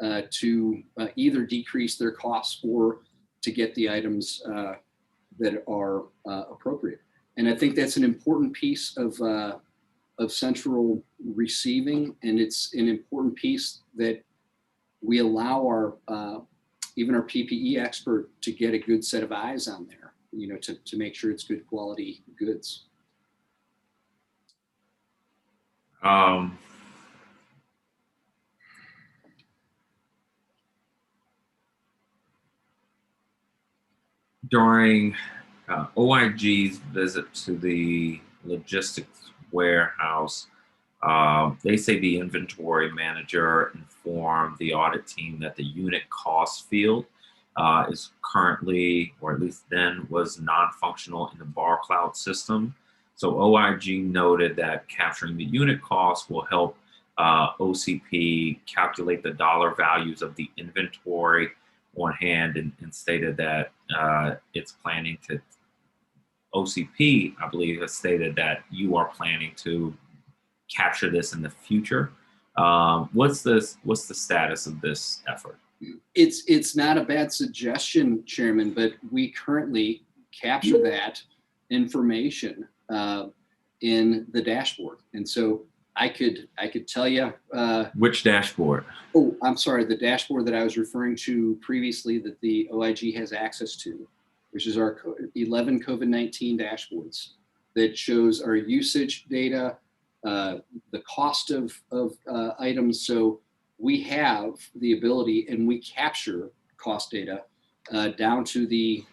to either decrease their costs or to get the items that are appropriate. And I think that's an important piece of central receiving, and it's an important piece that we allow our even our PPE expert to get a good set of eyes on there, to make sure it's good quality goods. During OIG's visit to the logistics warehouse, they say the inventory manager informed the audit team that the unit cost field is currently, or at least then, was non-functional in the BarCloud system. So OIG noted that capturing the unit cost will help OCP calculate the dollar values of the inventory on hand, and stated that it's planning to, OCP, I believe, has stated that you are planning to capture this in the future. What's the status of this effort? It's not a bad suggestion, Chairman, but we currently capture that information in the dashboard, and so I could tell you. Which dashboard? Oh, I'm sorry, the dashboard that I was referring to previously that the OIG has access to, which is our 11 COVID-19 dashboards that shows our usage data, the cost of items. So we have the ability, and we capture cost data down to the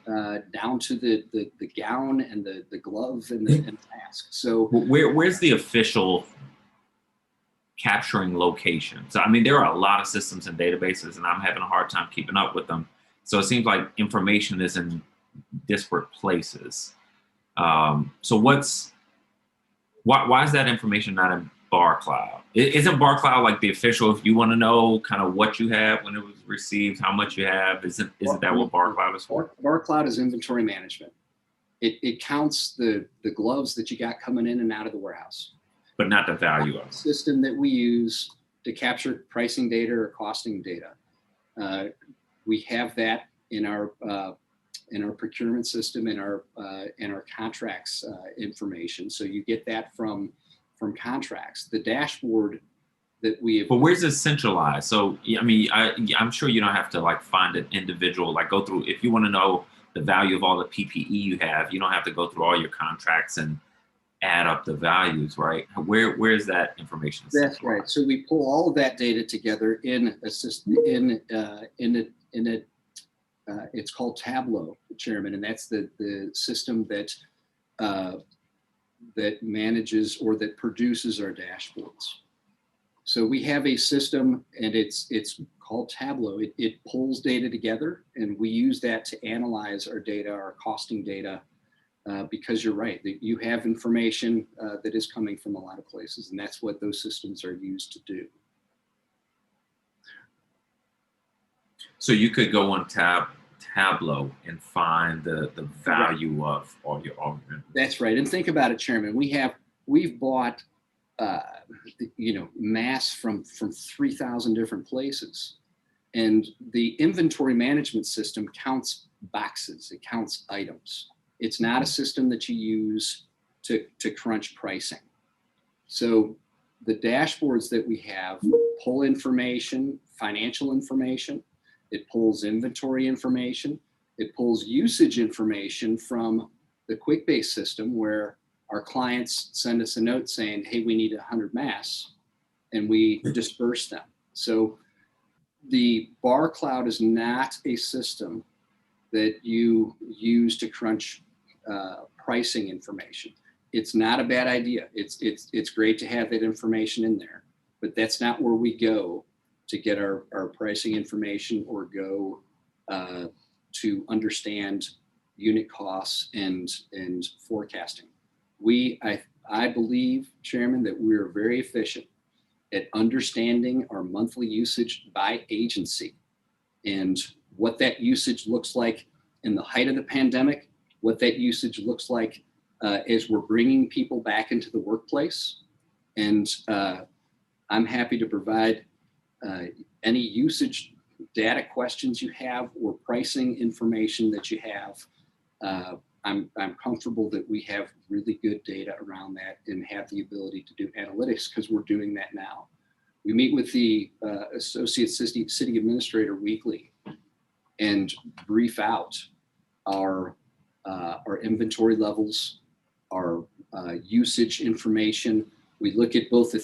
gown and the glove and the mask. So where's the official capturing location? So I mean, there are a lot of systems and databases, and I'm having a hard time keeping up with them. So it seems like information is in disparate places. So why is that information not in BarCloud? Isn't BarCloud like the official, if you want to know kind of what you have when it was received, how much you have? Isn't that what BarCloud is for? BarCloud is inventory management. It counts the gloves that you got coming in and out of the warehouse. But not the value of it. System that we use to capture pricing data or costing data. We have that in our procurement system, in our contracts information. So you get that from contracts. The dashboard that we have. But where's it centralized? So I mean, I'm sure you don't have to like find an individual, like go through, if you want to know the value of all the PPE you have, you don't have to go through all your contracts and add up the values, right? Where is that information? That's right. So we pull all of that data together in a system, it's called Tableau, Chairman, and that's the system that that manages or that produces our dashboards. So we have a system, and it's called Tableau. It pulls data together, and we use that to analyze our data, our costing data, because you're right, that you have information that is coming from a lot of places, and that's what those systems are used to do. So you could go on Tableau and find the value of all your argument. That's right. And think about it, Chairman. We've bought mass from 3,000 different places, and the inventory management system counts boxes. It counts items. It's not a system that you use to crunch pricing. So the dashboards that we have pull information, financial information. It pulls inventory information. It pulls usage information from the QuickBase system, where our clients send us a note saying, hey, we need 100 masks, and we disperse them. So the BarCloud is not a system that you use to crunch pricing information. It's not a bad idea. It's great to have that information in there, but that's not where we go to get our pricing information or go to understand unit costs and forecasting. I believe, Chairman, that we're very efficient at understanding our monthly usage by agency and what that usage looks like in the height of the pandemic, what that usage looks like as we're bringing people back into the workplace. And I'm happy to provide any usage data questions you have or pricing information that you have. I'm comfortable that we have really good data around that and have the ability to do analytics, because we're doing that now. We meet with the Associate City Administrator weekly and brief out our inventory levels, our usage information. We look at both the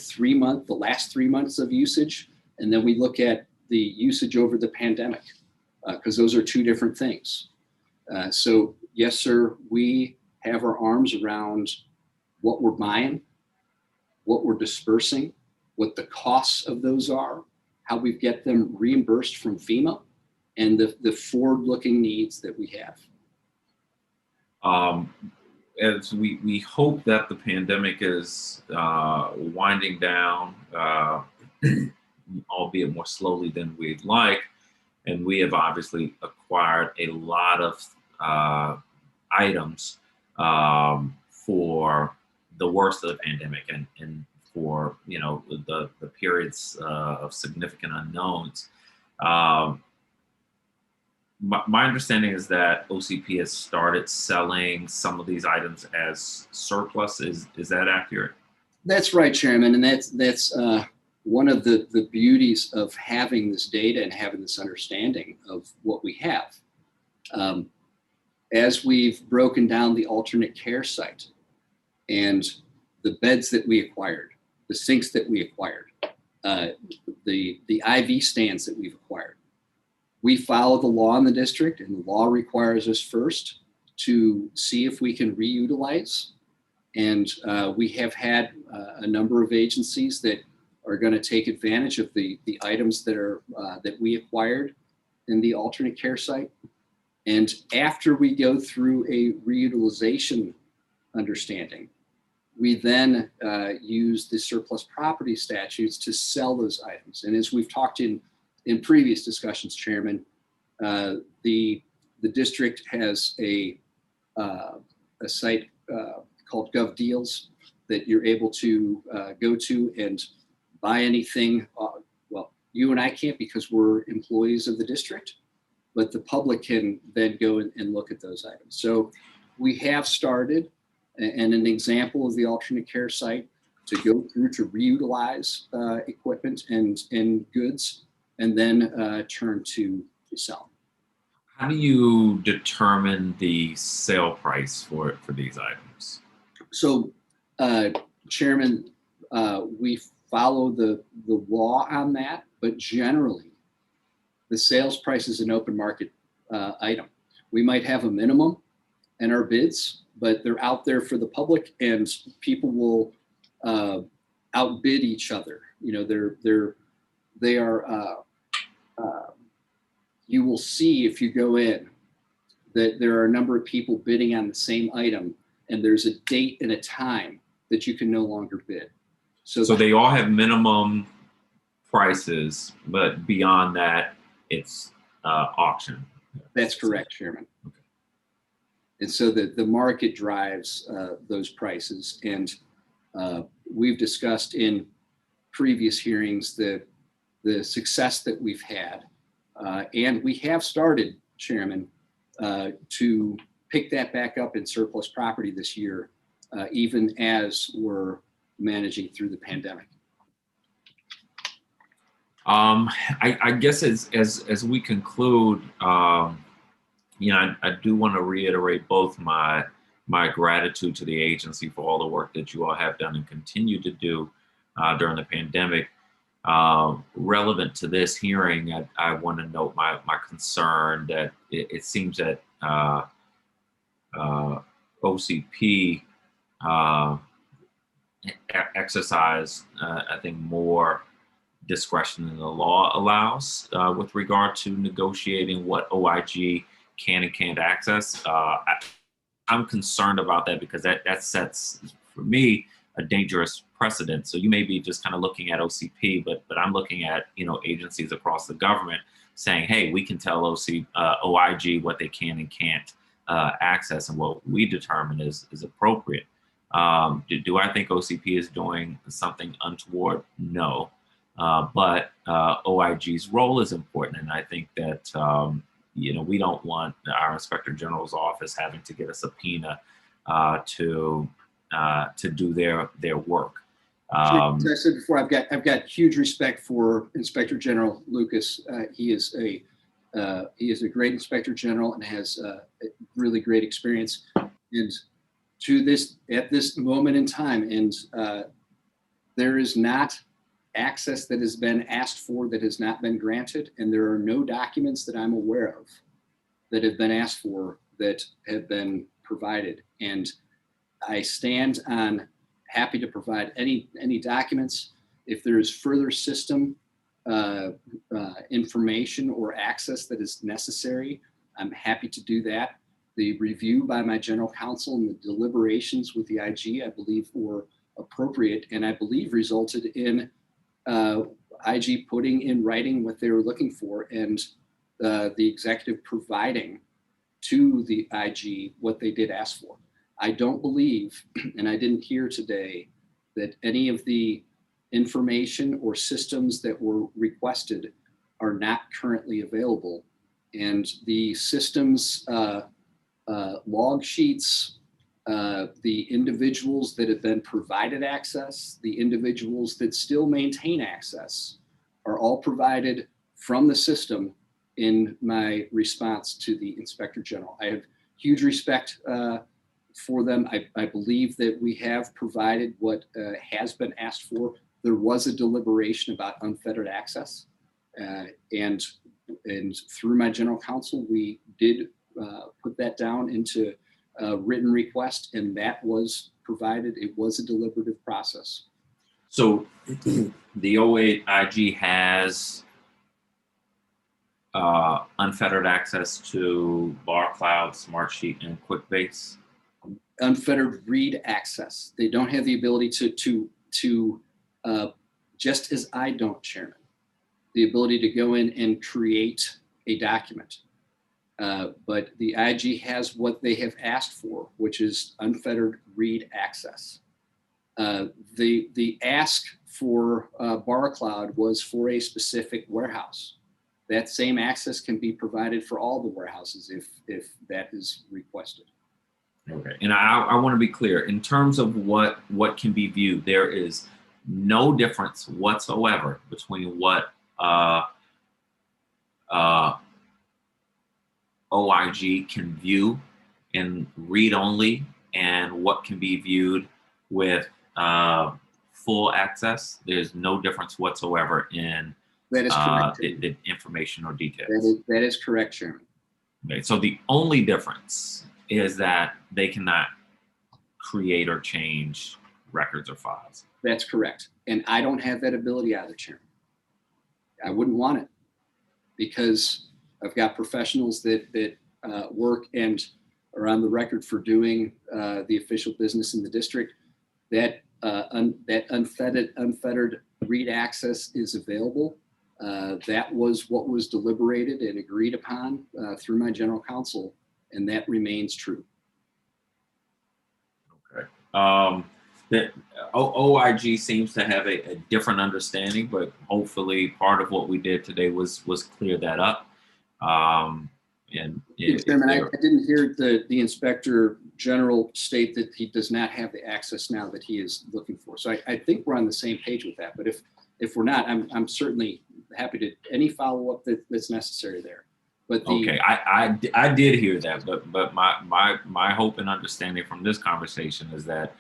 last 3 months of usage, and then we look at the usage over the pandemic, because those are two different things. So yes, sir, we have our arms around what we're buying, what we're dispersing, what the costs of those are, how we get them reimbursed from FEMA, and the forward-looking needs that we have. as we hope that the pandemic is winding down, albeit more slowly than we'd like, and we have obviously acquired a lot of items for the worst of the pandemic and for the periods of significant unknowns. My understanding is that OCP has started selling some of these items as surplus. Is that accurate? That's right, Chairman, and that's one of the beauties of having this data and having this understanding of what we have. As we've broken down the alternate care site and the beds that we acquired, the sinks that we acquired, the IV stands that we've acquired, we follow the law in the district, and the law requires us first to see if we can reutilize. And we have had a number of agencies that are going to take advantage of the items that we acquired in the alternate care site. And after we go through a reutilization understanding, we then use the surplus property statutes to sell those items. And as we've talked in previous discussions, Chairman, the district has a site called Gov Deals that you're able to go to and buy anything. Well, you and I can't because we're employees of the district, but the public can then go and look at those items. So we have started, and an example of the alternate care site, to go through to reutilize equipment and goods, and then turn to sell. How do you determine the sale price for these items? So, Chairman, we follow the law on that, but generally, the sales price is an open market item. We might have a minimum in our bids, but they're out there for the public, and people will outbid each other. They are. You will see if you go in that there are a number of people bidding on the same item, and there's a date and a time that you can no longer bid. So they all have minimum prices, but beyond that, it's auction. That's correct, Chairman. Okay. And so the market drives those prices. And we've discussed in previous hearings the success that we've had. And we have started, Chairman, to pick that back up in surplus property this year, even as we're managing through the pandemic. I guess as we conclude, I do want to reiterate both my gratitude to the agency for all the work that you all have done and continue to do during the pandemic. Relevant to this hearing, I want to note my concern that it seems that OCP exercised, I think, more discretion than the law allows with regard to negotiating what OIG can and can't access. I'm concerned about that because that sets, for me, a dangerous precedent. So you may be just kind of looking at OCP, but I'm looking at agencies across the government saying, hey, we can tell OIG what they can and can't access, and what we determine is appropriate. Do I think OCP is doing something untoward? No. But OIG's role is important, and I think that we don't want our Inspector General's office having to get a subpoena to do their work. As I said before, I've got huge respect for Inspector General Lucas. He is a great Inspector General and has really great experience. And at this moment in time, and there is not access that has been asked for that has not been granted, and there are no documents that I'm aware of that have been asked for that have been provided. And I stand on happy to provide any documents. If there is further system information or access that is necessary, I'm happy to do that. The review by my general counsel and the deliberations with the IG, I believe, were appropriate, and I believe resulted in IG putting in writing what they were looking for, and the executive providing to the IG what they did ask for. I don't believe, and I didn't hear today, that any of the information or systems that were requested are not currently available. And the systems log sheets, the individuals that have been provided access, the individuals that still maintain access are all provided from the system in my response to the Inspector General. I have huge respect for them. I believe that we have provided what has been asked for. There was a deliberation about unfettered access, and through my general counsel, we did put that down into a written request, and that was provided. It was a deliberative process. So the OIG has unfettered access to BarCloud, Smartsheet, and QuickBase. Unfettered read access. They don't have the ability to just as I don't, Chairman, the ability to go in and create a document. But the IG has what they have asked for, which is unfettered read access. The ask for BarCloud was for a specific warehouse. That same access can be provided for all the warehouses if that is requested. Okay, and I want to be clear in terms of what can be viewed. There is no difference whatsoever between what OIG can view in read only and what can be viewed with full access. There's no difference whatsoever in that is correct. The information or details. That is correct, Chairman. Okay, so the only difference is that they cannot create or change records or files. That's correct. And I don't have that ability either, Chairman. I wouldn't want it because I've got professionals that work and are on the record for doing the official business in the district. That unfettered read access is available. That was what was deliberated and agreed upon through my general counsel, and that remains true. Okay. The OIG seems to have a different understanding, but hopefully part of what we did today was clear that up. Chairman, I didn't hear the Inspector General state that he does not have the access now that he is looking for. So I think we're on the same page with that. But if we're not, I'm certainly happy to any follow-up that's necessary there. But okay, I did hear that, but my hope and understanding from this conversation is that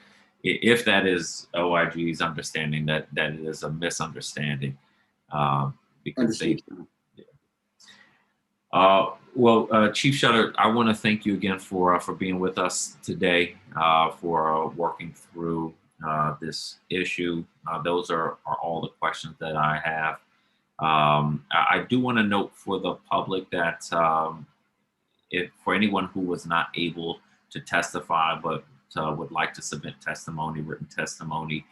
if that is OIG's understanding, that it is a misunderstanding, because they. Well, Chief Shutter, I want to thank you again for being with us today, for working through this issue. Those are all the questions that I have. I do want to note for the public that if for anyone who was not able to testify but would like to submit testimony, written testimony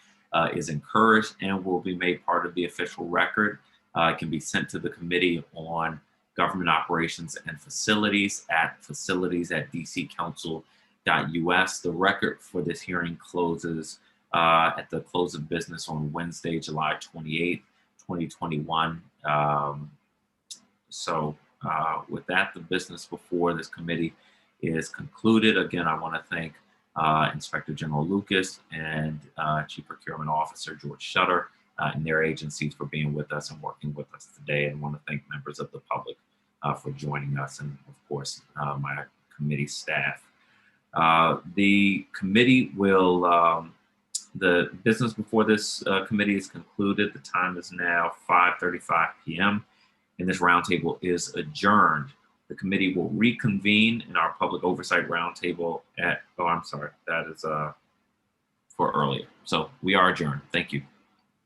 is encouraged and will be made part of the official record. It can be sent to the Committee on Government Operations and Facilities at facilities@dccouncil.us. The record for this hearing closes at the close of business on Wednesday, July 28th, 2021. With that, the business before this committee is concluded. Again, I want to thank Inspector General Lucas and Chief Procurement Officer George Shutter and their agencies for being with us and working with us today. And want to thank members of the public for joining us, and of course, my committee staff. The committee will, the business before this committee is concluded. The time is now 5:35 p.m. and this roundtable is adjourned. The committee will reconvene in our public oversight roundtable at, oh, I'm sorry, that is for earlier. So we are adjourned. Thank you.